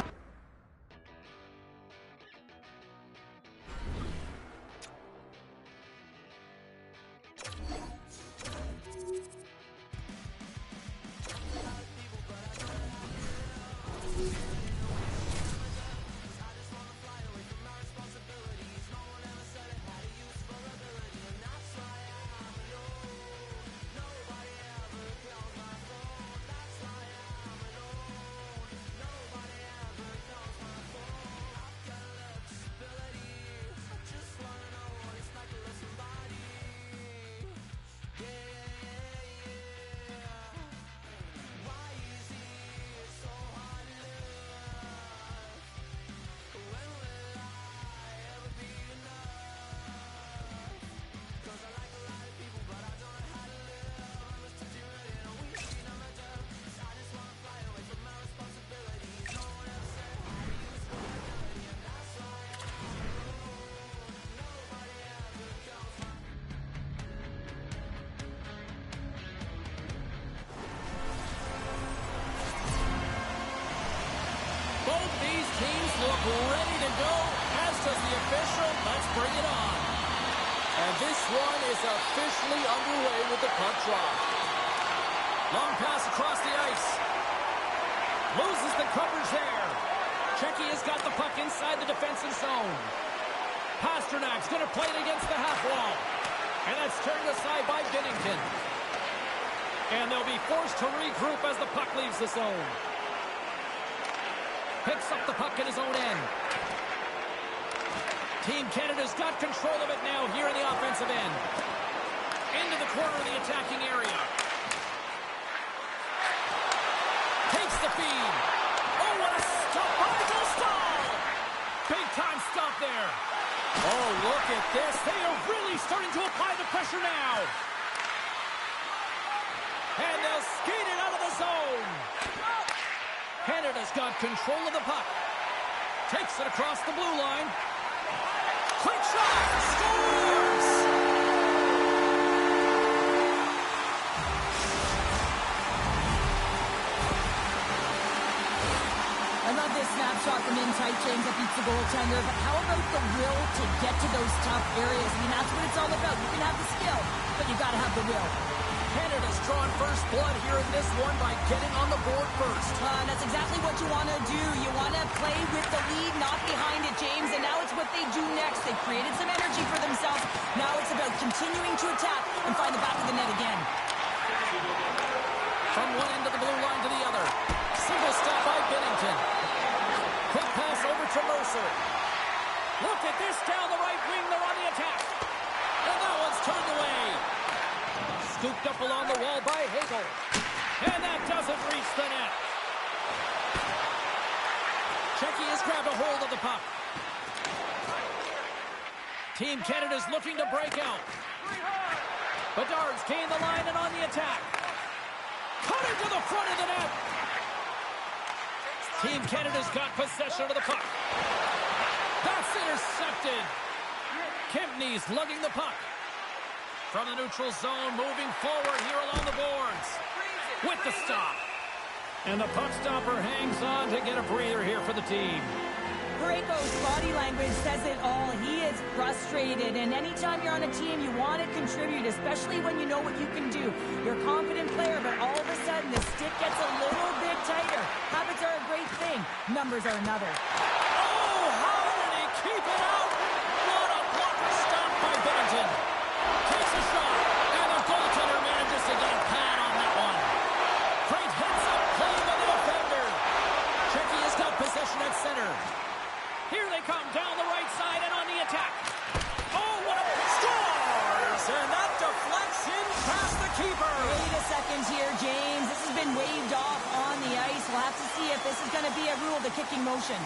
B: Both these teams look ready to go, as does the official. Let's bring it on. And this one is officially underway with the puck drop. Long pass across the ice. Loses the coverage there. Checky has got the puck inside the defensive zone. Pasternak's going to play it against the half wall. And that's turned aside by Binnington. And they'll be forced to regroup as the puck leaves the zone. Picks up the puck in his own end. Team Canada's got control of it now here in the offensive end. Into the corner of the attacking area. Takes the feed. Oh, what a stop by Dostal! Big time stop there. Oh, look at this. They are really starting to apply the pressure now. And they'll skate it out of the zone. Canada's got control of the puck. Takes it across the blue line. Quick shot! Scores!
C: I love a snapshot from in tight, James, that beats the goaltender, but how about the will to get to those tough areas? I mean, that's what it's all about. You can have the skill, but you got to have the will.
B: Canada's drawn first blood here in this one by getting on the board first.
C: That's exactly what you want to do. You want to play with the lead, not behind it, James, and now it's what they do next. They've created some energy for themselves. Now it's about continuing to attack and find the back of the net again.
B: From one end of the blue line to the other. Single stop by Binnington. Quick pass over to Mercer. Look at this down the right wing. They're on the attack. And that one's turned away. Scooped up along the wall by Hagel. And that doesn't reach the net. Checky has grabbed a hold of the puck. Team Canada's looking to break out. Bedard's gained the line and on the attack. Cutting to the front of the net. Team Canada's got possession of the puck. That's intercepted. Kempney's lugging the puck. From the neutral zone, moving forward here along the boards. With the stop. And the puck stopper hangs on to get a breather here for the team.
C: Parayko's body language says it all. He is frustrated, and anytime you're on a team, you want to contribute, especially when you know what you can do. You're a confident player, but all of a sudden, the stick gets a little bit tighter. Habits are a great thing. Numbers are another.
B: Oh, how did he keep it out? What a blocker stop by Binnington. Takes a shot, and the goaltender manages to get a pad on that one. Great heads up play by the defender. Checky has got possession at center. Here they come down the right side and on the attack. Oh, what a scores! And that deflects in past the keeper.
C: Wait a second here, James. This has been waved off on the ice. We'll have to see if this is going to be a rule, the kicking motion.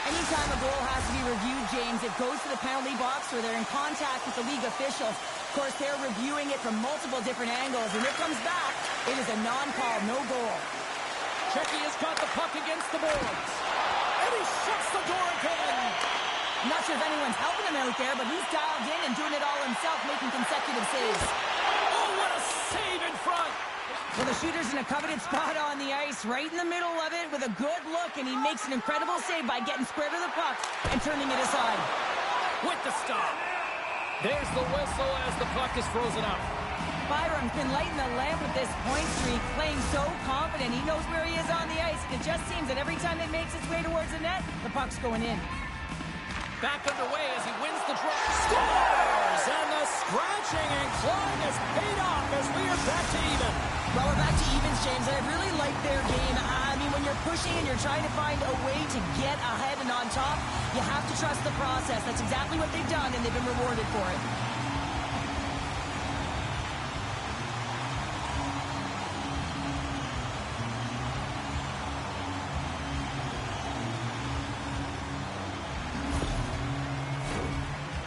C: Anytime a goal has to be reviewed, James, it goes to the penalty box where they're in contact with the league officials. Of course, they're reviewing it from multiple different angles, and it comes back. It is a non-call, no goal.
B: Checky has got the puck against the boards. And he shuts the door again.
C: I'm not sure if anyone's helping him out there, but he's dialed in and doing it all himself, making consecutive saves.
B: Oh, what a save in front.
C: Well, the shooter's in a coveted spot on the ice, right in the middle of it with a good look, and he makes an incredible save by getting square to the puck and turning it aside.
B: With the stop. There's the whistle as the puck is frozen up.
C: Byram's been lighting the lamp with this point streak, playing so confident. He knows where he is on the ice, and it just seems that every time it makes its way towards the net, the puck's going in.
B: Back underway as he wins the draw. Scores! And the scratching and clawing has paid off as we are back to even.
C: Well, we're back to evens, James, and I really like their game. I mean, when you're pushing and you're trying to find a way to get ahead and on top, you have to trust the process. That's exactly what they've done, and they've been rewarded for it.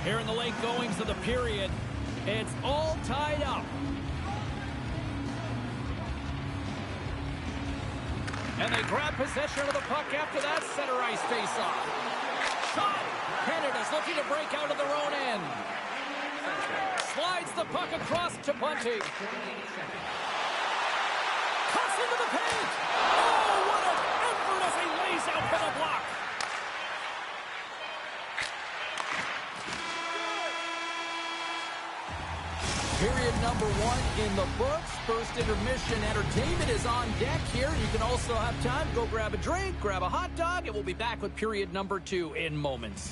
B: Here in the late goings of the period, it's all tied up. And they grab possession of the puck after that center ice face-off. Shot! Canada's looking to break out of their own end. Slides the puck across to Bunting. Cuts into the paint! Oh, what an effort as he lays out for the block! Period number one in the books. First intermission entertainment is on deck here. You can also have time to go grab a drink, grab a hot dog, and we'll be back with period number two in moments.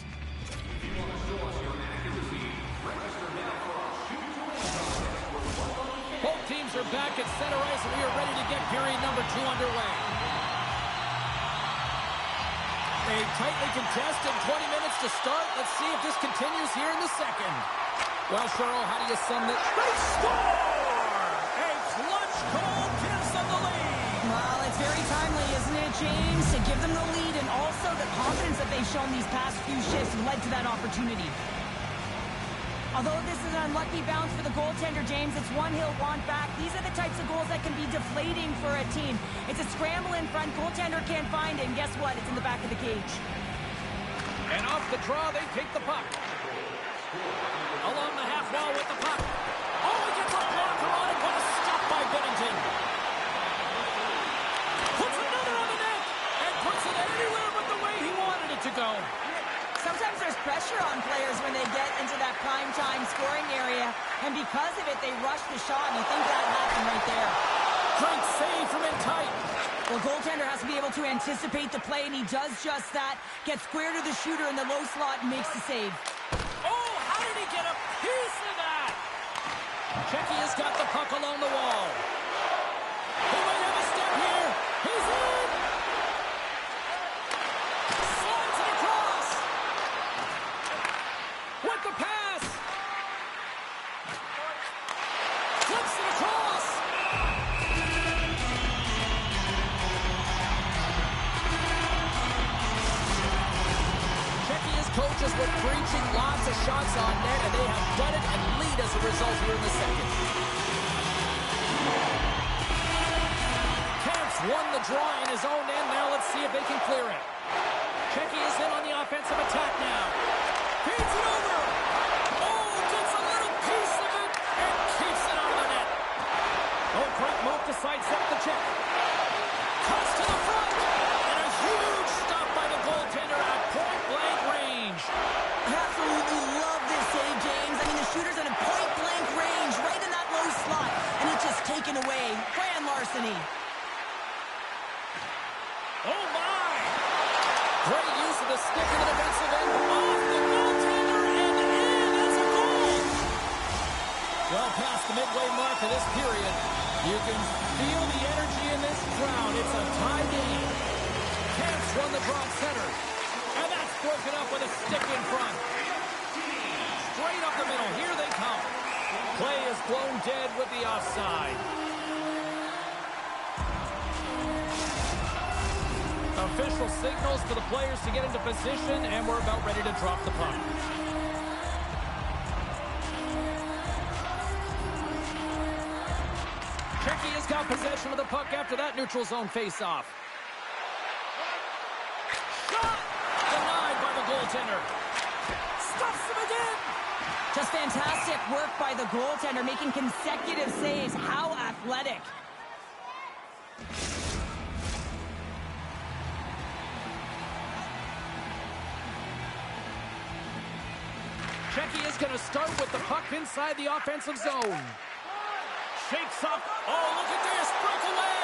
B: Both teams are back at center ice, and we are ready to get period number two underway. A tightly contested 20 minutes to start. Let's see if this continues here in the second. Well, Cheryl, how do you sum this? They score! A clutch goal gives them the lead.
C: Well, it's very timely, isn't it, James, to give them the lead, and also the confidence that they've shown these past few shifts led to that opportunity. Although this is an unlucky bounce for the goaltender, James, it's one he'll want back. These are the types of goals that can be deflating for a team. It's a scramble in front, goaltender can't find it, and guess what? It's in the back of the cage.
B: And off the draw. They take the puck. Along the half wall with the puck. Oh, he gets a blocker on it. What a stop by Binnington. Puts another on the net. And puts it anywhere but the way he wanted it to go.
C: Sometimes there's pressure on players when they get into that prime-time scoring area. And because of it, they rush the shot. And you think that happened right there.
B: Great save from in tight.
C: Well, goaltender has to be able to anticipate the play, and he does just that. Gets square to the shooter in the low slot and makes the save.
B: Oh, how did he get a piece of that? Checky has got the puck along the wall. He might have a step here. He's in! Slides it across. With the pass. Flips it across. Checky, his coaches were preaching lots of shots on net, and they have done it and lead as a result here in the second. Camp's won the draw in his own end. Now let's see if they can clear it. Checky is in on the offensive attack now. Feeds it over. Oh, gets a little piece of it and keeps it out of the net. Oh, great move to sidestep the check. Cuts to the front. And a huge stop by the goaltender at point-blank range.
C: I absolutely love this save, James. I mean, the shooter's at a point-blank range, right in that low slot, and it's just taken away. Grand larceny.
B: Oh, my! Great use of the stick in the defensive end. Off the goaltender and in. That's a goal! Well past the midway mark of this period, you can feel the energy in this crowd. It's a tie game. Camp's won the draw center. And that's broken up with a stick in front. Straight up the middle. Here they come. Play is blown dead with the offside. Official signals for the players to get into position, and we're about ready to drop the puck. Checky has got possession of the puck after that neutral zone face-off. Shot! Denied by the goaltender. Stuffs him again!
C: Just fantastic work by the goaltender, making consecutive saves. How athletic.
B: Checky is going to start with the puck inside the offensive zone. Shakes up. Oh, look at this. Breakaway.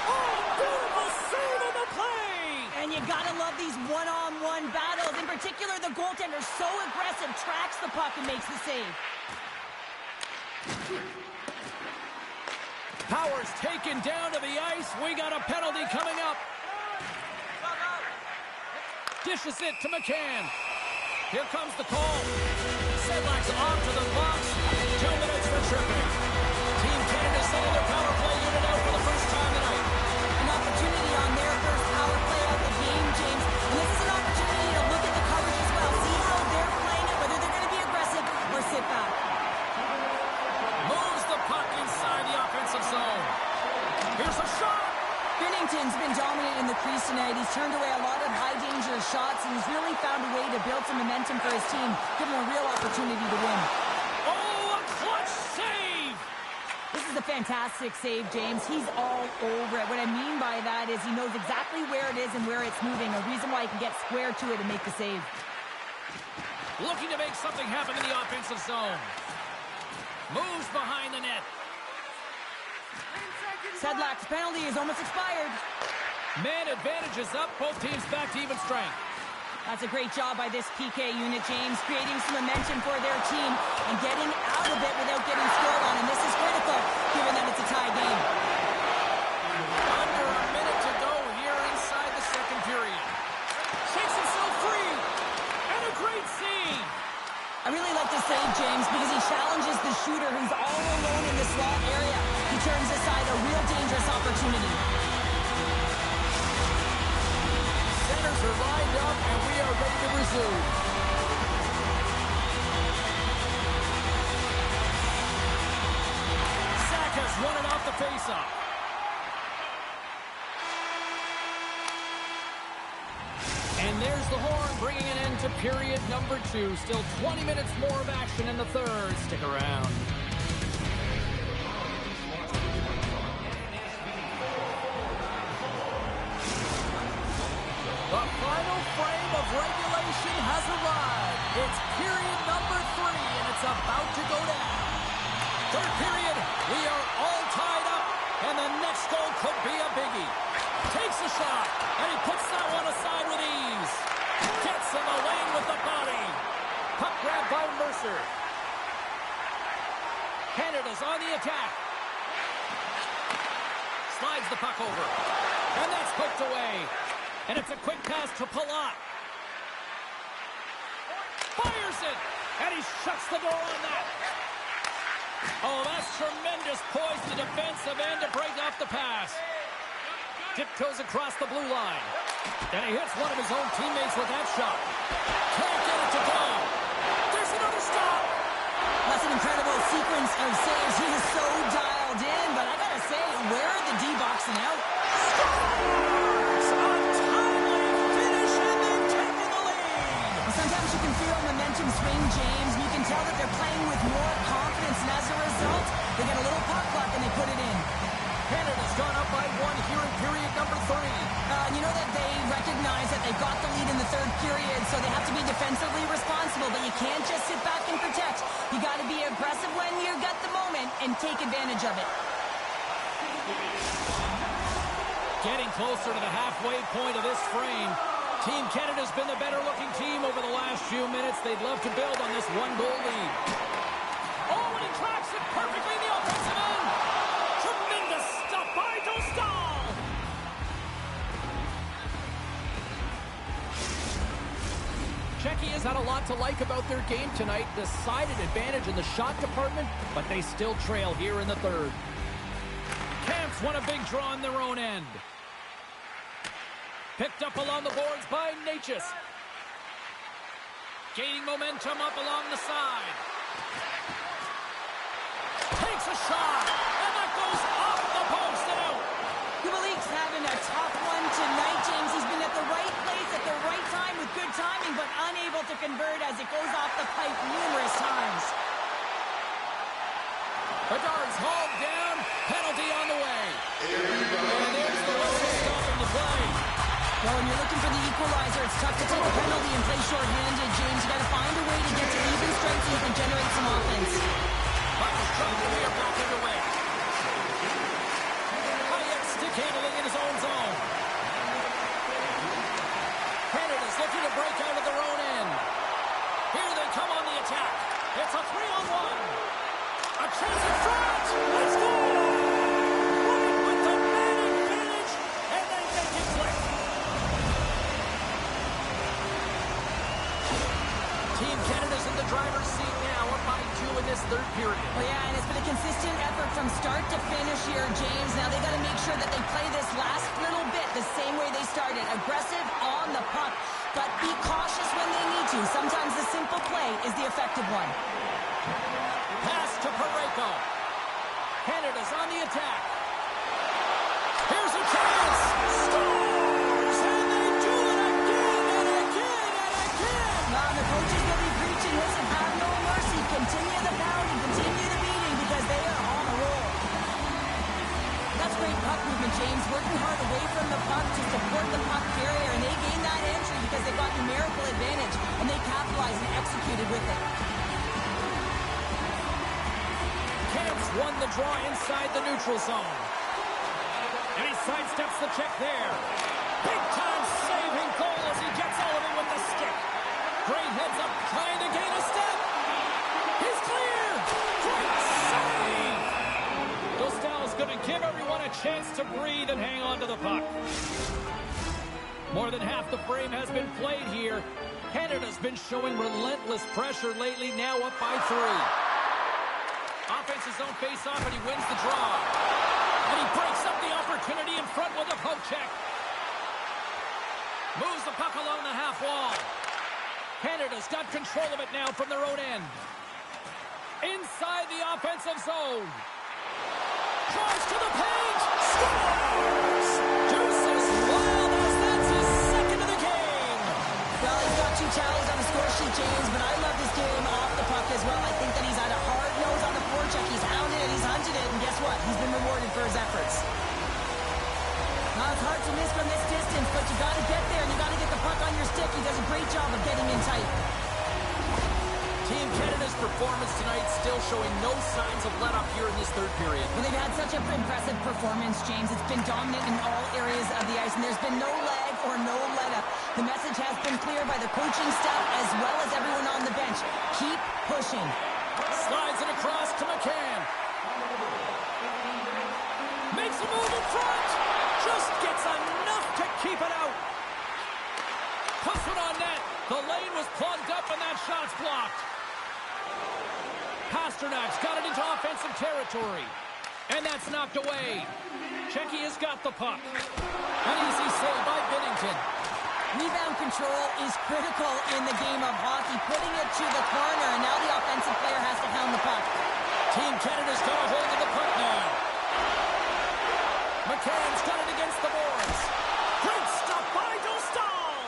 B: Oh, beautiful save on the play.
C: And you gotta love these one-on-one battles. In particular, the goaltender, so aggressive, tracks the puck and makes the save.
B: Powers taken down to the ice. We got a penalty coming up. Dishes it to McCann. Here comes the call. Sedlak's off to the box. 2 minutes for tripping. Team Canada sending their power play unit out for the first time tonight.
C: An opportunity on their first power play of the game, James. And this is an opportunity to look at the coverage as well. See how they're playing it, whether they're going to be aggressive or sit back.
B: Moves the puck inside the offensive zone. Here's a shot.
C: Binnington's been dominant in the crease tonight. He's turned away a lot of high-danger shots, and he's really found a way to build some momentum for his team, give him a real opportunity to win.
B: Oh, a clutch save!
C: This is a fantastic save, James. He's all over it. What I mean by that is he knows exactly where it is and where it's moving, a reason why he can get square to it and make the save.
B: Looking to make something happen in the offensive zone. Moves behind the net.
C: Sedlak's penalty is almost expired.
B: Man advantage is up. Both teams back to even strength.
C: That's a great job by this PK unit, James, creating some momentum for their team and getting out of it without getting scored on. And this is critical, given that it's a tie game.
B: Under a minute to go here inside the second period. Shakes himself free. And a great save.
C: I really like this save, James, because he challenges the shooter who's all alone in the slot area. He turns aside a real dangerous opportunity.
B: Centers are lined up, and we are ready to resume. Sack has won it off the faceoff. And And there's the horn, bringing an end to period number 2. Still 20 minutes more of action in the third. Stick around. The final frame of regulation has arrived. It's period number 3, and it's about to go down. Third period, we are all tied up, and the next goal could be a biggie. Takes a shot, and he puts that one aside with ease. Gets in the lane with the body. Puck grab by Mercer. Canada's on the attack. Slides the puck over, and that's poked away. And it's a quick pass to Palat. Fires it, and he shuts the door on that. Oh, that's tremendous poise to defensive end to break off the pass. Tiptoes across the blue line. And he hits one of his own teammates with that shot. Can't get it to go. There's another stop.
C: That's an incredible sequence of saves. He is so dialed in, but I gotta say, where are the D-boxing out?
B: Scores! A timely finish, and they've taken the lead.
C: Sometimes you can feel momentum swing, James, and you can tell that they're playing with more confidence, and as a result, they get a little puck luck and they put it in.
B: Canada's gone up by 1 here in period number 3.
C: You know that they recognize that they got the lead in the third period, so they have to be defensively responsible, but you can't just sit back and protect. You got to be aggressive when you got the moment and take advantage of it.
B: Getting closer to the halfway point of this frame. Team Canada's been the better-looking team over the last few minutes. They'd love to build on this one-goal lead. Oh, and he tracks it perfectly in the offensive end. Tremendous stuff by Dostal. Czechia has had a lot to like about their game tonight. Decided advantage in the shot department, but they still trail here in the third. Camps won a big draw on their own end. Picked up along the boards by Natchez. Gaining momentum up along the side. Takes a shot, and that goes off the post and out.
C: Kubalik's having a tough one tonight, James. He's been at the right place at the right time with good timing, but unable to convert as it goes off the pipe numerous times.
B: Bedard's hauled down, penalty on the way. And there's the whistle stopping the play.
C: Well, when you're looking for the equalizer, it's tough to take a penalty and play shorthanded, James. You got to find a way to get to even strength so you can generate some offense.
B: Puck is dropped away or blocked away. Hayek stick handling in his own zone. Canada's looking to break out of their own end. Here they come on the attack. It's a 3-on-1. A chance in front. Let's go! Right with the man advantage, and they make it click. Team Canada's in the driver's seat now, up by 2 in this third period.
C: Well, yeah, and it's been a consistent effort from start to finish here, James. Now they got to make sure that they play this last little bit the same way they started. Aggressive on the puck, but be cautious when they need to. Sometimes the simple play is the effective one.
B: Pass to Parayko. Canada's on the attack. Here's a chance. Scores! And they do it again and again and again.
C: Now the coaches will be preaching, listen, have no mercy. Continue the pounding, continue the beating, because they are on a roll. That's great puck movement, James. Working hard away from the puck to support the puck carrier, and they gained that entry because they got numerical advantage, and they capitalized and executed with it.
B: Camps won the draw inside the neutral zone. And he sidesteps the check there. Big time saving goal as he gets all of it with the stick. Great heads up, trying to gain a step. He's clear. Great save. Dostal's going to give everyone a chance to breathe and hang on to the puck. More than half the frame has been played here. Canada's been showing relentless pressure lately, now up by 3. Offense his own face-off, and he wins the draw. And he breaks up the opportunity in front with a poke check. Moves the puck along the half wall. Canada's got control of it now from their own end. Inside the offensive zone. Drives to the paint. Scores! Deuces Wild as that's his second of the game.
C: Well, he's got 2 tallies on the score sheet, James, but I love this game off the puck as well. I think that he's had a hard nose on the forecheck. He's hounded it, he's hunted it, and guess what? He's been rewarded for his efforts. Now, it's hard to miss from this distance, but you got to get there, and you got to get the puck on your stick. He does a great job of getting in tight.
B: Team Canada's performance tonight still showing no signs of let-up here in this third period.
C: Well, they've had such an impressive performance, James. It's been dominant in all areas of the ice, and there's been no lag or no let-up. The message has been clear by the coaching staff as well as everyone on the bench. Keep pushing.
B: Slides it across to McCann. Makes a move in front. Just gets enough to keep it out. Puts it on net. The lane was plugged up and that shot's blocked. Pasternak's got it into offensive territory. And that's knocked away. Checky has got the puck. An easy save by Binnington.
C: Rebound control is critical in the game of hockey. Putting it to the corner, and now the offensive player has to hound the puck.
B: Team Canada's got a hold of the puck now. McCann's got it against the boards. Great stop by Dostal.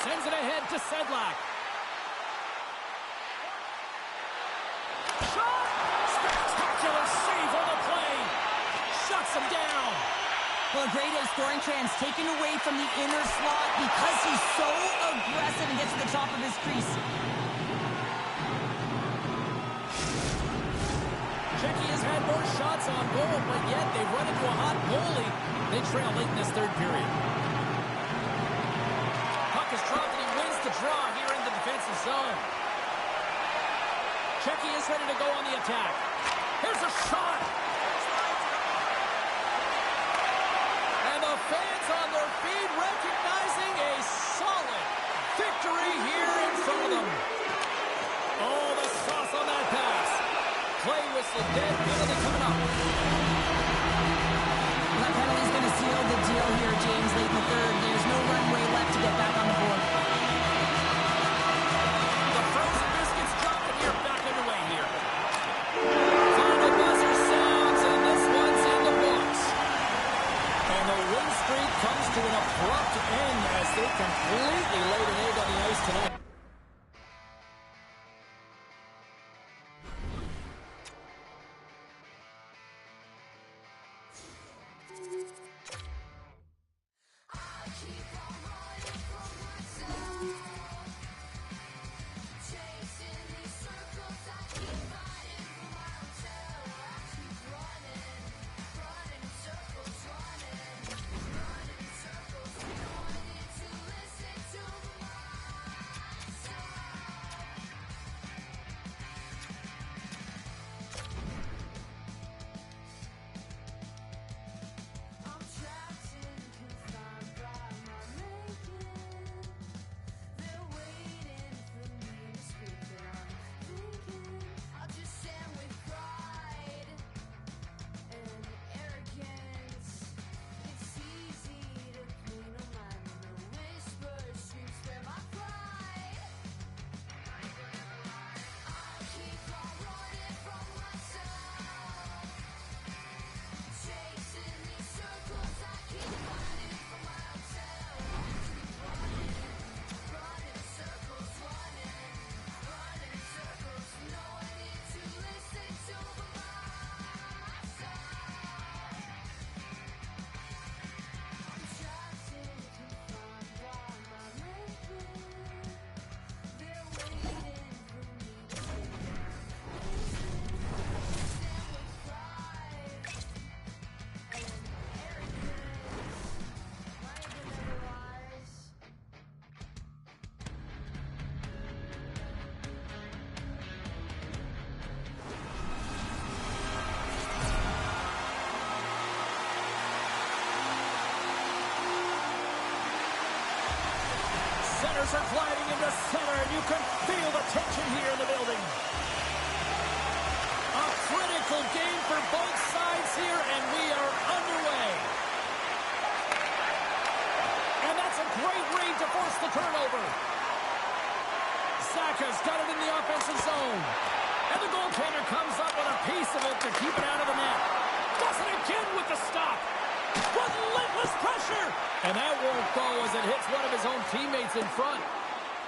B: Sends it ahead to Sedlak. Shot! Spectacular save on the play. Shuts him down.
C: Well, a great scoring chance taken away from the inner slot because he's so aggressive and gets to the top of his crease.
B: Checky has had more shots on goal, but yet they've run into a hot goalie. They trail late in this third period. Puck is dropped and he wins the draw here in the defensive zone. Checky is ready to go on the attack. Here's a shot. And the fans on their feet recognizing a solid victory here in front of them. Oh, the sauce on that pass. Play whistle dead, penalty coming up.
C: That penalty's going to seal the deal here, James, late in the third. There's no runway left to get back on the board.
B: The frozen biscuits dropping here, back underway here. Final buzzer sounds, and this one's in the books. And the win streak comes to an abrupt end as they completely laid an egg on the ice tonight. Centers are gliding into center, and you can feel the tension here in the building. A critical game for both sides here, and we are underway. And that's a great read to force the turnover. Saka's got it in the offensive zone. And the goaltender comes up with a piece of it to keep it out of the net. Does it again with the stop. Relentless pressure. And that won't go as it hits one of his own teammates in front.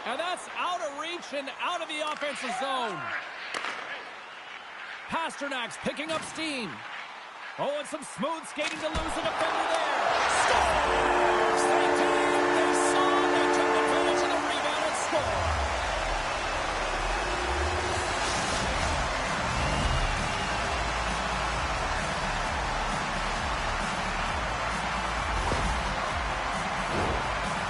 B: And that's out of reach and out of the offensive zone. Pasternak's picking up steam. Oh, and some smooth skating to lose a defender there. Scores! They did! They saw, they took advantage of the rebound and scored.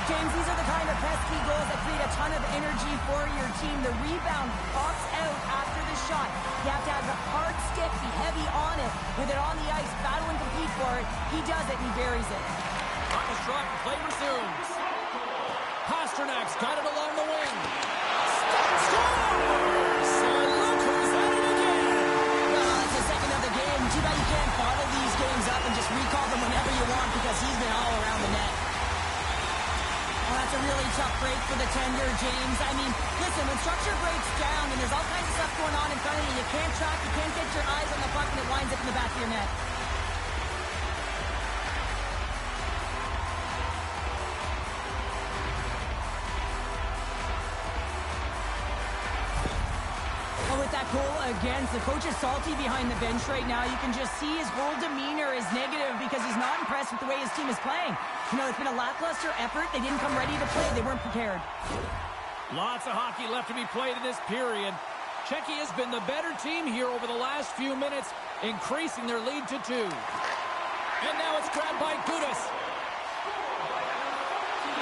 C: James, these are the kind of pesky goals that create a ton of energy for your team. The rebound pops out after the shot. You have to have the hard stick, be heavy on it, with it on the ice, battle and compete for it. He does it and he buries it.
B: Puck is dropped and play resumes. Pasternak's got it along the wing. Scores! And look who's at it again.
C: Well, it's the second of the game. Too bad you can't bottle these games up and just recall them whenever you want because he's been all around the net. Well, that's a really tough break for the tender, James. I mean, listen, when structure breaks down and there's all kinds of stuff going on in front of you, you can't track, you can't get your eyes on the puck, and it winds up in the back of your net. Well, with that goal against, the coach is salty behind the bench right now. You can just see his whole demeanor is negative because he's not impressed with the way his team is playing. You know, it's been a lackluster effort. They didn't come ready to play. They weren't prepared.
B: Lots of hockey left to be played in this period. Czechia has been the better team here over the last few minutes, increasing their lead to 2. And now it's grabbed by Gudas.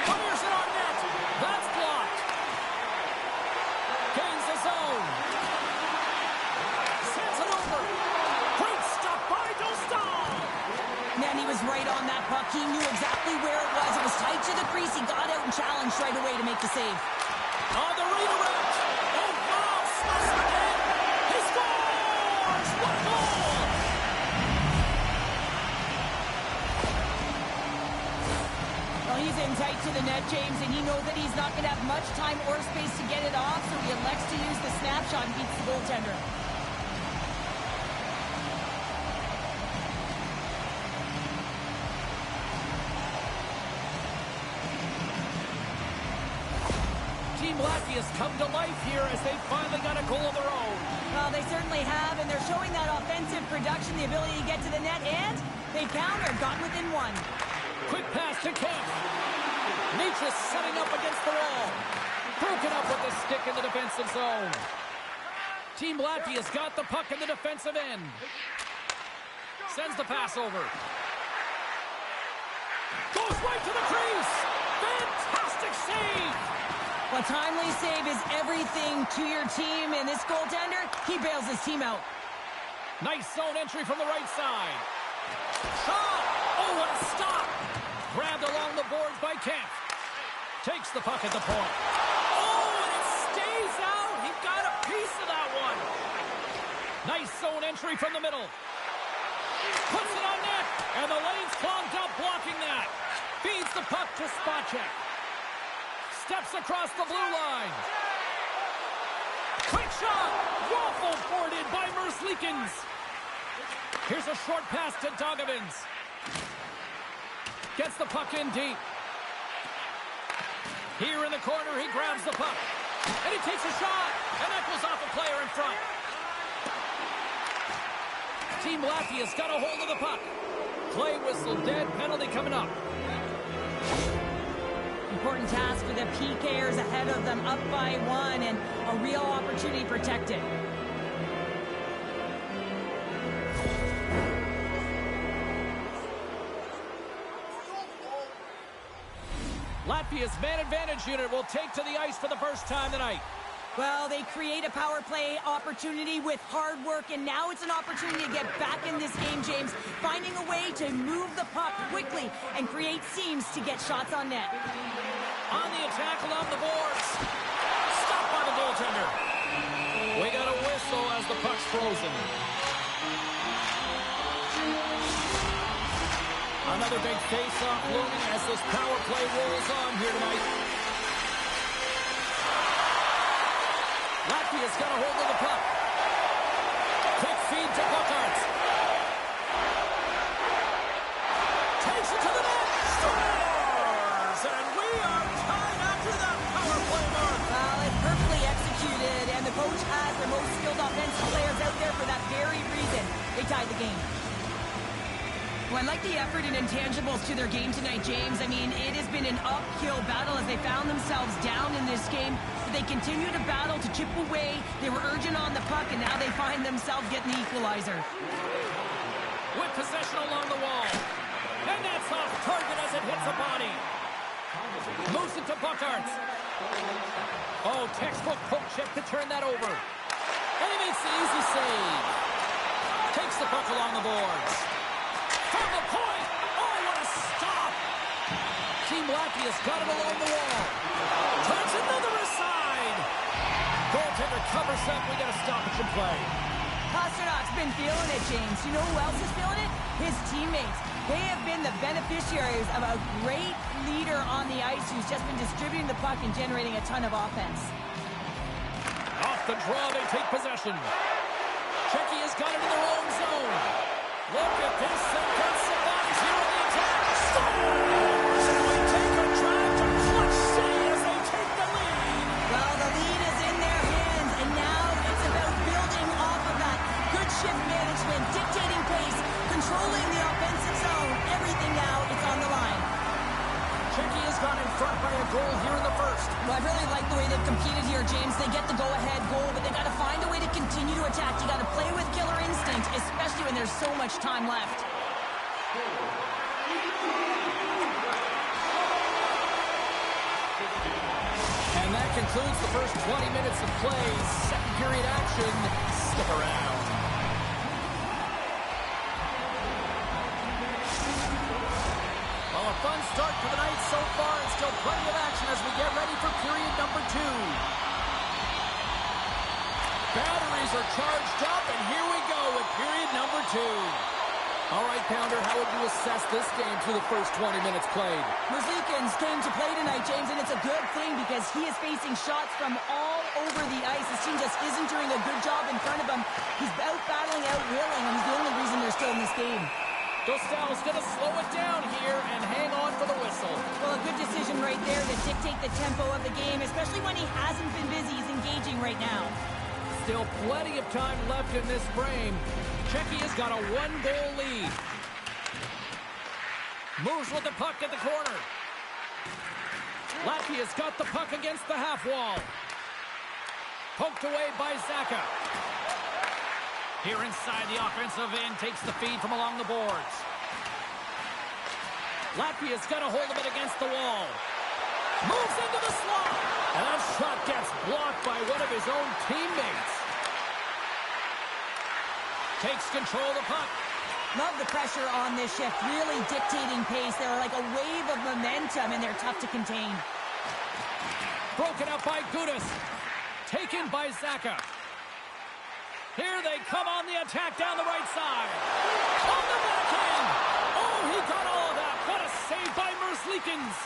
B: Fires it on net. That's blocked. Gains the zone. Sends it over. Great stop by Dostal.
C: Man, he was right on that puck. He knew exactly where it was. It was tight to the crease. He got out and challenged right away to make the save.
B: On the redirect. Oh, wow. Smashed again. He scores. What a goal.
C: Well, he's in tight to the net, James, and he knows that he's not going to have much time or space to get it off, so he elects to use the snapshot and beats the goaltender.
B: Team Latvia's come to life here as they finally got a goal of their own.
C: Well, they certainly have, and they're showing that offensive production, the ability to get to the net, and they countered, got within 1.
B: Quick pass to Kemp. Nietzsche's setting up against the wall. Broken up with the stick in the defensive zone. Team Latvia's got the puck in the defensive end. Sends the pass over. Goes right to the crease. Fantastic save.
C: A timely save is everything to your team, and this goaltender, he bails his team out.
B: Nice zone entry from the right side. Shot! Oh, what a stop! Grabbed along the boards by Kemp. Takes the puck at the point. Oh, and it stays out! He got a piece of that one. Nice zone entry from the middle. Puts it on net, and the lane's clogged up blocking that. Feeds the puck to Spacek. Steps across the blue line. Quick shot! Waffle boarded by Merzlikins. Here's a short pass to Dogovins. Gets the puck in deep. Here in the corner, he grabs the puck. And he takes a shot. And that goes off a player in front. Team Latvia's got a hold of the puck. Play whistle dead. Penalty coming up.
C: Important task for the PKers ahead of them, up by 1, and a real opportunity protected.
B: Latvia's man advantage unit will take to the ice for the first time tonight.
C: Well, they create a power play opportunity with hard work, and now it's an opportunity to get back in this game, James, finding a way to move the puck quickly and create seams to get shots on net.
B: On the attack along the boards. Stopped by the goaltender. We got a whistle as the puck's frozen. Another big face-off looming as this power play rolls on here tonight. Latvia's got a hold of the puck. Quick feed to Buckarts. Takes it to the net. Scores! And we are tied after that power play mark.
C: They tied the game. Well, I like the effort and intangibles to their game tonight, James. I mean, it has been an uphill battle as they found themselves down in this game. But they continue to battle to chip away. They were urgent on the puck, and now they find themselves getting the equalizer.
B: With possession along the wall. And that's off target as it hits a body. Moves it to Buckarts. Oh, textbook poke check to turn that over. And he makes the easy save. Takes the puck along the boards. From the point! Oh, what a stop! Team Latvia's got it along the wall. Turns another aside. Goaltender covers up. We got a stoppage in play.
C: Pasternak's been feeling it, James. You know who else is feeling it? His teammates. They have been the beneficiaries of a great leader on the ice who's just been distributing the puck and generating a ton of offense.
B: Off the draw, they take possession. Czechia's got it in their own zone. Look at this. They've got Savani's here on the attack. Scores! And we take a drive to Clutch City as they take the lead.
C: Well, the lead is in their hands, and now it's about building off of that. Good shift management, dictating pace, controlling the offensive zone. Everything now, it's on the line.
B: Czechia's gone in front by a goal here in the first.
C: Well, I really like the way they've competed here, James. They get the go-ahead goal, but they got to find a way to continue to attack. You got to play with killer instinct, especially when there's so much time left.
B: And that concludes the first 20 minutes of play. Second period action. Stick around. Well, a fun start to the night so far, and still plenty of action as we get ready for period number 2. Batteries are charged up, and here we go with period number 2. All right, Pounder, how would you assess this game through the first 20 minutes played?
C: Murzlikins came to play tonight, James, and it's a good thing because he is facing shots from all over the ice. His team just isn't doing a good job in front of him. He's out-battling, out-willing, and he's the only reason they're still in this game.
B: Dostal's going to slow it down here and hang on for the whistle.
C: Well, a good decision right there to dictate the tempo of the game, especially when he hasn't been busy. He's engaging right now.
B: Still plenty of time left in this frame. Czechia's got a 1-goal lead. Moves with the puck at the corner. Latvia's got the puck against the half wall. Poked away by Zaka. Here inside the offensive end, takes the feed from along the boards. Latvia's got a hold of it against the wall. Moves into the slot. And that shot gets blocked by one of his own teammates. Takes control of the puck.
C: Love the pressure on this shift, really dictating pace. They're like a wave of momentum, and they're tough to contain.
B: Broken up by Gudas. Taken by Zaka. Here they come on the attack down the right side. On the backhand. Oh, he got all of that. What a save by Murzlikins.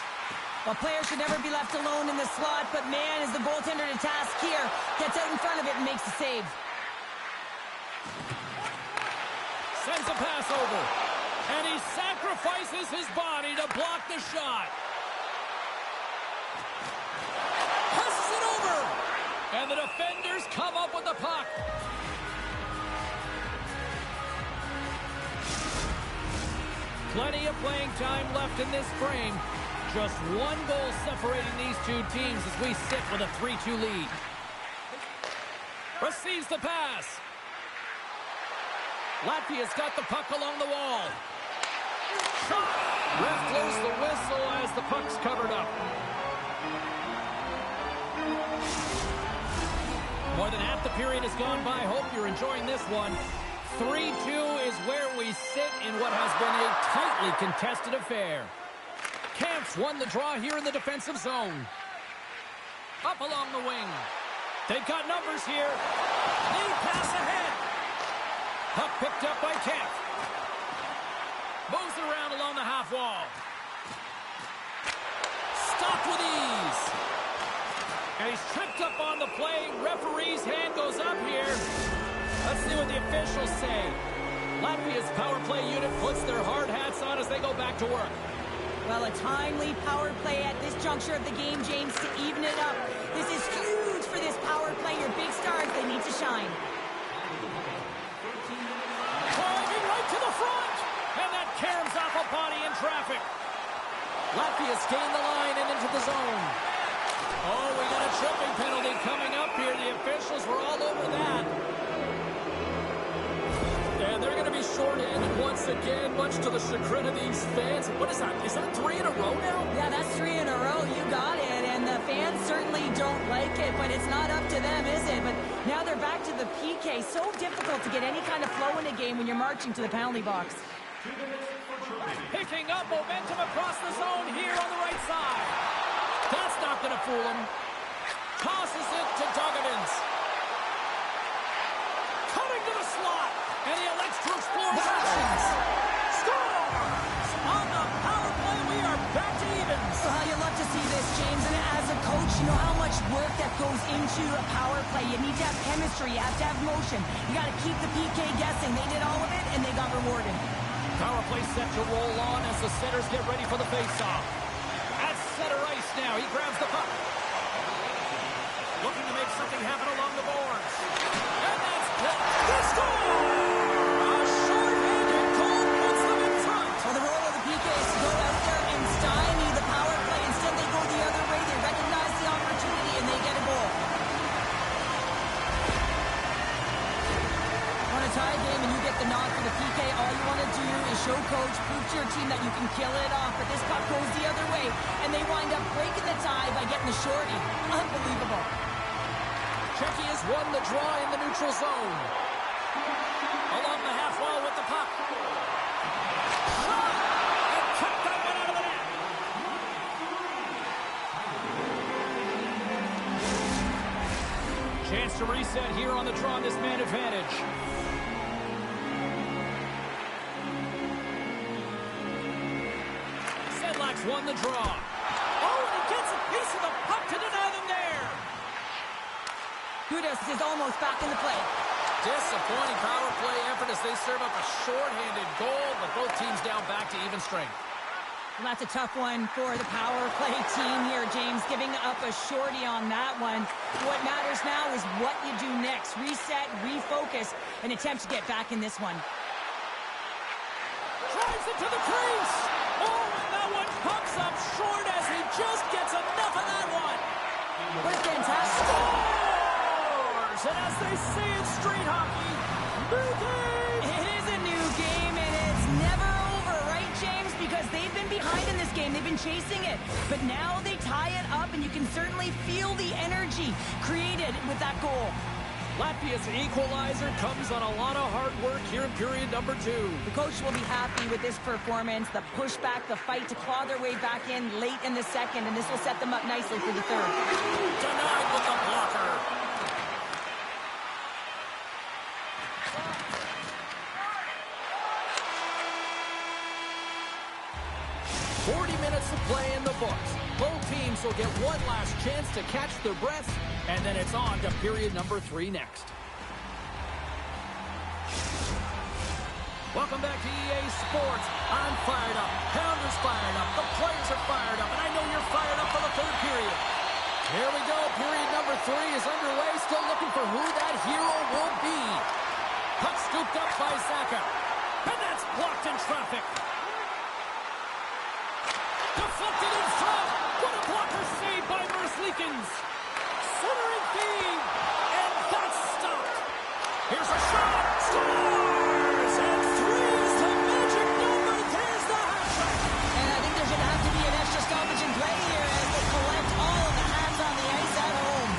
C: Well, players should never be left alone in the slot, but man, is the goaltender to task here. Gets out in front of it and makes the save.
B: Sends a pass over. And he sacrifices his body to block the shot. Passes it over. And the defenders come up with the puck. Plenty of playing time left in this frame. Just 1 goal separating these two teams as we sit with a 3-2 lead. Receives the pass. Latvia's got the puck along the wall. Shot! Ref blows the whistle as the puck's covered up. More than half the period has gone by. Hope you're enjoying this one. 3-2 is where we sit in what has been a tightly contested affair. Camps won the draw here in the defensive zone. Up along the wing. They've got numbers here. Lead pass ahead. Puck picked up by Kemp. Moves around along the half wall. Stopped with ease. And he's tripped up on the play. Referee's hand goes up here. Let's see what the officials say. Latvia's power play unit puts their hard hats on as they go back to work.
C: Well, a timely power play at this juncture of the game, James, to even it up. This is huge for this power play. Your big stars, they need to shine.
B: Oh, front. And that caroms off a body in traffic. Latvia's gained the line and into the zone. Oh, we got a tripping penalty coming up here. The officials were all over that. And they're going to be shorthanded once again, much to the chagrin of these fans. What is that? Is that 3 in a row now?
C: Yeah, that's 3 in a row. You got it. And the fans certainly don't like it, but it's not up to them, is it? But now they're back to the PK. So difficult to get any kind of flow in a game when you're marching to the penalty box.
B: Picking up momentum across the zone here on the right side. That's not going to fool him. Tosses it to Dogovins. Cutting to the slot. And he elects to explore his options. Scores! On the power play, we are back to evens.
C: Well, you love to see this, James. And as a coach, you know how much work that goes into a power play. You need to have chemistry. You have to have motion. You got to keep the PK guessing. They did all of it, and they got rewarded.
B: Power play set to roll on as the centers get ready for the face-off. At center ice now, he grabs the puck. Looking to make something happen along the boards. And that's blocked. They score! A short-handed goal puts them in front.
C: Well, the role of the PK is to go out there and stymie the power play. Instead, they go the other way. They recognize the opportunity, and they get a goal. On a tie game and you get the nod for the PK, all you want to do is show coach, prove to your team that you can kill it off. But this puck goes the other way, and they wind up breaking the tie by getting the shorty. Unbelievable.
B: Czechia has won the draw in the neutral zone. Along the half wall with the puck. Shot! And kicked that one out of the net. Chance to reset here on the draw, this man advantage. Sedlak's won the draw. Oh, and he gets a piece of the puck to deny them there.
C: Gudas is almost back in the play.
B: Disappointing power play effort as they serve up a short-handed goal, but both teams down back to even strength.
C: Well, that's a tough one for the power play team here, James, giving up a shorty on that one. What matters now is what you do next. Reset, refocus, and attempt to get back in this one.
B: Drives it to the crease. Oh, and that one comes up short as he just gets enough of that one.
C: What a fantastic
B: Scores! And as they say in street hockey, new game!
C: It is a new game, and it's never over, right, James? Because they've been behind in this game. They've been chasing it. But now they tie it up, and you can certainly feel the energy created with that goal.
B: Latvia's equalizer comes on a lot of hard work here in period number 2.
C: The coach will be happy with this performance, the pushback, the fight to claw their way back in late in the second, and this will set them up nicely for the third.
B: Denied with the blocker. Of play in the books. Both teams will get one last chance to catch their breaths, and then it's on to period number 3 next. Welcome back to EA Sports. I'm fired up. Pounder's fired up. The players are fired up, and I know you're fired up for the third period. Here we go. Period number 3 is underway. Still looking for who that hero will be. Puck scooped up by Zaka, and that's blocked in traffic. Deflected in front. What a blocker save by Merzlikins. Centering feed. And that's stopped. Here's a shot. Scores! And 3 is the magic number. There's the hat trick.
C: And I think there's going to have to be an extra stoppage in play here as they collect all of the hats on the ice at home.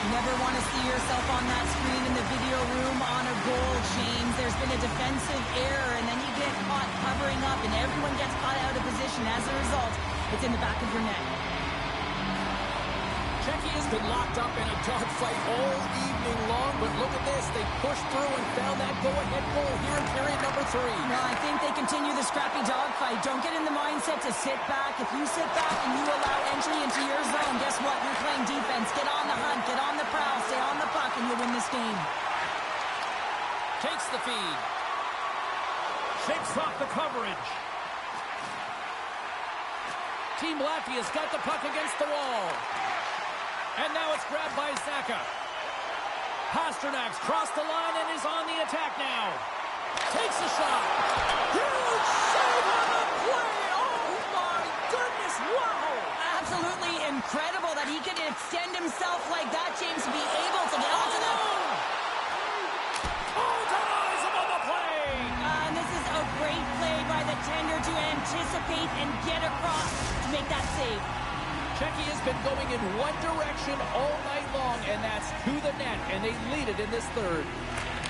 C: You never want to see yourself on that screen in the video room on a goal, James. There's been a defensive error, and then you get caught covering up, and everyone gets caught out of position. As a result, it's in the back of your net.
B: Czechia has been locked up in a dogfight all evening long, but look at this. They pushed through and found that go-ahead goal here in period number 3.
C: No, I think they continue the scrappy dogfight. Don't get in the mindset to sit back. If you sit back and you allow entry into your zone, guess what? You're playing defense. Get on the hunt. Get on the prowl. Stay on the puck, and you'll win this game.
B: Takes the feed. Shakes off the coverage. Team Latvia's got the puck against the wall. And now it's grabbed by Zaka. Pasternak's crossed the line and is on the attack now. Takes a shot. Huge save on the play. Oh, my goodness. Wow.
C: Absolutely incredible that he can extend himself like that, James, to be able to get onto the...
B: Oh, denies him on the play.
C: And this is a great play by the tender to anticipate and get across to make that save.
B: Czechia has been going in one direction all night long, and that's to the net, and they lead it in this third.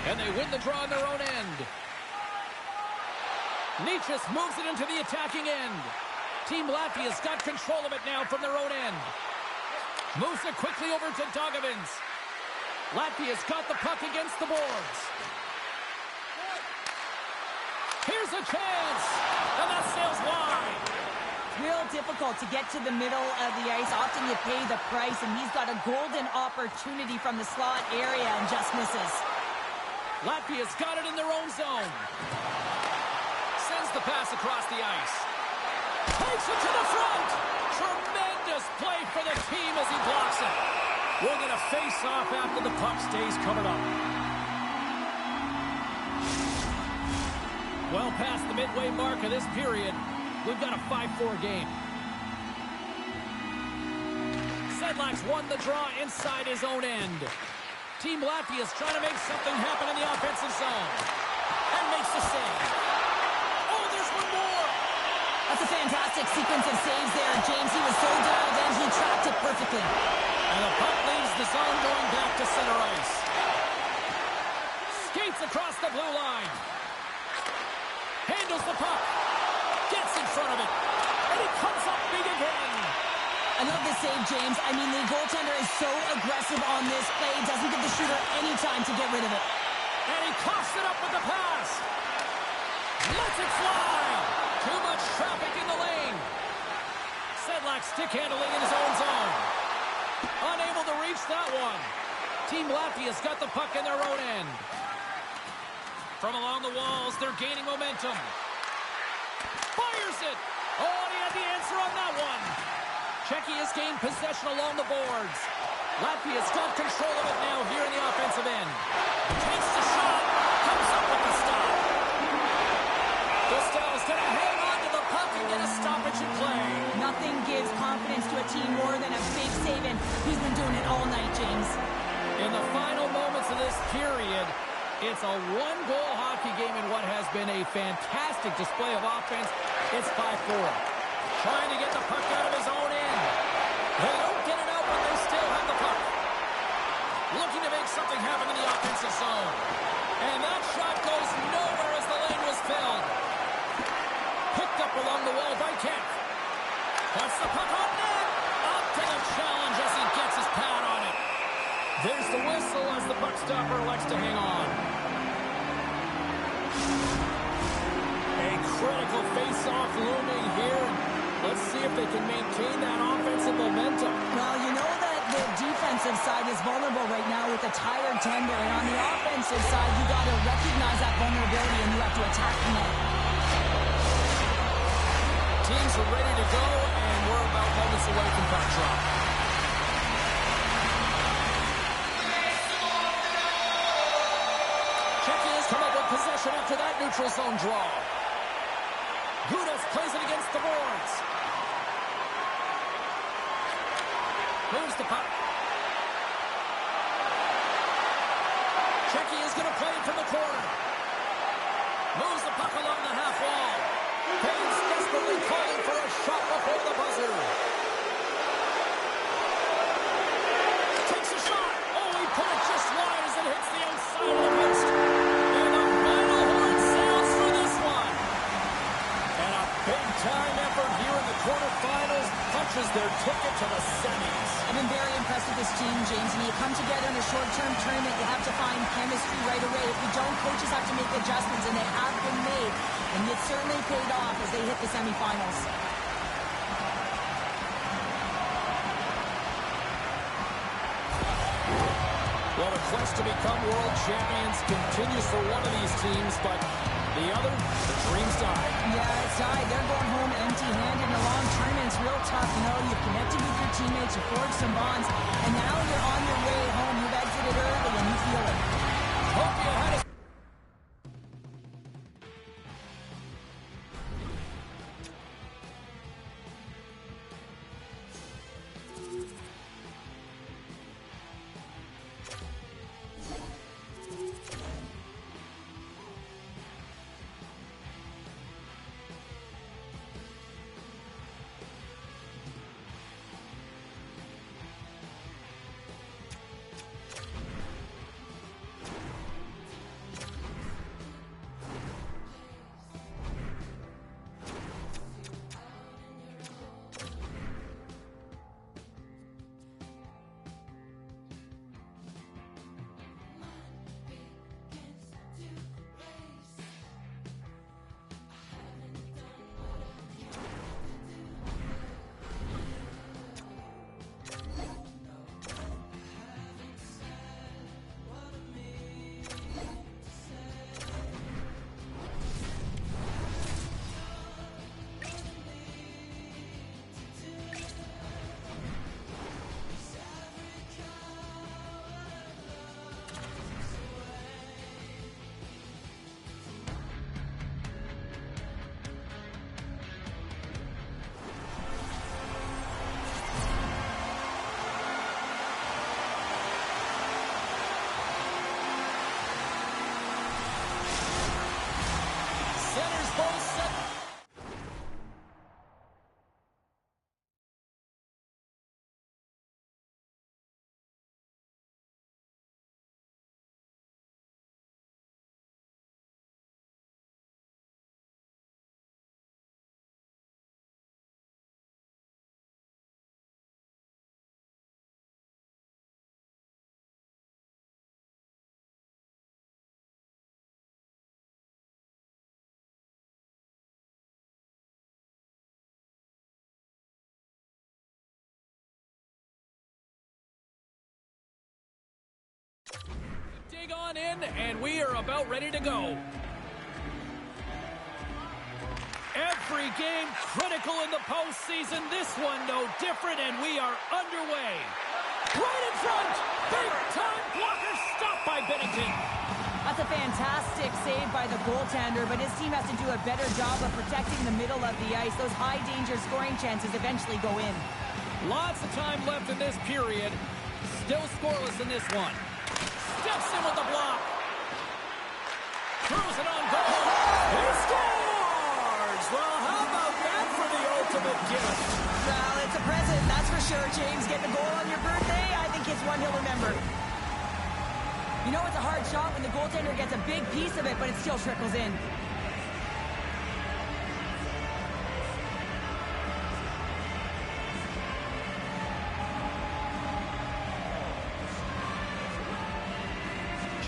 B: And they win the draw on their own end. Nietzsche's moves it into the attacking end. Team Latvia's got control of it now from their own end. Moves it quickly over to Dogovins. Latvia's got the puck against the boards. Here's a chance, and that sails wide.
C: Real difficult to get to the middle of the ice. Often you pay the price, and he's got a golden opportunity from the slot area and just misses.
B: Latvia's got it in their own zone. Sends the pass across the ice. Takes it to the front. Tremendous play for the team as he blocks it. We're going to face off after the puck stays covered up. Well past the midway mark of this period, we've got a 5-4 game. Sedlak's won the draw inside his own end. Team Latvia's trying to make something happen in the offensive zone. And makes the save. Oh, there's one more.
C: That's a fantastic sequence of saves there, James. He was so dialed in, he tracked it perfectly.
B: And the puck leaves the zone going back to center ice. Skates across the blue line. Handles the puck. Gets in front of it. And he comes up big again.
C: I love this save, James. I mean, the goaltender is so aggressive on this play. Doesn't give the shooter any time to get rid of it.
B: And he coughs it up with the pass. Lets it fly. Too much traffic in the lane. Sedlak stick handling in his own zone. Unable to reach that one. Team Latvia's got the puck in their own end. From along the walls, they're gaining momentum. Fires it. Oh, and he had the answer on that one. Czechia's gained possession along the boards. Latvia's got control of it now here in the offensive end. Takes the shot. Comes up with the stop. Gustav's going to hang on to the puck and get a stoppage in play.
C: Nothing gives confidence to a team more than a big save, and he's been doing it all night, James.
B: In the final moments of this period, it's a one-goal hockey game in what has been a fantastic display of offense. It's 5-4. Trying to get the puck out of his own end. They don't get it out, but they still have the puck. Looking to make something happen in the offensive zone. And that shot goes nowhere as the lane was filled. Picked up along the wall by Kemp. Puts the puck on net. Up to the challenge as he gets his pad on it. There's the whistle as the puck stopper elects to hang on. A critical face-off looming here. Let's see if they can maintain that offensive momentum.
C: Well, you know that the defensive side is vulnerable right now with a tired tender, and on the offensive side, you got to recognize that vulnerability and you have to attack the net.
B: Teams are ready to go, and we're about moments away from puck drop. Czechia's come up with possession after that neutral zone draw. Gudas plays it against the boards. Moves the puck. Czechia is going to play it from the corner. Moves the puck along the half wall. Payne's desperately calling for a shot before the buzzer. Takes a shot. Oh, he put it just wide as it hits the outside of the post. And the final horn sounds for this one. And a big-time effort here in the quarterfinals punches their ticket to the semis.
C: I've been very impressed with this team, James. When you come together in a short-term tournament, you have to find chemistry right away. If you don't, coaches have to make adjustments, and they have been made. And it certainly paid off as they hit the semifinals.
B: Well, the quest to become world champions continues for one of these teams, but the other, the dreams die.
C: Yeah, it's died. They're going home empty-handed in a long tournament. It's real tough. You know, you've connected with your teammates, you forged some bonds, and now you're on your way home. You've exited it early, and you feel it.
B: Tokyo had a centers both set. Dig on in, and we are about ready to go. Every game critical in the postseason. This one no different, and we are underway. Right in front! Big-time blocker stopped by Bennington.
C: That's a fantastic save by the goaltender, but his team has to do a better job of protecting the middle of the ice. Those high-danger scoring chances eventually go in.
B: Lots of time left in this period. Still scoreless in this one. Steps in with the block. Throws it on goal. He scores! Well, how about that for the ultimate gift?
C: Well, it's a present, that's for sure, James. Getting a goal on your birthday, I think it's one he'll remember. You know it's a hard shot when the goaltender gets a big piece of it, but it still trickles in.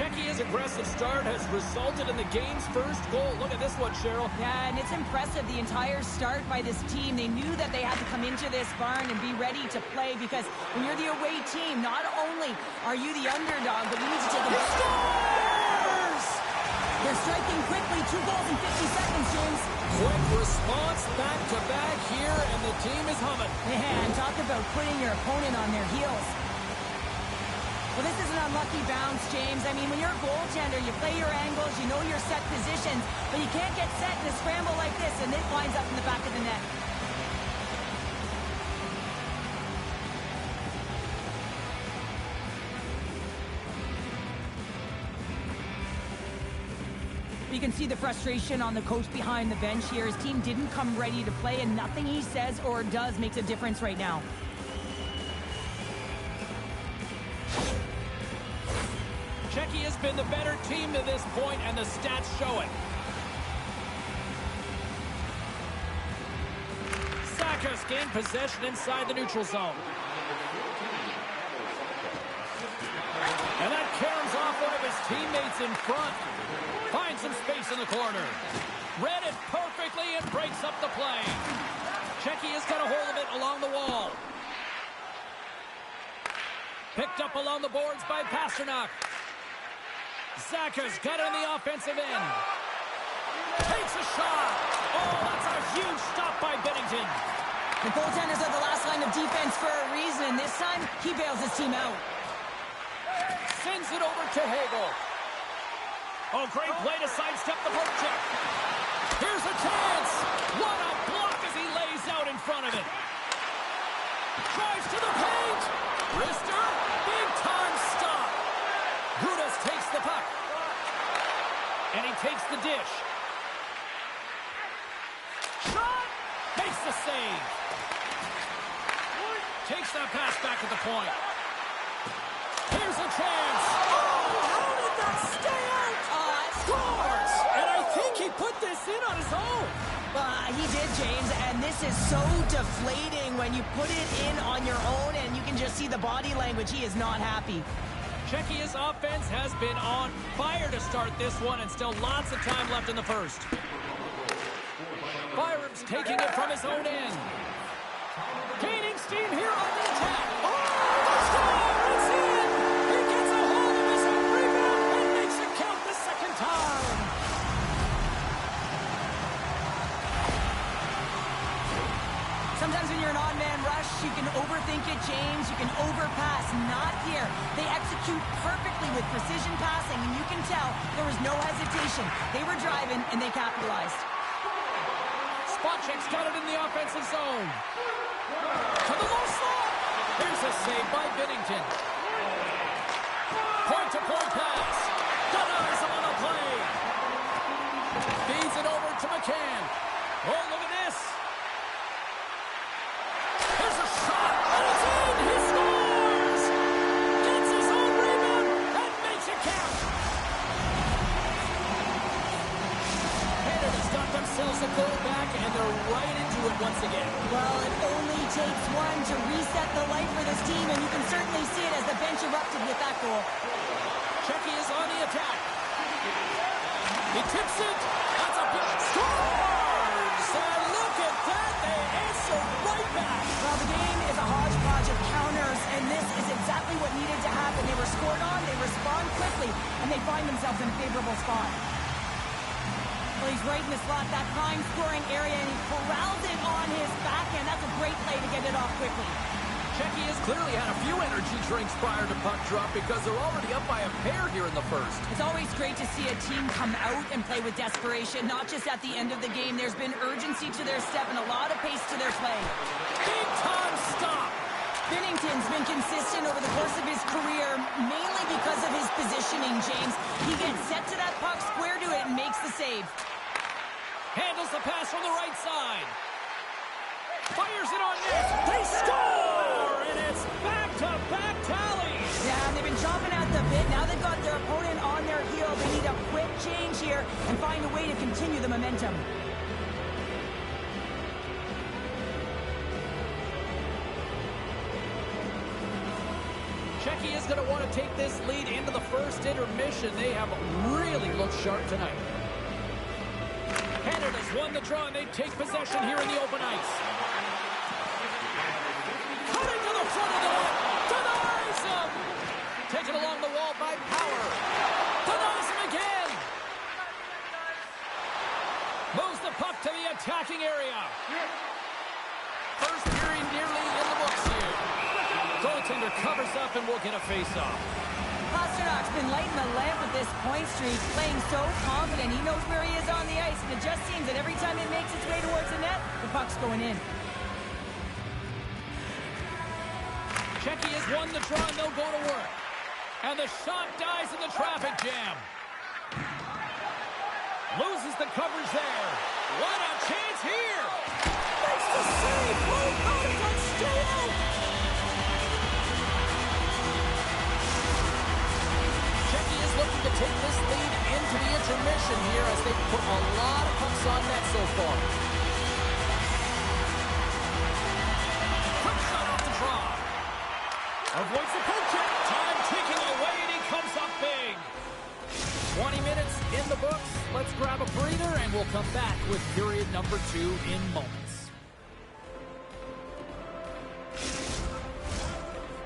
B: Czechia's aggressive start has resulted in the game's first goal. Look at this one, Cheryl.
C: Yeah, and it's impressive, the entire start by this team. They knew that they had to come into this barn and be ready to play, because when you're the away team, not only are you the underdog, but you need to take a...
B: He scores!
C: They're striking quickly, 2 goals in 50 seconds, James.
B: Quick response back-to-back here, and the team is humming.
C: Man, talk about putting your opponent on their heels. Well, this is an unlucky bounce, James. I mean, when you're a goaltender, you play your angles, you know your set positions, but you can't get set in a scramble like this, and it winds up in the back of the net. You can see the frustration on the coach behind the bench here. His team didn't come ready to play, and nothing he says or does makes a difference right now.
B: Czechia has been the better team to this point, and the stats show it. Sakas gained possession inside the neutral zone. And that caroms off one of his teammates in front. Finds some space in the corner. Read it perfectly and breaks up the play. Czechia's got a hold of it along the wall. Picked up along the boards by Pasternak. Zaka's got it on the offensive end. Takes a shot. Oh, that's a huge stop by Bennington.
C: The goaltenders are the last line of defense for a reason. This time, he bails his team out.
B: sends it over to Hagel. Oh, great play to sidestep the poke check. Here's a chance. What a block as he lays out in front of it. Drives to the paint. Wrister, big time stop. Gudas takes the puck. And he takes the dish. Shot. Makes the save. Takes that pass back at the point. Here's a chance. Oh, how did that stay out? Scores! And I think he put this in on his own.
C: He did, James, and this is so deflating when you put it in on your own and you can just see the body language. He is not happy.
B: Czechia's offense has been on fire to start this one, and still lots of time left in the first. Byram's taking it from his own end. Gaining steam here on the attack. Oh, the score! It's in! He gets a hold of his own rebound and makes it count the second time.
C: Sometimes when you're an on-man rush, you can overthink it, James. You can overpass. Not here. They execute perfectly with precision passing, and you can tell there was no hesitation. They were driving, and they capitalized.
B: Spacek's got it in the offensive zone. To the low slot. Here's a save by Binnington. Point-to-point pass. Denies him on the play. Feeds it over to McCann. Oh, look at this. Here's a shot, and it's in. He scores. Gets his own rebound and makes it count. Canada's got themselves a goal back, and they're right into it once again.
C: Well, it only takes one to reset the light for this team, and you can certainly see it as the bench erupted with that goal.
B: Czechia is on the attack. He tips it. That's a big scores! And look at that. They answer right back.
C: Well, the game is a hodgepodge of counters, and this is exactly what needed to happen. They were scored on, they respond quickly, and they find themselves in a favorable spot. Well, he's right in the slot, that prime scoring area, and he corrals it on his backhand. That's a great play to get it off quickly.
B: Czechia has clearly had a few energy drinks prior to puck drop because they're already up by a pair here in the first.
C: It's always great to see a team come out and play with desperation, not just at the end of the game. There's been urgency to their step and a lot of pace to their play.
B: Big time stop.
C: Binnington's been consistent over the course of his career, mainly because of his positioning, James. He gets set to that puck, square to it, and makes the save.
B: Handles the pass from the right side. Fires it on net. They score! And it's back-to-back tallies.
C: Yeah, they've been chomping at the bit. Now they've got their opponent on their heel. They need a quick change here and find a way to continue the momentum.
B: Czechia is going to want to take this lead into the first intermission. They have really looked sharp tonight. Canada's won the draw, and they take possession here in the open ice. Cutting to the front of the net. Denies him. Taken along the wall by Power. Denies him again. Moves the puck to the attacking area. First period nearly in the books here. Goaltender covers up and will get a face-off.
C: Pasternak's been lighting the lamp with this point streak, playing so confident. He knows where he is on the ice, and it just seems that every time it makes its way towards the net, the puck's going in.
B: Czechia has won the draw, and they'll go to work. And the shot dies in the traffic jam. Loses the coverage there. What a chance here! Makes the save! Oh, how did that stay out? Looking to take this lead into the intermission here as they put a lot of pucks on net so far. Quick shot off the draw. Avoids the poke check. Time ticking away, and he comes up big. 20 minutes in the books. Let's grab a breather, and we'll come back with period number 2 in moments.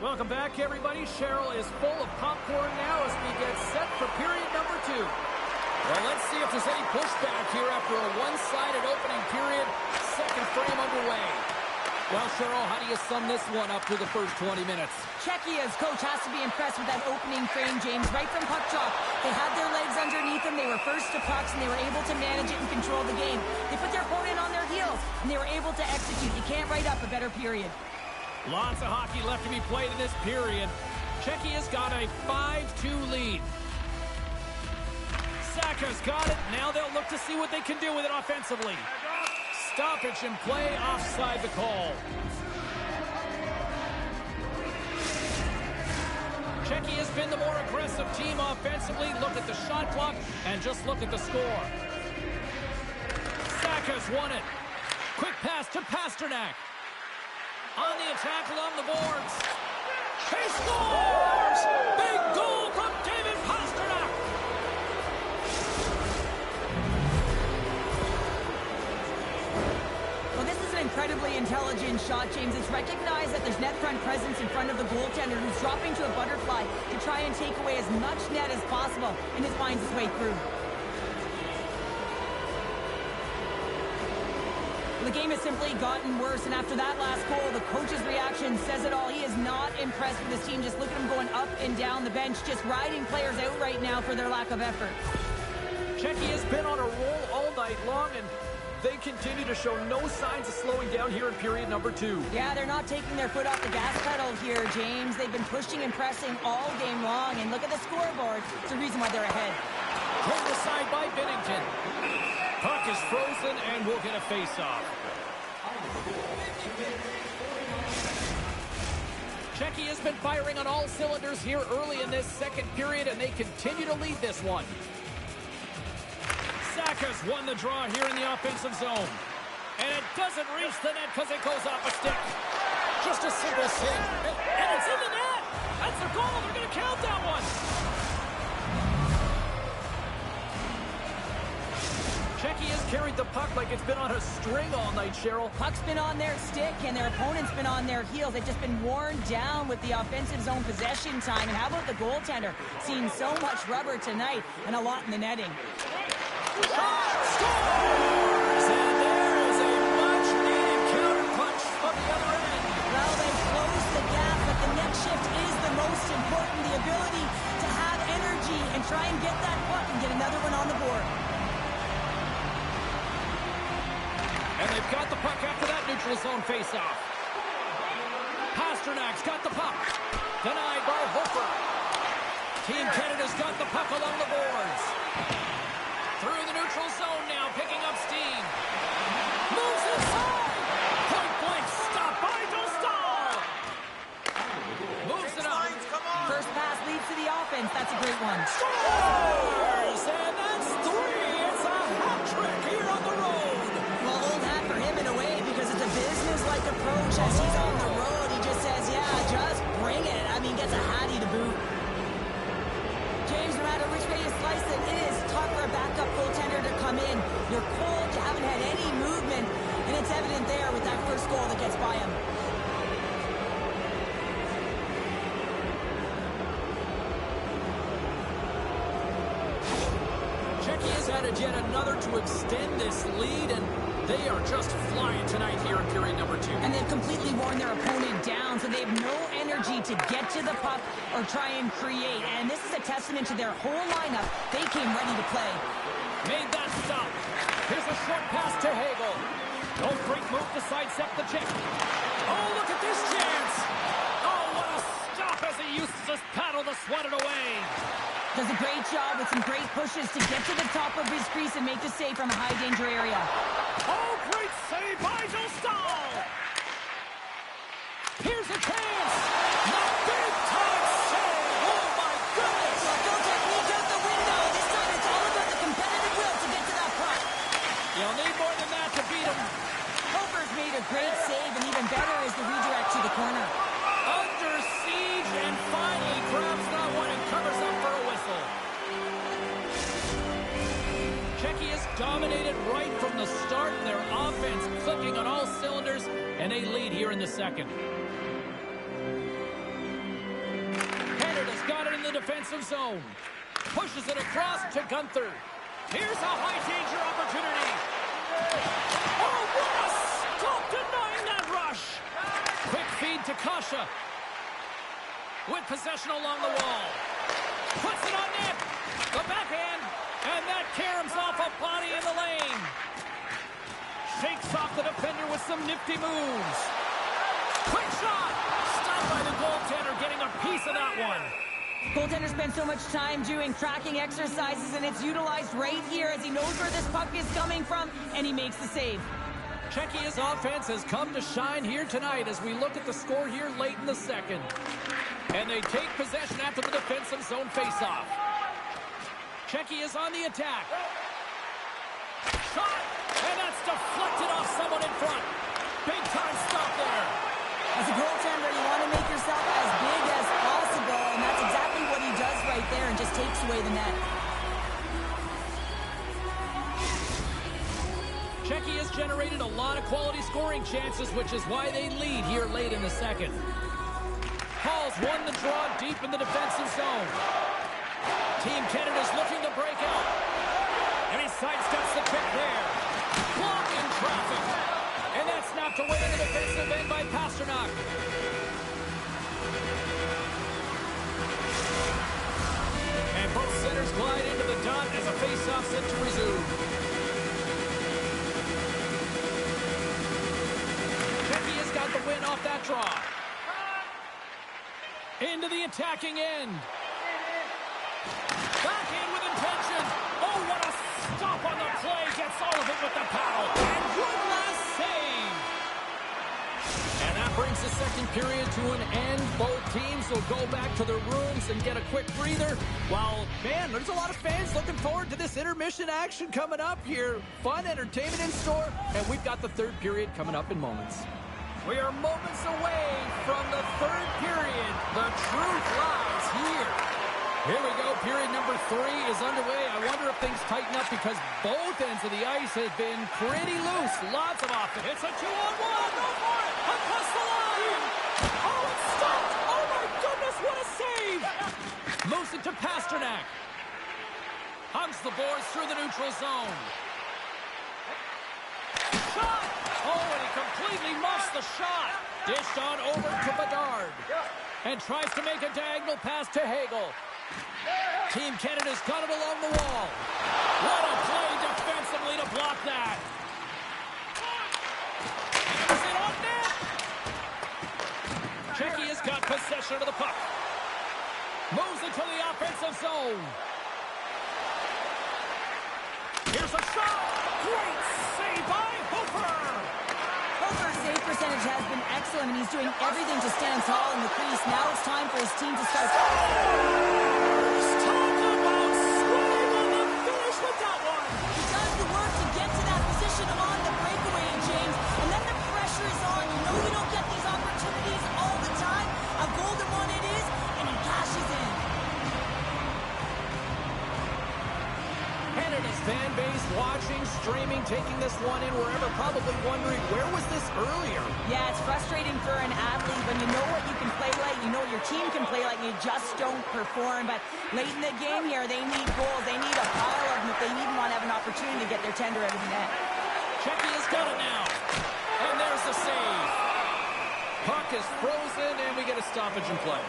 B: Welcome back, everybody. Cheryl is full of popcorn now as we get set for period number 2. Well, let's see if there's any pushback here after a one-sided opening period. Second frame underway. Well, Cheryl, how do you sum this one up through the first 20 minutes?
C: Czechia's coach has to be impressed with that opening frame, James. Right from puck drop, they had their legs underneath them. They were first to pucks, and they were able to manage it and control the game. They put their opponent on their heels, and they were able to execute. You can't write up a better period.
B: Lots of hockey left to be played in this period. Czechia's got a 5-2 lead. Saka's got it. Now they'll look to see what they can do with it offensively. Stoppage in play, offside the call. Czechia's been the more aggressive team offensively. Look at the shot clock and just look at the score. Saka's won it. Quick pass to Pasternak. On the attack along the boards. He scores! Big goal from David Pasternak!
C: Well, this is an incredibly intelligent shot, James. It's recognized that there's net front presence in front of the goaltender, who's dropping to a butterfly to try and take away as much net as possible, and it finds its way through. The game has simply gotten worse, and after that last goal, the coach's reaction says it all. He is not impressed with his team. Just look at him going up and down the bench, just riding players out right now for their lack of effort.
B: Czechia has been on a roll all night long, and they continue to show no signs of slowing down here in period number 2.
C: Yeah, they're not taking their foot off the gas pedal here, James. They've been pushing and pressing all game long, and look at the scoreboard. It's the reason why they're ahead.
B: Turned aside by Binnington. Puck is frozen, and we'll get a face-off. Czechia has been firing on all cylinders here early in this second period, and they continue to lead this one. Saka's won the draw here in the offensive zone. And it doesn't reach the net because it goes off a stick. Just a simple save. And it's in the net! That's a goal! They're going to count that one! Czechia has carried the puck like it's been on a string all night, Cheryl.
C: Puck's been on their stick, and their opponent's been on their heels. They've just been worn down with the offensive zone possession time. And how about the goaltender? Seen so much rubber tonight and a lot in the netting.
B: Scores! And there is a much-needed counter-punch on the other end.
C: Well, they've closed the gap, but the next shift is the most important. The ability to have energy and try and get that puck and get another one on the board.
B: And they've got the puck after that neutral zone face-off. Pasternak's got the puck. Denied by Hofer. Team Canada's got the puck along the boards. Through the neutral zone now, picking up steam. Moves inside. Point blank stop by Dostal. Moves it up.
C: First pass leads to the offense. That's a great one.
B: Scores! And that's 3. It's a hat trick here on the road.
C: Well, old hat for him in a way, because it's a business-like approach. As he's on the road, he just says, yeah, just bring it. I mean, gets a hattie to boot. James, no matter which way you slice it, it is tough for a backup goaltender to come in. You're cold, you haven't had any movement, and it's evident there with that first goal that gets by him.
B: Czechia's added yet another to extend this lead, and they are just flying tonight here in period number 2.
C: And they've completely worn their opponent down, so they have no energy to get to the puck or try and create. And this is a testament to their whole lineup. They came ready to play.
B: Made that stop. Here's a short pass to Hagel. No great move to sidestep the check. Oh, look at this chance. Oh, what a stop as he uses his paddle to swat it away.
C: Does a great job with some great pushes to get to the top of his crease and make the save from a high-danger area.
B: Oh, great save by Dostal. Here's a chance. The big-time save. Oh, my goodness.
C: Well, go technique out the window. This time it's all about the competitive will to get to that puck.
B: You'll need more than that to beat him.
C: Hofer's made a great save, and even better is the redirect to the corner.
B: Under siege, and finally grabs that one and covers up for a whistle. Czechia's dominated right from the start. Their offense clicking on all cylinders, and they lead here in the second. Canada's got it in the defensive zone. Pushes it across to Gunther. Here's a high-danger opportunity. Oh, what a stop denying that rush! Kasha with possession along the wall. Puts it on net. The backhand. And that caroms off a body in the lane. Shakes off the defender with some nifty moves. Quick shot. Stopped by the goaltender, getting a piece of that one.
C: Goaltender spends so much time doing tracking exercises, and it's utilized right here as he knows where this puck is coming from, and he makes the save.
B: Czechia's offense has come to shine here tonight as we look at the score here late in the second. And they take possession after the defensive zone faceoff. Czechia is on the attack. Shot! And that's deflected off someone in front. Big time stop there.
C: As a goaltender, you want to make yourself as big as possible, and that's exactly what he does right there and just takes away the net.
B: Czechia has generated a lot of quality scoring chances, which is why they lead here late in the second. Hall's won the draw deep in the defensive zone. Team Canada's looking to break out. And he sidesteps the kick there. Blocking traffic. And that's snapped away in the defensive end by Pasternak. And both centers glide into the dot as a face-off set to resume. Czechia's got the win off that draw. Into the attacking end. Backhand with intention. Oh, what a stop on the play. Gets all of it with the paddle. And good last save. And that brings the second period to an end. Both teams will go back to their rooms and get a quick breather. While, man, there's a lot of fans looking forward to this intermission action coming up here. Fun entertainment in store. And we've got the third period coming up in moments. We are moments away from the third period. The truth lies here. Here we go. Period number 3 is underway. I wonder if things tighten up because both ends of the ice have been pretty loose. Lots of offense. It's a 2-on-1. Go for it. Across the line. Oh, it's stopped. Oh, my goodness. What a save. Moves it to Pasternak. Hugs the boards through the neutral zone. Shot. Oh, and he completely muffs the shot. Dished on over to Bedard. And tries to make a diagonal pass to Hagel. Team Canada's got it along the wall. What a play defensively to block that. Is it on net? Czechia's got possession of the puck. Moves into the offensive zone. Here's a shot. Great save by Hooper.
C: Hooper's save percentage has been excellent, and he's doing everything to stand tall in the crease. Now it's time for his team to start.
B: Talk about swimming on the finish with that one.
C: He does the work to get to that position on the breakaway, James, and then the pressure is on. You know you don't get these opportunities all the time. A golden one it is, and he cashes in.
B: Canada's fan base watching, streaming, taking this one in wherever, probably wondering, where was this earlier?
C: Yeah, it's frustrating for an athlete when you know what you can play like, you know your team can play like, you just don't perform. But late in the game here, they need goals. They need a pile of them if they even want to have an opportunity to get their tender out of the net.
B: Czechia's got it now. And there's the save. Puck is frozen, and we get a stoppage in play.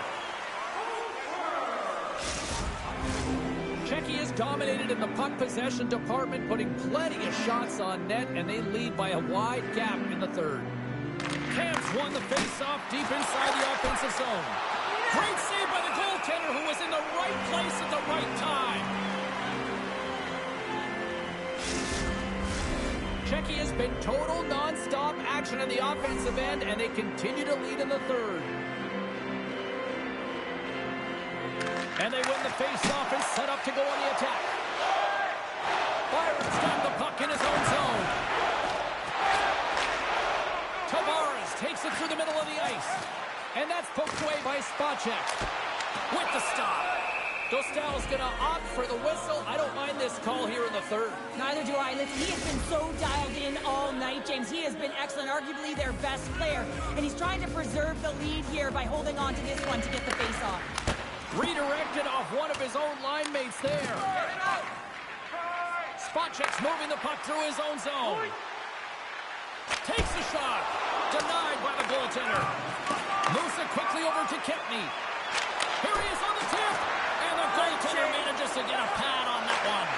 B: Czechia's dominated in the puck possession department, putting plenty of shots on net, and they lead by a wide gap in the third. Camps won the face-off deep inside the offensive zone. Great save by the goaltender, who was in the right place at the right time. Czechia's been total non-stop action in the offensive end, and they continue to lead in the third. And they win the face-off and set up to go on the attack. Byron's got the puck in his own zone. Tavares takes it through the middle of the ice. And that's poked away by Spacek. With the stop. Dostal's going to opt for the whistle. I don't mind this call here in the third.
C: Neither do I. Listen, he has been so dialed in all night, James. He has been excellent, arguably their best player. And he's trying to preserve the lead here by holding on to this one to get the face-off.
B: Redirected off one of his own line mates there. Spacek's moving the puck through his own zone. Takes a shot. Denied by the goaltender. Moves it quickly over to Kempney. Here he is on the tip. And the goaltender manages to get a pad on that one.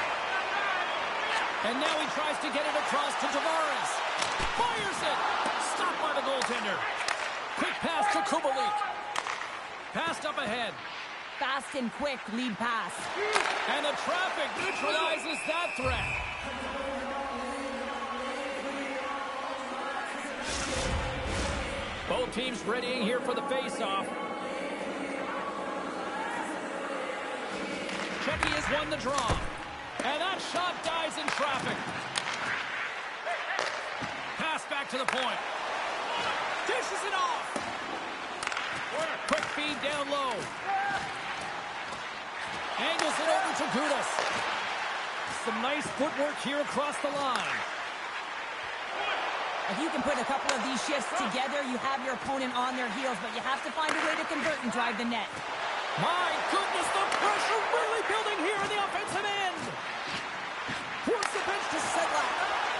B: And now he tries to get it across to Tavares. Fires it. Stopped by the goaltender. Quick pass to Kubalik. Passed up ahead.
C: Fast and quick lead pass.
B: And the traffic neutralizes that threat. Both teams readying here for the face-off. Checky has won the draw. And that shot dies in traffic. Pass back to the point. Dishes it off. Quick feed down low. Angles it over to Gudas. Some nice footwork here across the line.
C: If you can put a couple of these shifts together, you have your opponent on their heels, but you have to find a way to convert and drive the net.
B: My goodness, the pressure really building here in the offensive end. Towards the bench to Sedlak.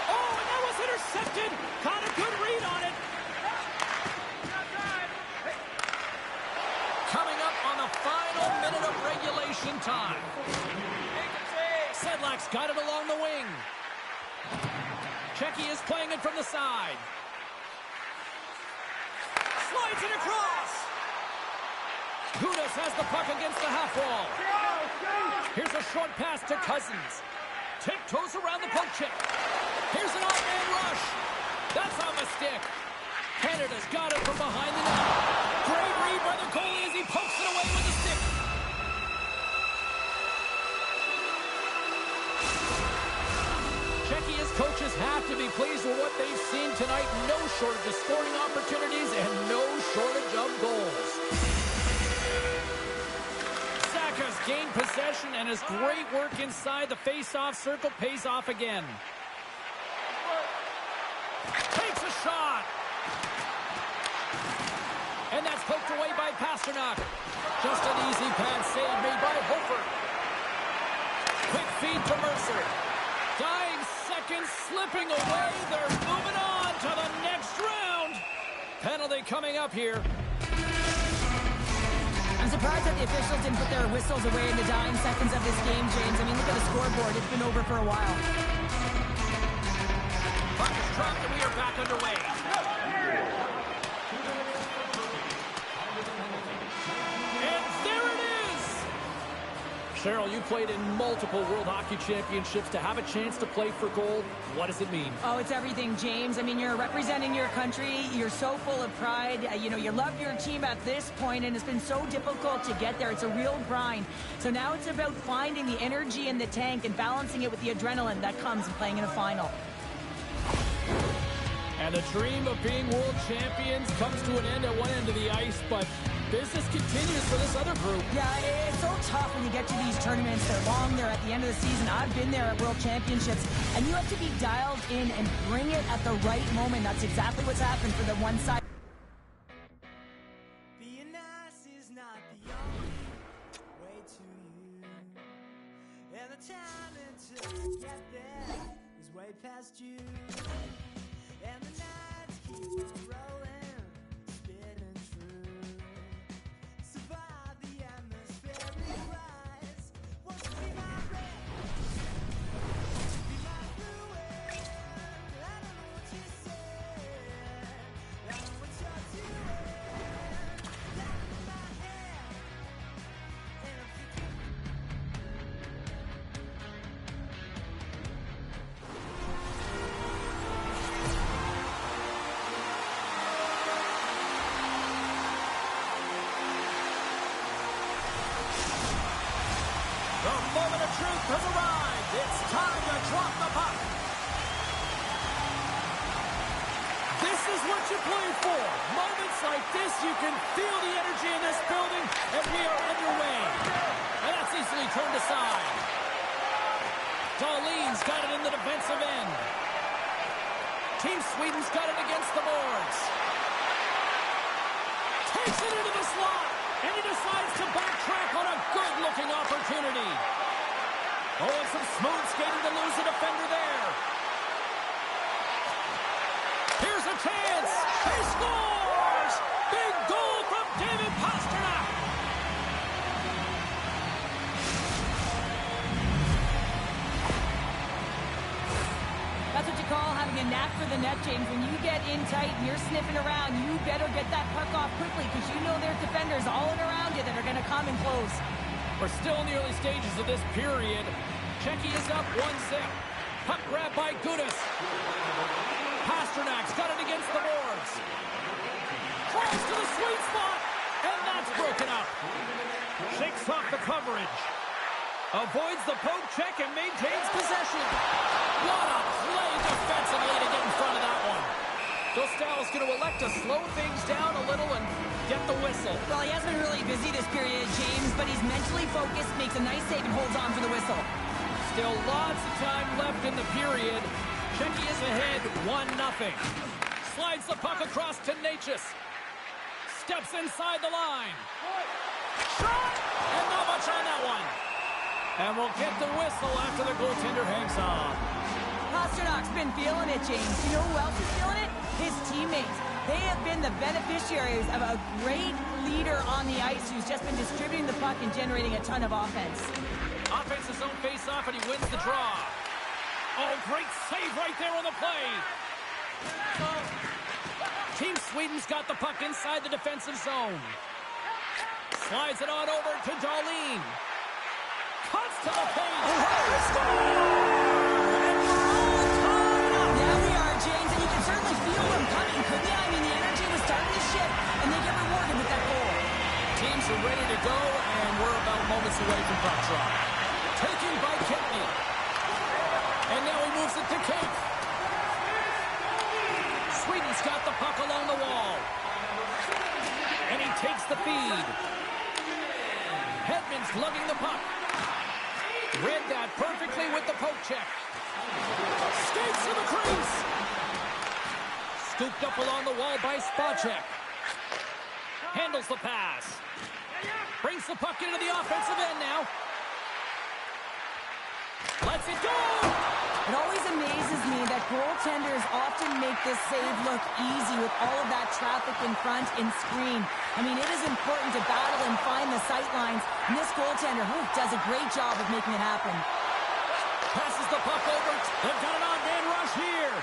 B: Oh, and that was intercepted. Got a good read on it. Coming up on the final minute of regulation time. Sedlak's got it along the wing. Checky is playing it from the side. Slides it across. Gudas has the puck against the half wall. Here's a short pass to Cousins. Tiptoes around the poke check. Here's an off-man rush. That's on the stick. Canada's got it from behind the net. Great read by the goalie as he pokes it away with the stick. Checky, his coaches have to be pleased with what they've seen tonight. No shortage of scoring opportunities and no shortage of goals. Saka's gained possession and his great work inside the face-off circle pays off again. Takes a shot. And that's poked away by Pasternak. Just an easy pad save made by Hofer. Quick feed to Mercer. Dying seconds slipping away. They're moving on to the next round. Penalty coming up here.
C: I'm surprised that the officials didn't put their whistles away in the dying seconds of this game, James. I mean, look at the scoreboard. It's been over for a while.
B: Puck is dropped and we are back underway. And there it is! Cheryl, you played in multiple World Hockey Championships. To have a chance to play for gold, what does it mean?
C: Oh, it's everything, James. I mean, you're representing your country. You're so full of pride. You know, you love your team at this point, and it's been so difficult to get there. It's a real grind. So now it's about finding the energy in the tank and balancing it with the adrenaline that comes in playing in a final.
B: And the dream of being world champions comes to an end at one end of the ice, but business continues for this other group.
C: Yeah, it's so tough when you get to these tournaments. They're long. They're at the end of the season. I've been there at World Championships, and you have to be dialed in and bring it at the right moment. That's exactly what's happened for the one side. Being nice is not the only way to you, and the time until get there is way past you, and the nights keep on rolling, spinning true. Survive the atmospheric rise. Won't you be my red? Be my fluid. I don't know what you said. I know what you're doing. Down in my head. And I'm thinking.
B: The moment of truth has arrived. It's time to drop the puck. This is what you play for. Moments like this, you can feel the energy in this building, and we are underway. And that's easily turned aside. Dahlin's got it in the defensive end. Team Sweden's got it against the boards. Takes it into the slot. And he decides to backtrack on a good-looking opportunity. Oh, and some smooth skating to lose the defender there. Here's a chance. He scores! Big goal
C: for the net, James. When you get in tight and you're sniffing around, you better get that puck off quickly because you know there's defenders all in around you that are going to come and close.
B: We're still in the early stages of this period. Czechia is up 1-0. Puck grab by Gudas. Pasternak's got it against the boards. Crawls to the sweet spot, and that's broken up. Shakes off the coverage. Avoids the poke check and maintains possession. What a play defensively to get in front of that one. Dostal's going to elect to slow things down a little and get the whistle.
C: Well, he hasn't been really busy this period, James, but he's mentally focused, makes a nice save, and holds on for the whistle.
B: Still lots of time left in the period. Czechia is ahead 1-0. Slides the puck across to Necas. Steps inside the line. Shot! And not much on that one. And we'll get the whistle after the goaltender hangs on.
C: Pasternak's been feeling it, James. You know who else is feeling it? His teammates. They have been the beneficiaries of a great leader on the ice who's just been distributing the puck and generating a ton of offense.
B: Offenses zone face-off, and he wins the draw. Oh, great save right there on the play. Team Sweden's got the puck inside the defensive zone. Slides it on over to Dahlin. Cuts to the paint.
C: Now we are, James, and you can certainly feel them coming, couldn't you? I mean, the energy was starting to shift, and they get rewarded with that goal.
B: Teams are ready to go, and we're about moments away from puck drop. Taken by Kempney. And now he moves it to Kate. Sweden's got the puck along the wall. And he takes the feed. Hedman's lugging the puck. Read that perfectly with the poke check. Skates to the crease. Scooped up along the wall by Spacek. Handles the pass. Brings the puck into the offensive end now. Lets it go!
C: It always amazes me that goaltenders often make this save look easy with all of that traffic in front and screen. I mean, it is important to battle and find the sight lines, and this goaltender does a great job of making it happen.
B: Passes the puck over. They've got it on man rush here.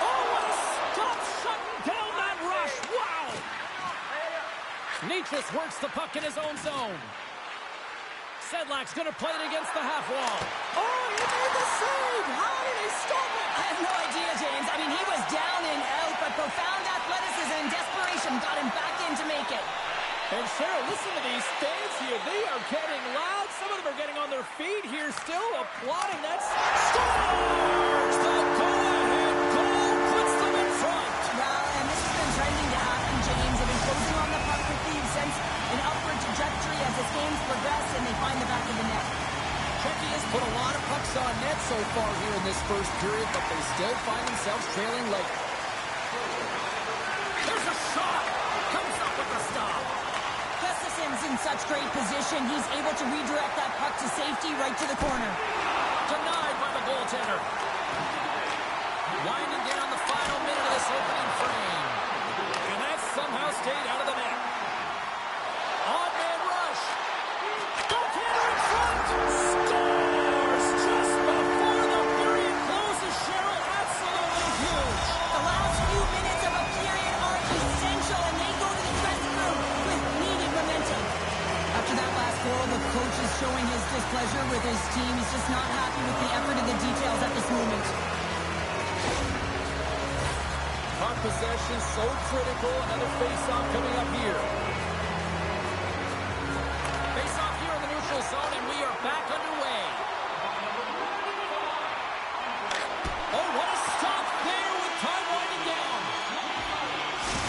B: Oh, what a stop shutting down that rush. Wow! Necas works the puck in his own zone. Sedlak's going to play it against the half wall. Oh, he made the save! How did he stop it?
C: I have no idea, James. I mean, he was down and out, but profound athleticism and desperation got him back in to make it.
B: And Cheryl, listen to these fans here. They are getting loud. Some of them are getting on their feet here still, applauding. That's scores! The go-ahead goal puts them in front.
C: Well, and this has been trending to happen, James. They've been closing on the puck quickly since an upward trajectory as this game's progressed, and they find the back of the net.
B: Czechia has put a lot of pucks on net so far here in this first period, but they still find themselves trailing late. There's a shot! Comes up with a stop.
C: Gustafson's in such great position. He's able to redirect that puck to safety right to the corner.
B: Denied by the goaltender. Winding down the final minute of this opening frame. And that somehow stayed out of the net. Odd man rush. Goaltender in front. Scores just before the period closes. Cheryl, absolutely huge.
C: The last few minutes of a period are essential, and they go to the dressing room with needed momentum. After that last goal, the coach is showing his displeasure with his team. He's just not happy with the effort and the details at this moment.
B: Puck possession so critical. Another face-off coming up here. Face-off here in the neutral zone, and we are back underway. Oh, what a stop there with time winding down.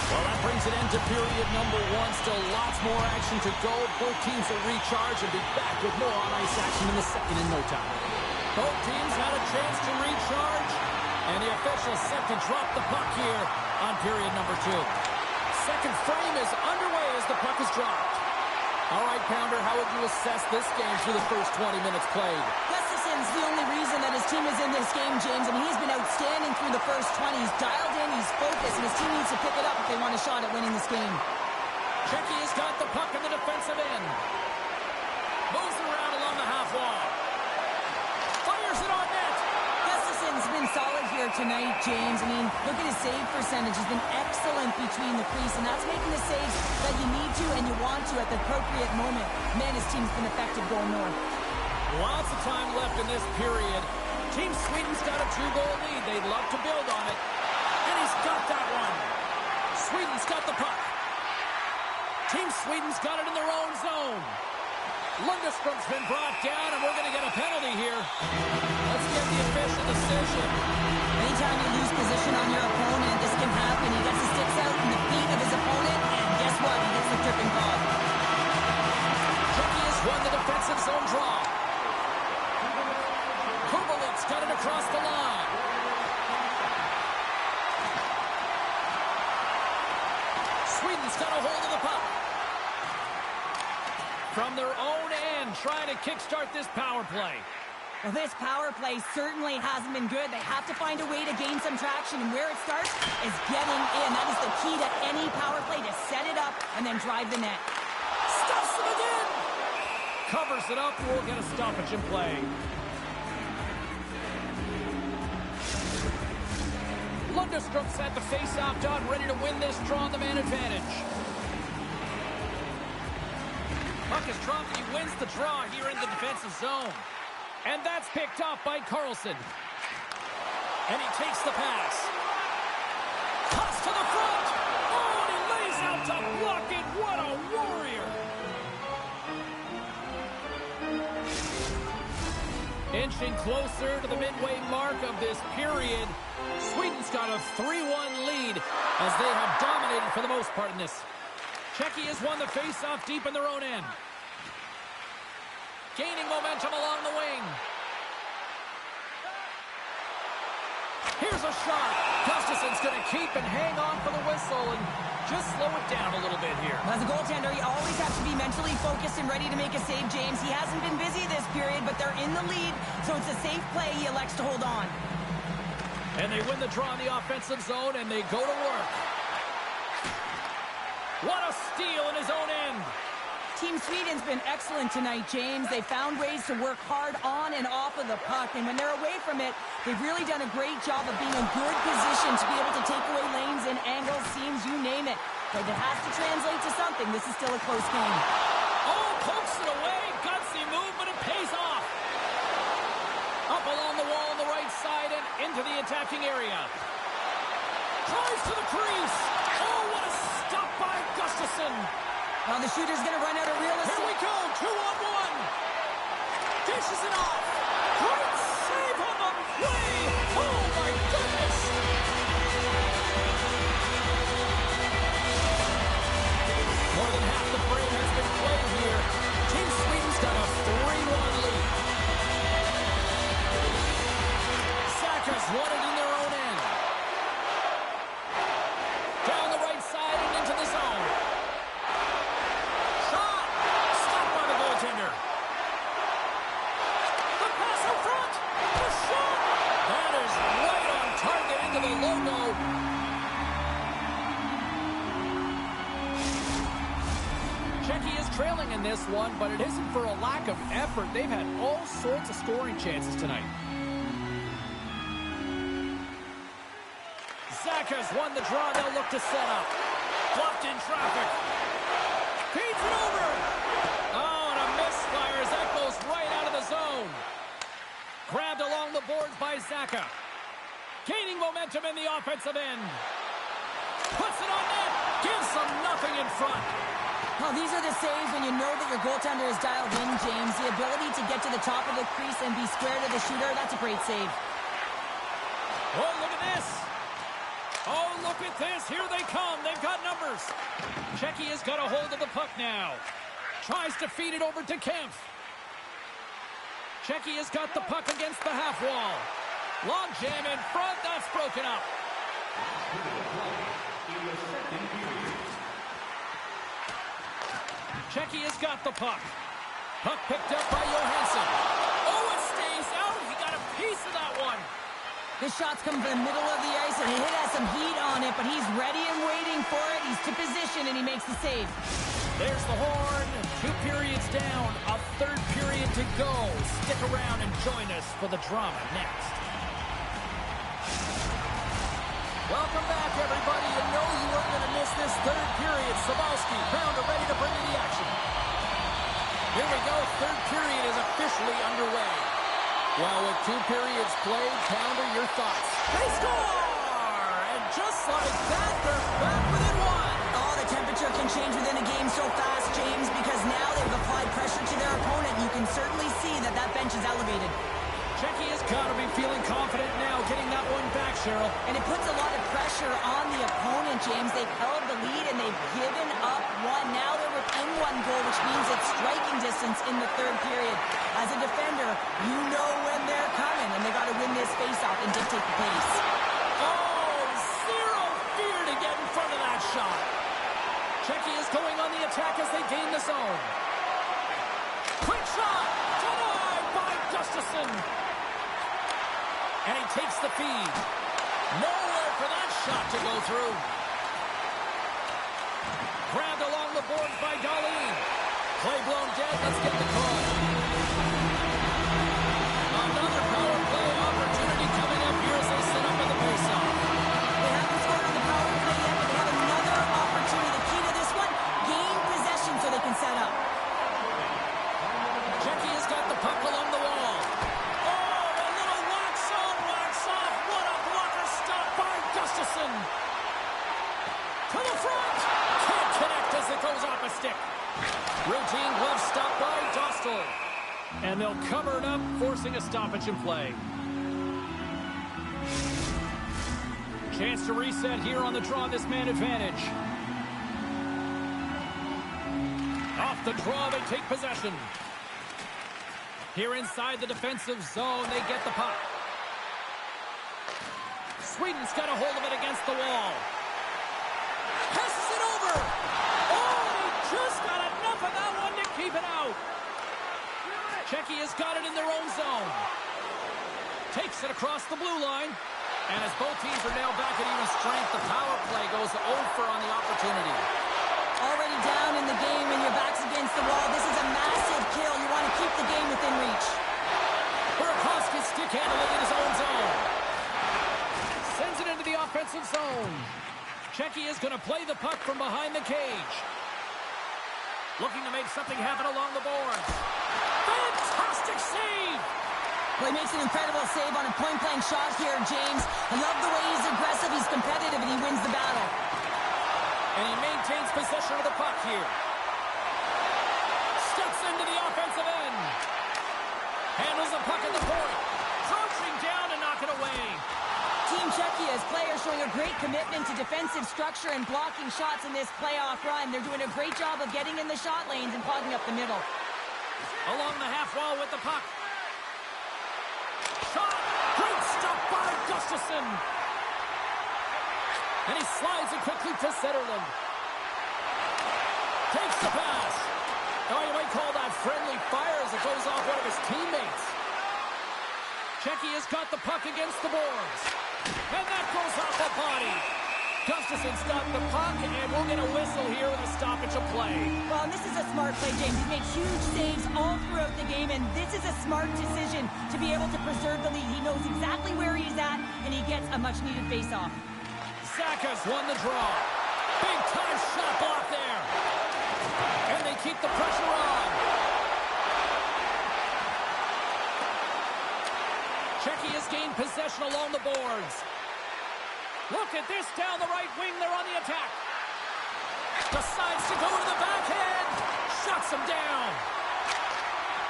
B: Well, that brings an end to period number one. Still lots more action to go. Both teams will recharge and be back with more on-ice action in the second in no time. Both teams had a chance to recharge, and the officials set to drop the puck here on period number two. Second frame is underway as the puck is dropped. All right, Pounder, how would you assess this game through the first 20 minutes played?
C: Gustafson's the only reason that his team is in this game, James, and he's been outstanding through the first 20. He's dialed in, he's focused, and his team needs to pick it up if they want a shot at winning this game.
B: Czechia's got the puck in the defensive end. Moves it around along the half wall. Fires it on net.
C: Gustafson's been solid here, here tonight, James. I mean, look at his save percentage. He's been excellent between the crease, and that's making the saves that you need to and you want to at the appropriate moment. Man, his team's been effective going north.
B: Lots of time left in this period. Team Sweden's got a 2-goal lead. They'd love to build on it. And he's got that one. Sweden's got the puck. Team Sweden's got it in their own zone. Lundström's been brought down, and we're going to get a penalty here. Let's get the official decision.
C: Anytime you lose position on your opponent, this can happen. He gets the sticks out in the feet of his opponent, and guess what? He gets the tripping call.
B: Chucky has won the defensive zone draw. Kubelik's got it across the line. Sweden's got a hold of the puck. From their own end, trying to kickstart this power play.
C: Well, this power play certainly hasn't been good. They have to find a way to gain some traction, and where it starts is getting in. That is the key to any power play, to set it up and then drive the net.
B: Stuffs him again! Covers it up, we'll get a stoppage in play. Lundström's had the face-off done, ready to win this draw on the man advantage. Puck is dropped, and he wins the draw here in the defensive zone. And that's picked up by Carlson. And he takes the pass. Toss to the front! Oh, and he lays out to block it! What a warrior! Inching closer to the midway mark of this period. Sweden's got a 3-1 lead as they have dominated for the most part in this. Czechia has won the face-off deep in their own end. Gaining momentum along the wing. Here's a shot. Gustafson's going to keep and hang on for the whistle and just slow it down a little bit here.
C: As a goaltender, you always have to be mentally focused and ready to make a save, James. He hasn't been busy this period, but they're in the lead, so it's a safe play. He elects to hold on.
B: And they win the draw in the offensive zone, and they go to work. What a steal in his own end.
C: Team Sweden's been excellent tonight, James. They found ways to work hard on and off of the puck, and when they're away from it, they've really done a great job of being in good position to be able to take away lanes and angles, seams, you name it. But it has to translate to something. This is still a close game.
B: Oh, pokes it away. Gutsy move, but it pays off. Up along the wall on the right side and into the attacking area. Tries to the crease. Oh, what a stop by Gustafson.
C: Well, the shooter's going to run out of real estate.
B: Here we go, 2-on-1. Dishes it off. Great save on the play. Oh, my goodness. More than half the frame has been played here. Team Sweden's got a 3-1 lead. Saka's won it in their own end. Down the right side and into the zone. Shot! Stopped by the goaltender. The pass in front! The shot! That is right on target into the logo. Czechia is trailing in this one, but it isn't for a lack of effort. They've had all sorts of scoring chances tonight. Zaka's won the draw. They'll look to set up. Blocked in traffic. Feeds it over. Oh, and a misfire as that goes right out of the zone. Grabbed along the boards by Zaka. Gaining momentum in the offensive end. Puts it on net. Gives them nothing in front.
C: Oh, these are the saves when you know that your goaltender is dialed in, James. The ability to get to the top of the crease and be square to the shooter, that's a great save.
B: Oh, look at this. Oh, look at this. Here they come. They've got numbers. Czechia's got a hold of the puck now. Tries to feed it over to Kempf. Czechia's got the puck against the half wall. Long jam in front. That's broken up. Czechia's got the puck. Puck picked up by Johansson. Oh, it stays out. He got a piece of that one.
C: This shot's coming from the middle of the ice, and it has some heat on it, but he's ready and waiting for it. He's to position, and he makes the save.
B: There's the horn. 2 periods down. A third period to go. Stick around and join us for the drama next. Welcome back, everybody. You know you weren't going to miss this third period. Sabalski, Pounder ready to bring you the action. Here we go. Third period is officially underway. Well, with 2 periods played, Pounder, your thoughts?
C: They score!
B: And just like that, they're back within 1.
C: Oh, the temperature can change within a game so fast, James, because now they've applied pressure to their opponent. You can certainly see that that bench is elevated.
B: Czechia has got to be feeling confident now, getting that one back, Cheryl.
C: And it puts a lot of pressure on the opponent, James. They've held the lead and they've given up 1. Now they're within 1 goal, which means it's striking distance in the third period. As a defender, you know when they're coming, and they got to win this faceoff and dictate the pace.
B: Oh, zero fear to get in front of that shot. Czechia is going on the attack as they gain the zone. Quick shot! Denied by Gustafsson. And he takes the feed. Nowhere for that shot to go through. Grabbed along the boards by Darlene. Play blown dead. Let's get the call. Another power play opportunity coming up here as they set up in the faceoff.
C: They haven't scored on the power play yet, but they have another opportunity. The key to this one, gain possession so they can set up.
B: Czechia's got the puck along the wall. Oh, a little wax on, wax off. What a blocker stop by Gustafsson. To the front. Can't connect as it goes off a stick. Routine glove stop by Dostal. And they'll cover it up, forcing a stoppage in play. Chance to reset here on the draw, this man advantage. Off the draw, they take possession. Here inside the defensive zone, they get the puck. Sweden's got a hold of it against the wall. Passes it over. Oh, they just got enough of that one to keep it out. Czechia's got it in their own zone. Takes it across the blue line. And as both teams are now back at even strength, the power play goes over on the opportunity.
C: Already down in the game and your back's against the wall. This is a massive kill. You want to keep the game within reach.
B: Burakovsky's stick handling in his own zone. Sends it into the offensive zone. Czechia is going to play the puck from behind the cage. Looking to make something happen along the boards. Fantastic save!
C: Well, he makes an incredible save on a point-blank shot here, James. I love the way he's aggressive, he's competitive, and he wins the battle.
B: And he maintains possession of the puck here. Steps into the offensive end. Handles the puck at the point. Crouching down to knock it away.
C: Team Czechia's players showing a great commitment to defensive structure and blocking shots in this playoff run. They're doing a great job of getting in the shot lanes and clogging up the middle.
B: Along the half wall with the puck. Shot! Great stop by Gustafsson! And he slides it quickly to Zetterlund. Takes the pass. Oh, you might call that friendly fire as it goes off one of his teammates. Czechia's got the puck against the boards. And that goes off the body. Gustafsson's got the puck, and we'll get a whistle here with a stoppage of play.
C: Well, and this is a smart play, James. He's made huge saves all throughout the game, and this is a smart decision to be able to preserve the lead. He knows exactly where he's at, and he gets a much-needed face-off.
B: Zaka's won the draw. Big-time shot block there. And they keep the pressure on. Czechia's gained possession along the boards. Look at this down the right wing. They're on the attack. Decides to go to the backhand. Shuts him down.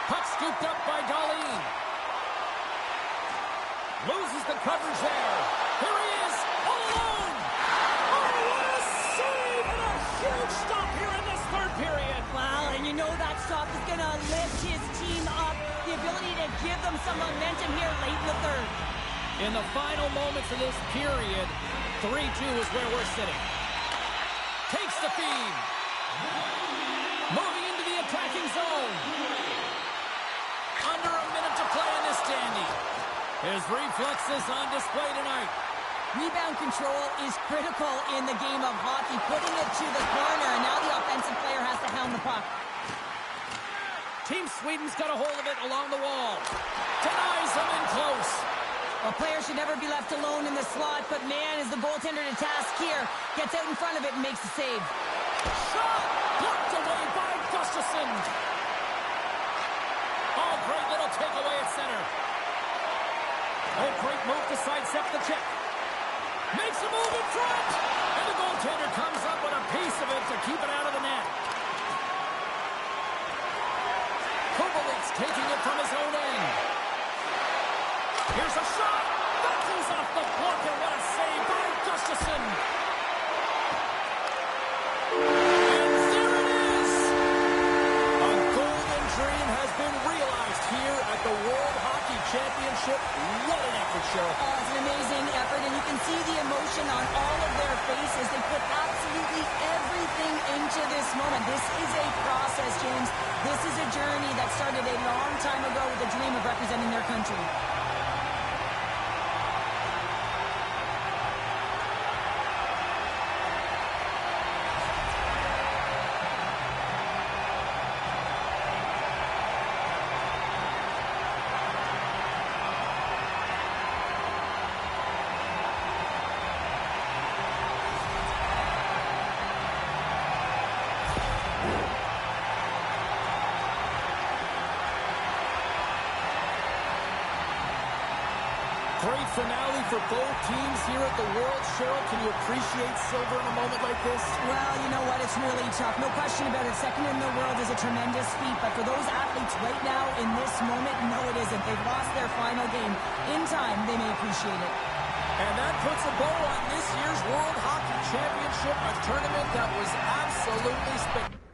B: Puck scooped up by Darlene. Loses the coverage there. Here he is, all alone. Oh, what a save and a huge stop here in this third period.
C: Wow, and you know that stop is going to lift his team up. The ability to give them some momentum here late in the third.
B: In the final moments of this period, 3-2 is where we're sitting. Takes the feed. Moving into the attacking zone. Under a minute to play in this dandy. His reflexes on display tonight.
C: Rebound control is critical in the game of hockey. Putting it to the corner, and now the offensive player has to hound the puck.
B: Team Sweden's got a hold of it along the wall. Denies him in close.
C: A player should never be left alone in the slot, but man, is the goaltender to task here. Gets out in front of it and makes the save.
B: Shot! Blocked away by Gustafsson. Oh, great little takeaway at center. Oh, great move to sidestep the check. Makes a move in front. And the goaltender comes up with a piece of it to keep it out of the net. Kubelic's taking it from his own end. Here's a shot. That goes off the blocker. What a save by Gustafsson. And there it is. A golden dream has been realized here at the World Hockey Championship. What an effort, Cheryl.
C: Oh, it's an amazing effort, and you can see the emotion on all of their faces. They put absolutely everything into this moment. This is a process, James. This is a journey that started a long time ago with the dream of representing their country.
B: Great finale for both teams here at the World. Cheryl, can you appreciate silver in a moment like this?
C: Well, you know what? It's really tough. No question about it. Second in the world is a tremendous feat. But for those athletes right now in this moment, no, it isn't. They've lost their final game. In time, they may appreciate it.
B: And that puts a bow on this year's World Hockey Championship, a tournament that was absolutely spectacular.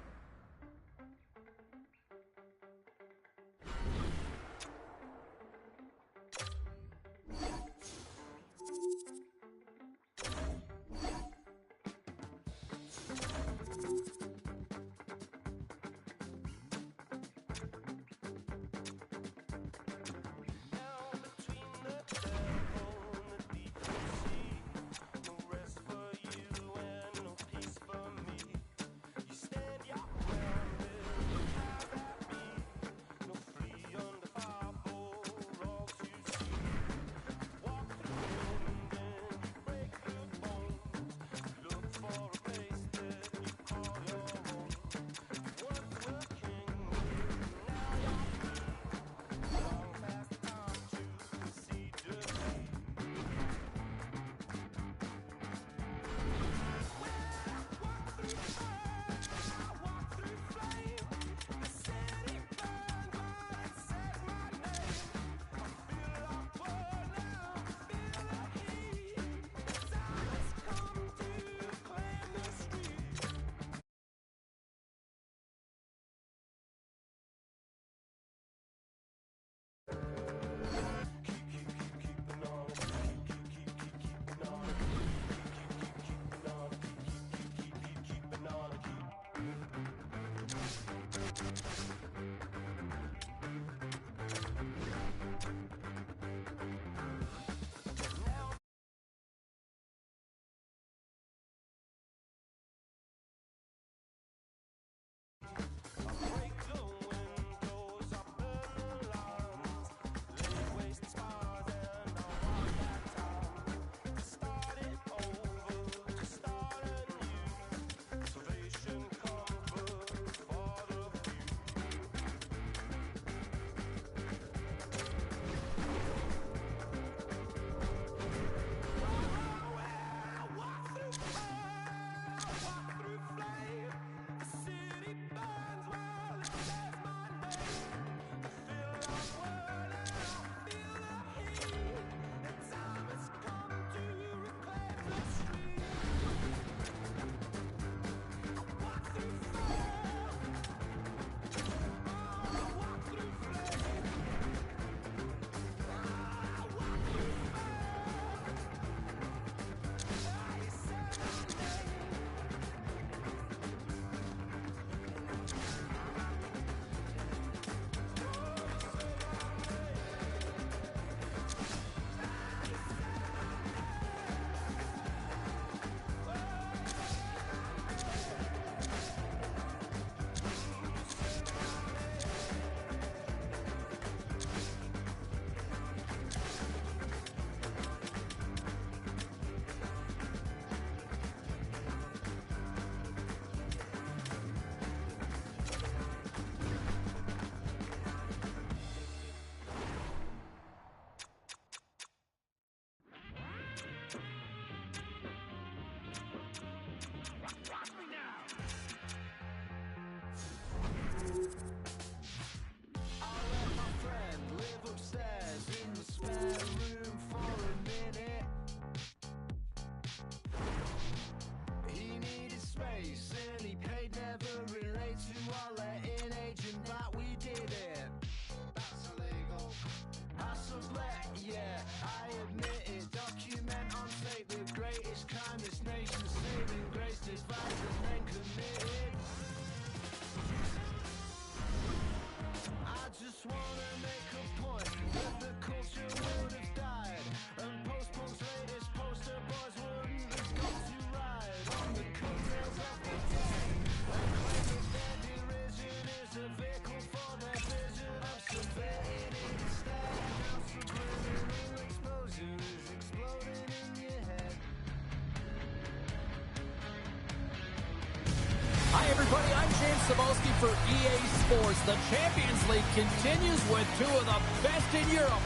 B: Hi, everybody. I'm James Cebulski for EA Sports. The Champions League continues with two of the best in Europe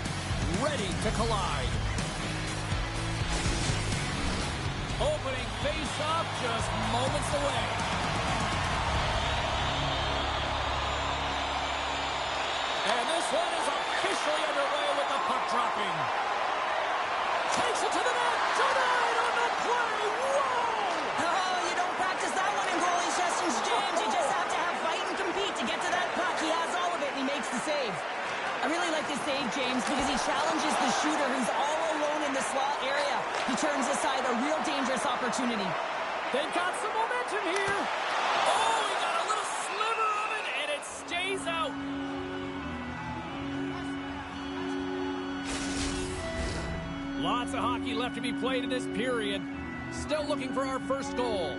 B: ready to collide. Opening face-off just moments away. And this one is officially underway with the puck dropping. Takes it to the net. Denied on the play. Whoa!
C: Oh, you don't practice that one in goalie sessions, James. You just have to have fight and compete to get to that puck. He has all of it, and he makes the save. I really like this save, James, because he challenges the shooter who's all alone in the slot area. He turns aside a real dangerous opportunity.
B: They've got some momentum here. Oh, he got a little sliver of it, and it stays out. Lots of hockey left to be played in this period. Still looking for our first goal.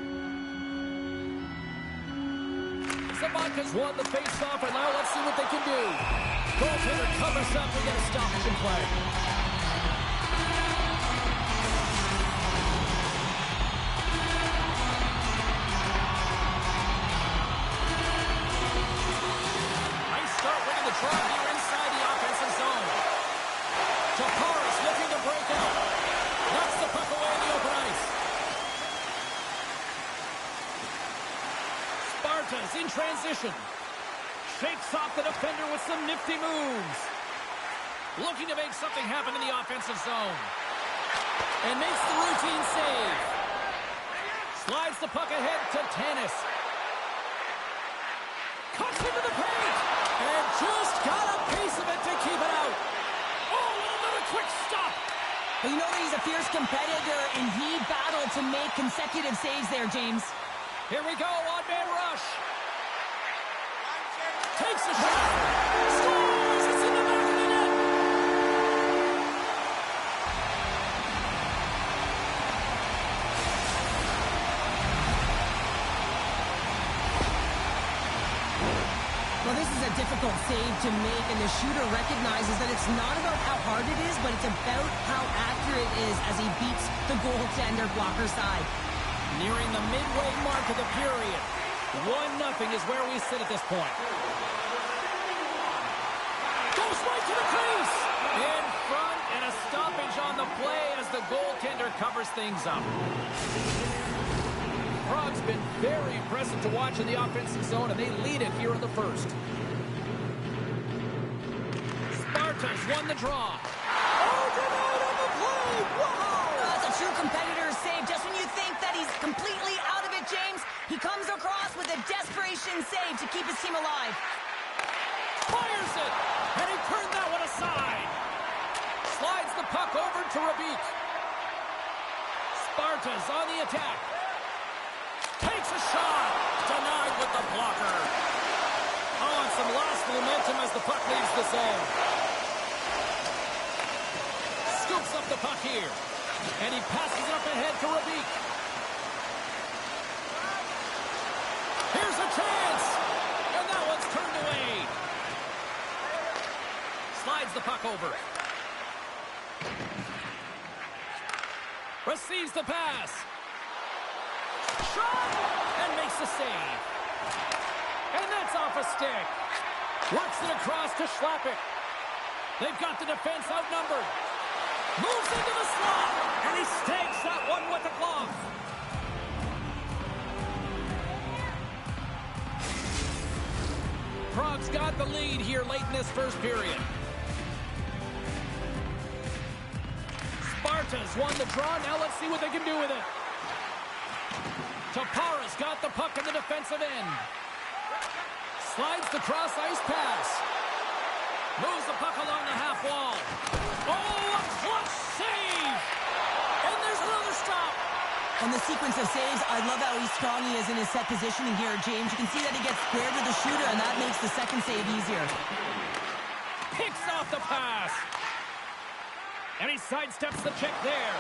B: Sabanka's won the face-off, and now let's see what they can do. Goaltender covers up. We get a stoppage in play. Nice start winning the draw here inside the offensive zone. Taparis looking to break out. Knocks the puck away in the open ice. Sparta's in transition. Shakes off the defender with some nifty moves. Looking to make something happen in the offensive zone. And makes the routine save. Slides the puck ahead to Tanis. Cuts into the paint. And just got a piece of it to keep it out. Oh, another quick stop.
C: Well, you know that he's a fierce competitor, and he battled to make consecutive saves there, James.
B: Here we go, one-man rush. Takes a shot. Scores! It's in the back of the net.
C: Well, this is a difficult save to make, and the shooter recognizes that it's not about how hard it is, but it's about how accurate it is as he beats the goaltender blocker side.
B: Nearing the midway mark of the period. 1-0 is where we sit at this point. Goes right to the crease. In front, and a stoppage on the play as the goaltender covers things up. Prague's been very impressive to watch in the offensive zone, and they lead it here in the first. Sparta's won the draw. Oh, denied on the play. Wow!
C: That's a true competitor's save. Just when you think that he's completely out of it, James, he comes across with a desperation save to keep his team alive.
B: Fires it, and he turned that one aside. Slides the puck over to Rabik. Sparta's on the attack. Takes a shot. Denied with the blocker. Oh, and some lost momentum as the puck leaves the zone. Scoops up the puck here. And he passes it up ahead to Rabik. Here's a chance. And that one's turned away. Slides the puck over. Receives the pass. Shot! And makes the save. And that's off a stick. Works it across to Schlappick. They've got the defense outnumbered. Moves into the slot. And he stakes that one with the glove. Prague's got the lead here late in this first period. Sparta's won the draw. Now let's see what they can do with it. Taparis got the puck in the defensive end. Slides the cross-ice pass. Moves the puck along the half wall. Oh, a clutch save! And there's another stop.
C: On the sequence of saves, I love how strong he is in his set positioning here, James. You can see that he gets squared to the shooter, and that makes the second save easier.
B: Picks off the pass. And he sidesteps the check there.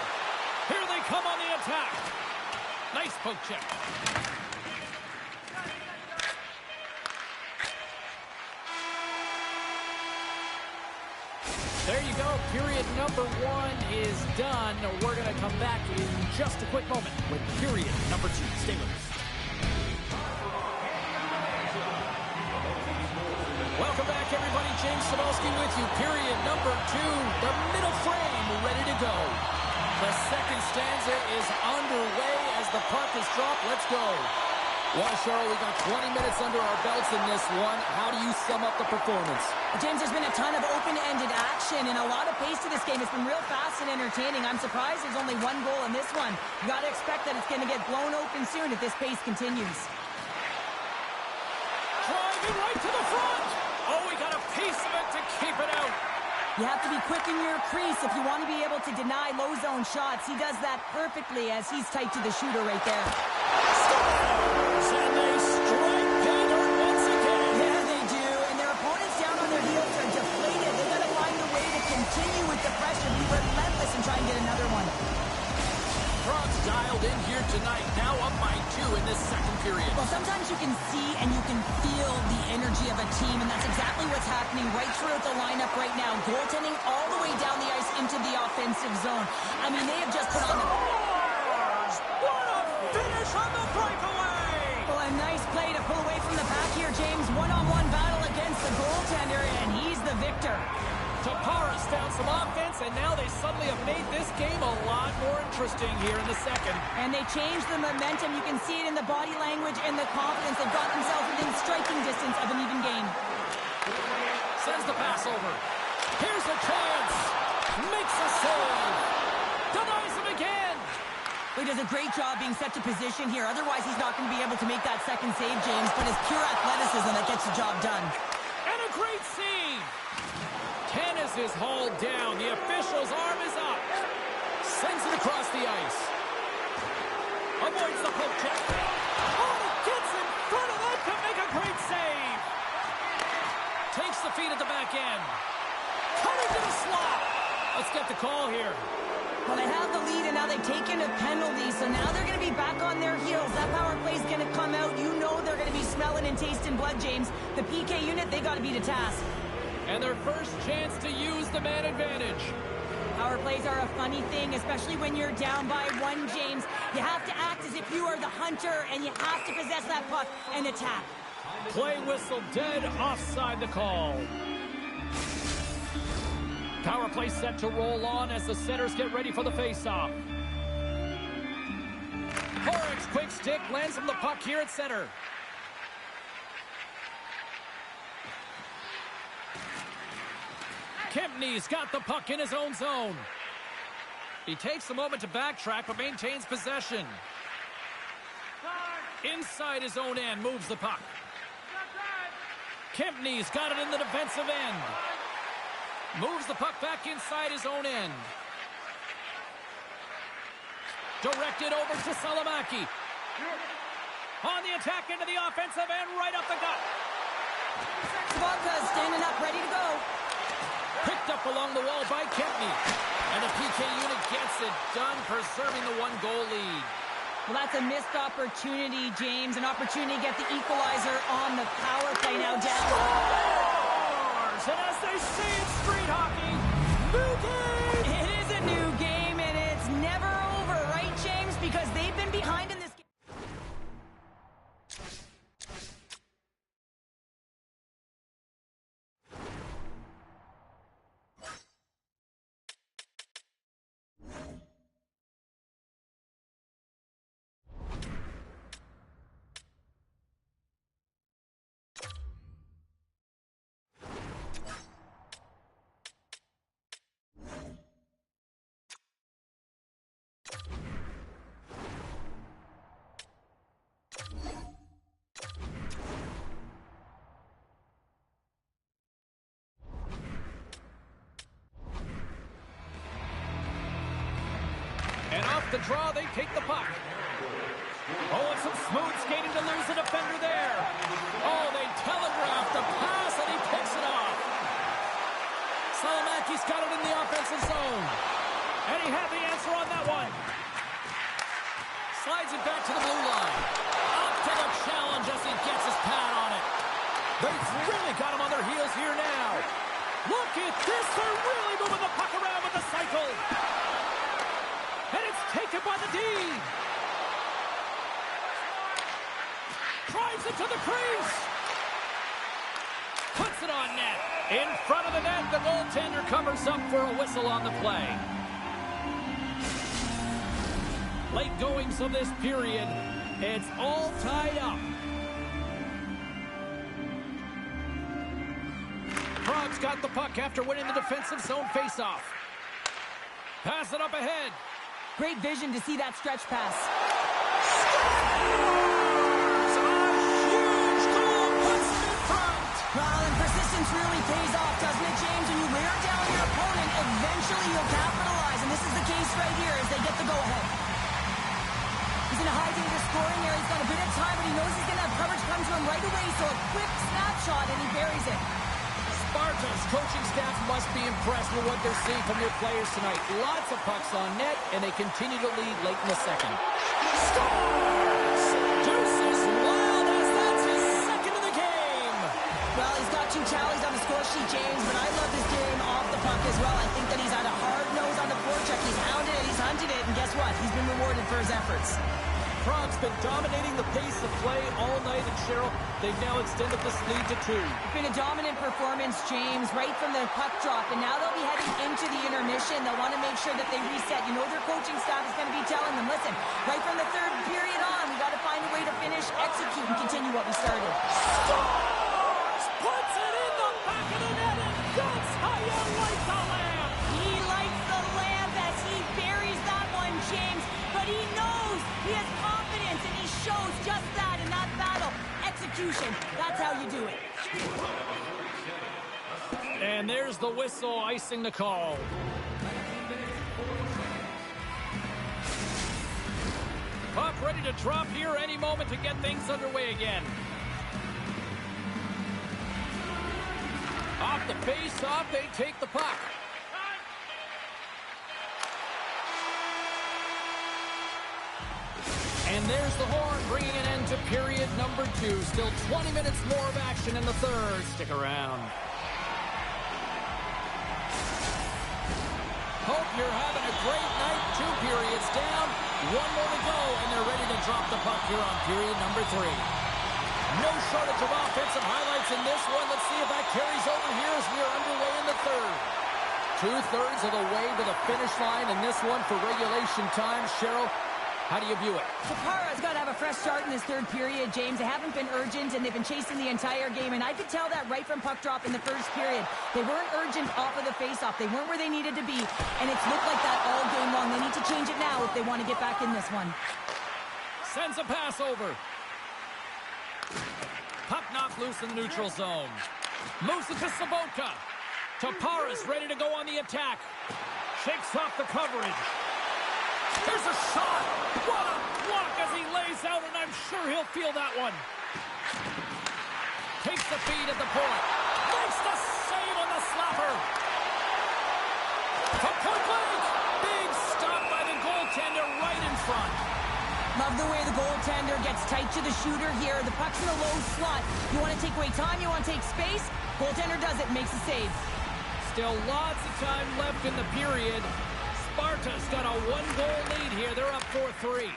B: Here they come on the attack. Nice poke check. There you go. Period number 1 is done. We're going to come back in just a quick moment with period number 2. Stay with us. James Cebulski with you. Period number 2. The middle frame ready to go. The second stanza is underway as the puck is dropped. Let's go. Well, Cheryl, we got 20 minutes under our belts in this one. How do you sum up the performance?
C: James, there's been a ton of open-ended action and a lot of pace to this game. It's been real fast and entertaining. I'm surprised there's only one goal in this one. You got to expect that it's going to get blown open soon if this pace continues.
B: Driving right to the front. Oh, we got a piece of it to keep it out.
C: You have to be quick in your crease if you want to be able to deny low zone shots. He does that perfectly as he's tight to the shooter right there.
B: And they strike pay dirt once again.
C: Yeah, they do. And their opponents down on their heels are deflated. They got to find a way to continue with the pressure, be relentless, and try and get another one.
B: Crowd's dialed in here tonight. Now up by 2 in this second period.
C: Well, sometimes you can see and you can feel the energy of a team, and that's exactly what's happening right throughout the lineup right now. Goaltending all the way down the ice into the offensive zone. I mean, they have just put on the...
B: What a finish on the breakaway!
C: Well, a nice play to pull away from the pack here, James. One-on-one battle against the goaltender, and he's the victor.
B: Taparas found some offense, and now they suddenly have made this game a lot more interesting here in the second.
C: And they changed the momentum. You can see it in the body language and the confidence. They've got themselves within striking distance of an even game.
B: Sends the pass over. Here's a chance. Makes a save. Denies him again.
C: He does a great job being set to position here. Otherwise, he's not going to be able to make that second save, James. But it's pure athleticism that gets the job done.
B: And a great save. Tennis is hauled down. The official's arm is up. Sends it across the ice. Avoids the poke check. Oh, gets in front of that to make a great save. Takes the feed at the back end. Cutting to the slot. Let's get the call here.
C: Well, they have the lead, and now they've taken a penalty, so now they're going to be back on their heels. That power play is going to come out. You know they're going to be smelling and tasting blood, James. The PK unit, they got to be to task.
B: And their first chance to use the man advantage.
C: Power plays are a funny thing, especially when you're down by 1, James. You have to act as if you are the hunter, and you have to possess that puck and attack.
B: Play whistle dead, offside the call. Power play set to roll on as the setters get ready for the face-off. Horwitz, quick stick, lands him the puck here at center. Kempney's got the puck in his own zone. He takes a moment to backtrack, but maintains possession. Inside his own end, moves the puck. Kempney's got it in the defensive end. Moves the puck back inside his own end. Directed over to Salamaki. On the attack into the offensive end, right up the gut.
C: Sabathka's standing up, ready to go.
B: Picked up along the wall by Kempney. And the PK unit gets it done, preserving the 1-goal lead.
C: Well, that's a missed opportunity, James. An opportunity to get the equalizer on the power play now down.
B: And as they say in street hockey, new game!
C: It is a new game, and it's never over, right, James? Because they've been behind in this game.
B: And off the draw, they take the puck. Oh, and some smooth skating to lose a defender there. Oh, they telegraph the pass, and he picks it off. Salamaki's got it in the offensive zone. And he had the answer on that one. Slides it back to the blue line. Up to the challenge as he gets his pad on it. They've really got him on their heels here now. Look at this. They're really moving the puck around with the cycle. And it's taken by the D. Drives it to the crease. Puts it on net. In front of the net, the goaltender covers up for a whistle on the play. Late goings of this period, it's all tied up. Prague's got the puck after winning the defensive zone faceoff. Pass it up ahead.
C: Great vision to see that stretch pass. Well, and persistence really pays off, doesn't it, James? When you wear down your opponent, eventually you'll capitalize. And this is the case right here as they get the go-ahead. He's in a high danger scoring area. He's got a bit of time, but he knows he's going to have coverage come to him right away. So a quick snapshot, and he buries it.
B: Sparta's coaching staff must be impressed with what they're seeing from their players tonight. Lots of pucks on net, and they continue to lead late in the second. Scores! Deuces Wild as that's his second of the game.
C: Well, he's got 2 tallies on the score sheet, James, but I love this game off the puck as well. I think that he's had a hard nose on the forecheck. He's hounded it, he's hunted it, and guess what? He's been rewarded for his efforts.
B: Prague's been dominating the pace of play all night, and Cheryl, they've now extended this lead to 2.
C: It's been a dominant performance, James, right from the puck drop, and now they'll be heading into the intermission. They'll want to make sure that they reset. You know their coaching staff is going to be telling them, listen, right from the third period on, we got to find a way to finish, execute, and continue what we started.
B: Scores! Puts it in the back of the net, and that's how you light the lamp!
C: He lights the lamp as he buries that one, James, but he knows he has confidence, and he shows just that in that battle. Execution, that's how you do it.
B: And there's the whistle icing the call. Puck ready to drop here any moment to get things underway again. Off the face-off, they take the puck. And there's the horn, bringing an end to period number 2. Still 20 minutes more of action in the third. Stick around. Hope you're having a great night. 2 periods down, 1 more to go, and they're ready to drop the puck here on period number 3. No shortage of offensive highlights in this one. Let's see if that carries over here as we are underway in the third. 2/3 of the way to the finish line in this one for regulation time. Cheryl, how do you view it?
C: Takara's got to have a fresh start in this third period, James. They haven't been urgent, and they've been chasing the entire game, and I could tell that right from puck drop in the first period. They weren't urgent off of the faceoff. They weren't where they needed to be, and it's looked like that all game long. They need to change it now if they want to get back in this one.
B: Sends a pass over. Puck knocked loose in the neutral zone. Moves it to Sabotka. Taparas ready to go on the attack. Shakes off the coverage. Here's a shot. What a block as he lays out, and I'm sure he'll feel that one. Takes the feed at the point. Makes the save on the slapper. From point blank. Big stop by the goaltender right in front.
C: Love the way the goaltender gets tight to the shooter here. The puck's in a low slot. You want to take away time, you want to take space. Goaltender does it, makes a save.
B: Still lots of time left in the period. Sparta's got a 1-goal lead here. They're up 4-3.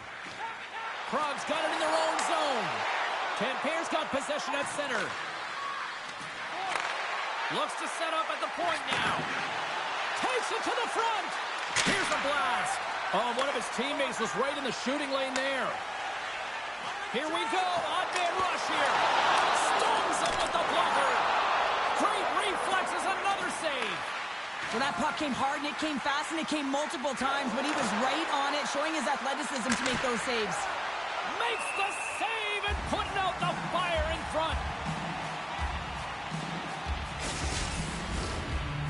B: Prague's got it in their own zone. Tampere's got possession at center. Looks to set up at the point now. Takes it to the front. Here's a blast. Oh, one of his teammates was right in the shooting lane there. Here we go. Odd man rush here. Stones him with the blocker. Great reflexes. Another save.
C: Well, that puck came hard, and it came fast, and it came multiple times, but he was right on it, showing his athleticism to make those saves.
B: Makes the save and putting out the fire in front.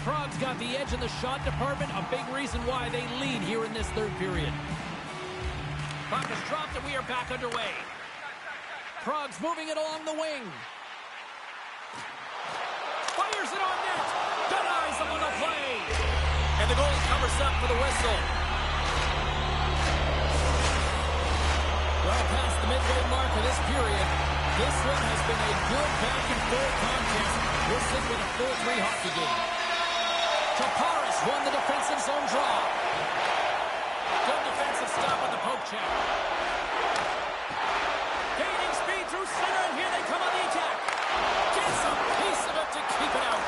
B: Prague's got the edge in the shot department, a big reason why they lead here in this third period. Puck is dropped, and we are back underway. Prague's moving it along the wing. Fires it on net. Denies him on the play. And the goalie covers up for the whistle. Well past the midway mark of this period, this one has been a good back-and-forth contest. We're sitting with a 4-3 hockey game. Taparas won the defensive zone draw. Good defensive stop on the poke check. Gaining speed through center, and here they come on the attack. Gets a piece of it to keep it out.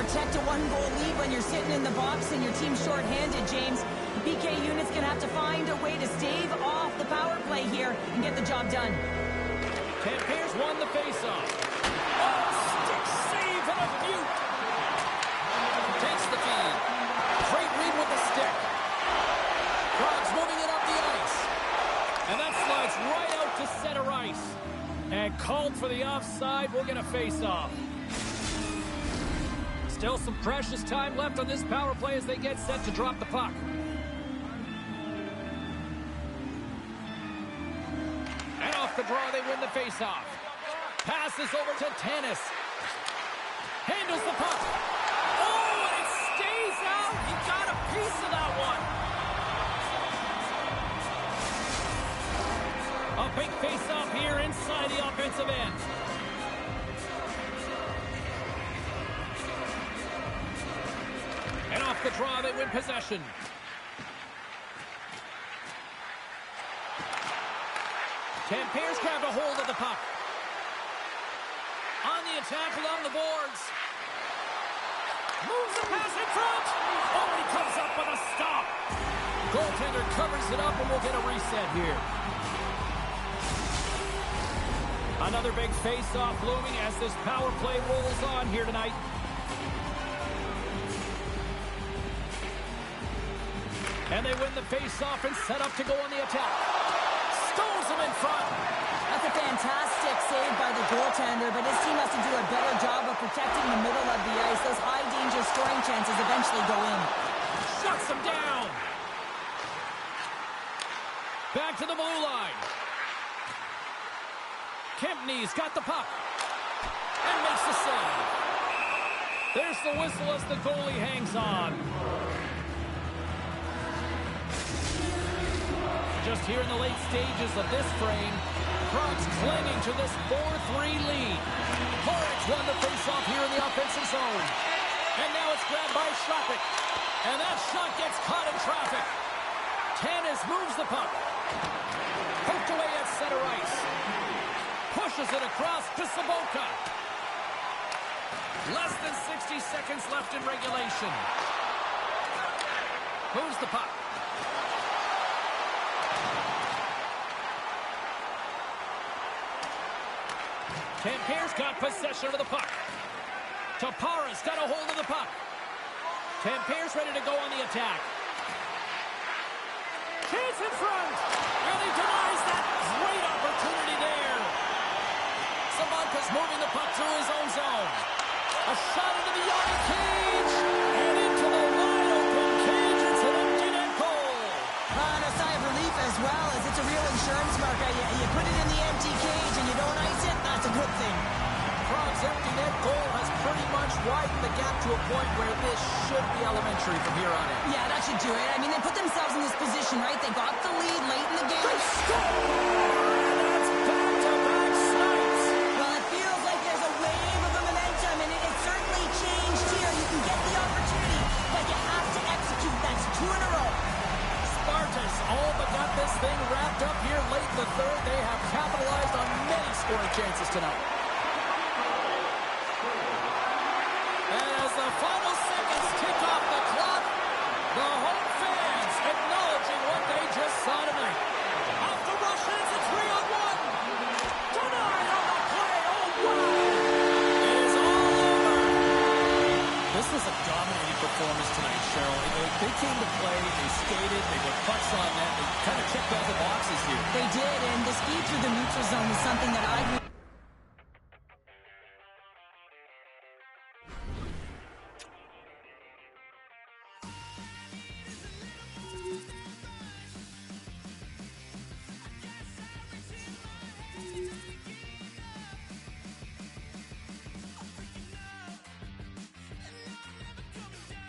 C: protect a one-goal lead when you're sitting in the box and your team's short-handed, James. The BK unit's going to have to find a way to stave off the power play here and get the job done.
B: Tampers won the faceoff. Oh, stick save and a mute. Takes the feed. Great read with the stick. Crocs moving it up the ice. And that slides right out to center ice. And called for the offside. We'll get a face-off. Still some precious time left on this power play as they get set to drop the puck. And off the draw, they win the face-off. Passes over to Tennis. Handles the puck. Oh, it stays out. He got a piece of that one. A big face-off here inside the offensive end. And off the draw, they win possession. Tampers grabbed a hold of the puck. On the attack along the boards. Moves the pass in front. Oh, he comes up with a stop. Goaltender covers it up, and we'll get a reset here. Another big face-off looming as this power play rolls on here tonight. And they win the face-off and set up to go on the attack. Stones him in front.
C: That's a fantastic save by the goaltender, but his team has to do a better job of protecting the middle of the ice. Those high-danger scoring chances eventually go in.
B: Shuts him down. Back to the blue line. Kempney's got the puck. And makes the save. There's the whistle as the goalie hangs on. Just here in the late stages of this frame, Crocs clinging to this 4-3 lead. Horwitz won the faceoff here in the offensive zone. And now it's grabbed by Schroppik. And that shot gets caught in traffic. Tanis moves the puck. Poked away at center ice. Pushes it across to Sobotka. Less than 60 seconds left in regulation. Moves the puck. Tampers got possession of the puck. Tapara's got a hold of the puck. Tampers ready to go on the attack. Chance in front. And he denies that great opportunity there. Sabanka's moving the puck through his own zone. A shot into the yard cage. And into the wide open cage. It's an empty net goal.
C: And a sigh of relief as well, as it's a real insurance marker. You put it in the empty cage and you don't ice it, that's a good thing.
B: Crocs' empty net goal has pretty much widened the gap to a point where this should be elementary from here on in.
C: Yeah, that should do it. I mean, they put themselves in this position, right? They got the lead late in the game.
B: They score! That's back-to-back snipes.
C: Well, it feels like there's a wave of momentum, and it certainly changed here. You can get the opportunity, but you have to execute. That's 2 in a row.
B: Spartans all but got this thing wrapped up here late in the third. They have capitalized on many scoring chances tonight. And as the final seconds tick off the clock, the home fans acknowledging what they just saw tonight. Off the rush, and it's a 3-on-1. Denied on the play. Oh, wow. It is all over.
E: This was a dominating performance tonight, Cheryl. They came to play, they skated, they put pucks on net, they kind of checked all the boxes here.
C: They did, and the speed through the neutral zone is something that I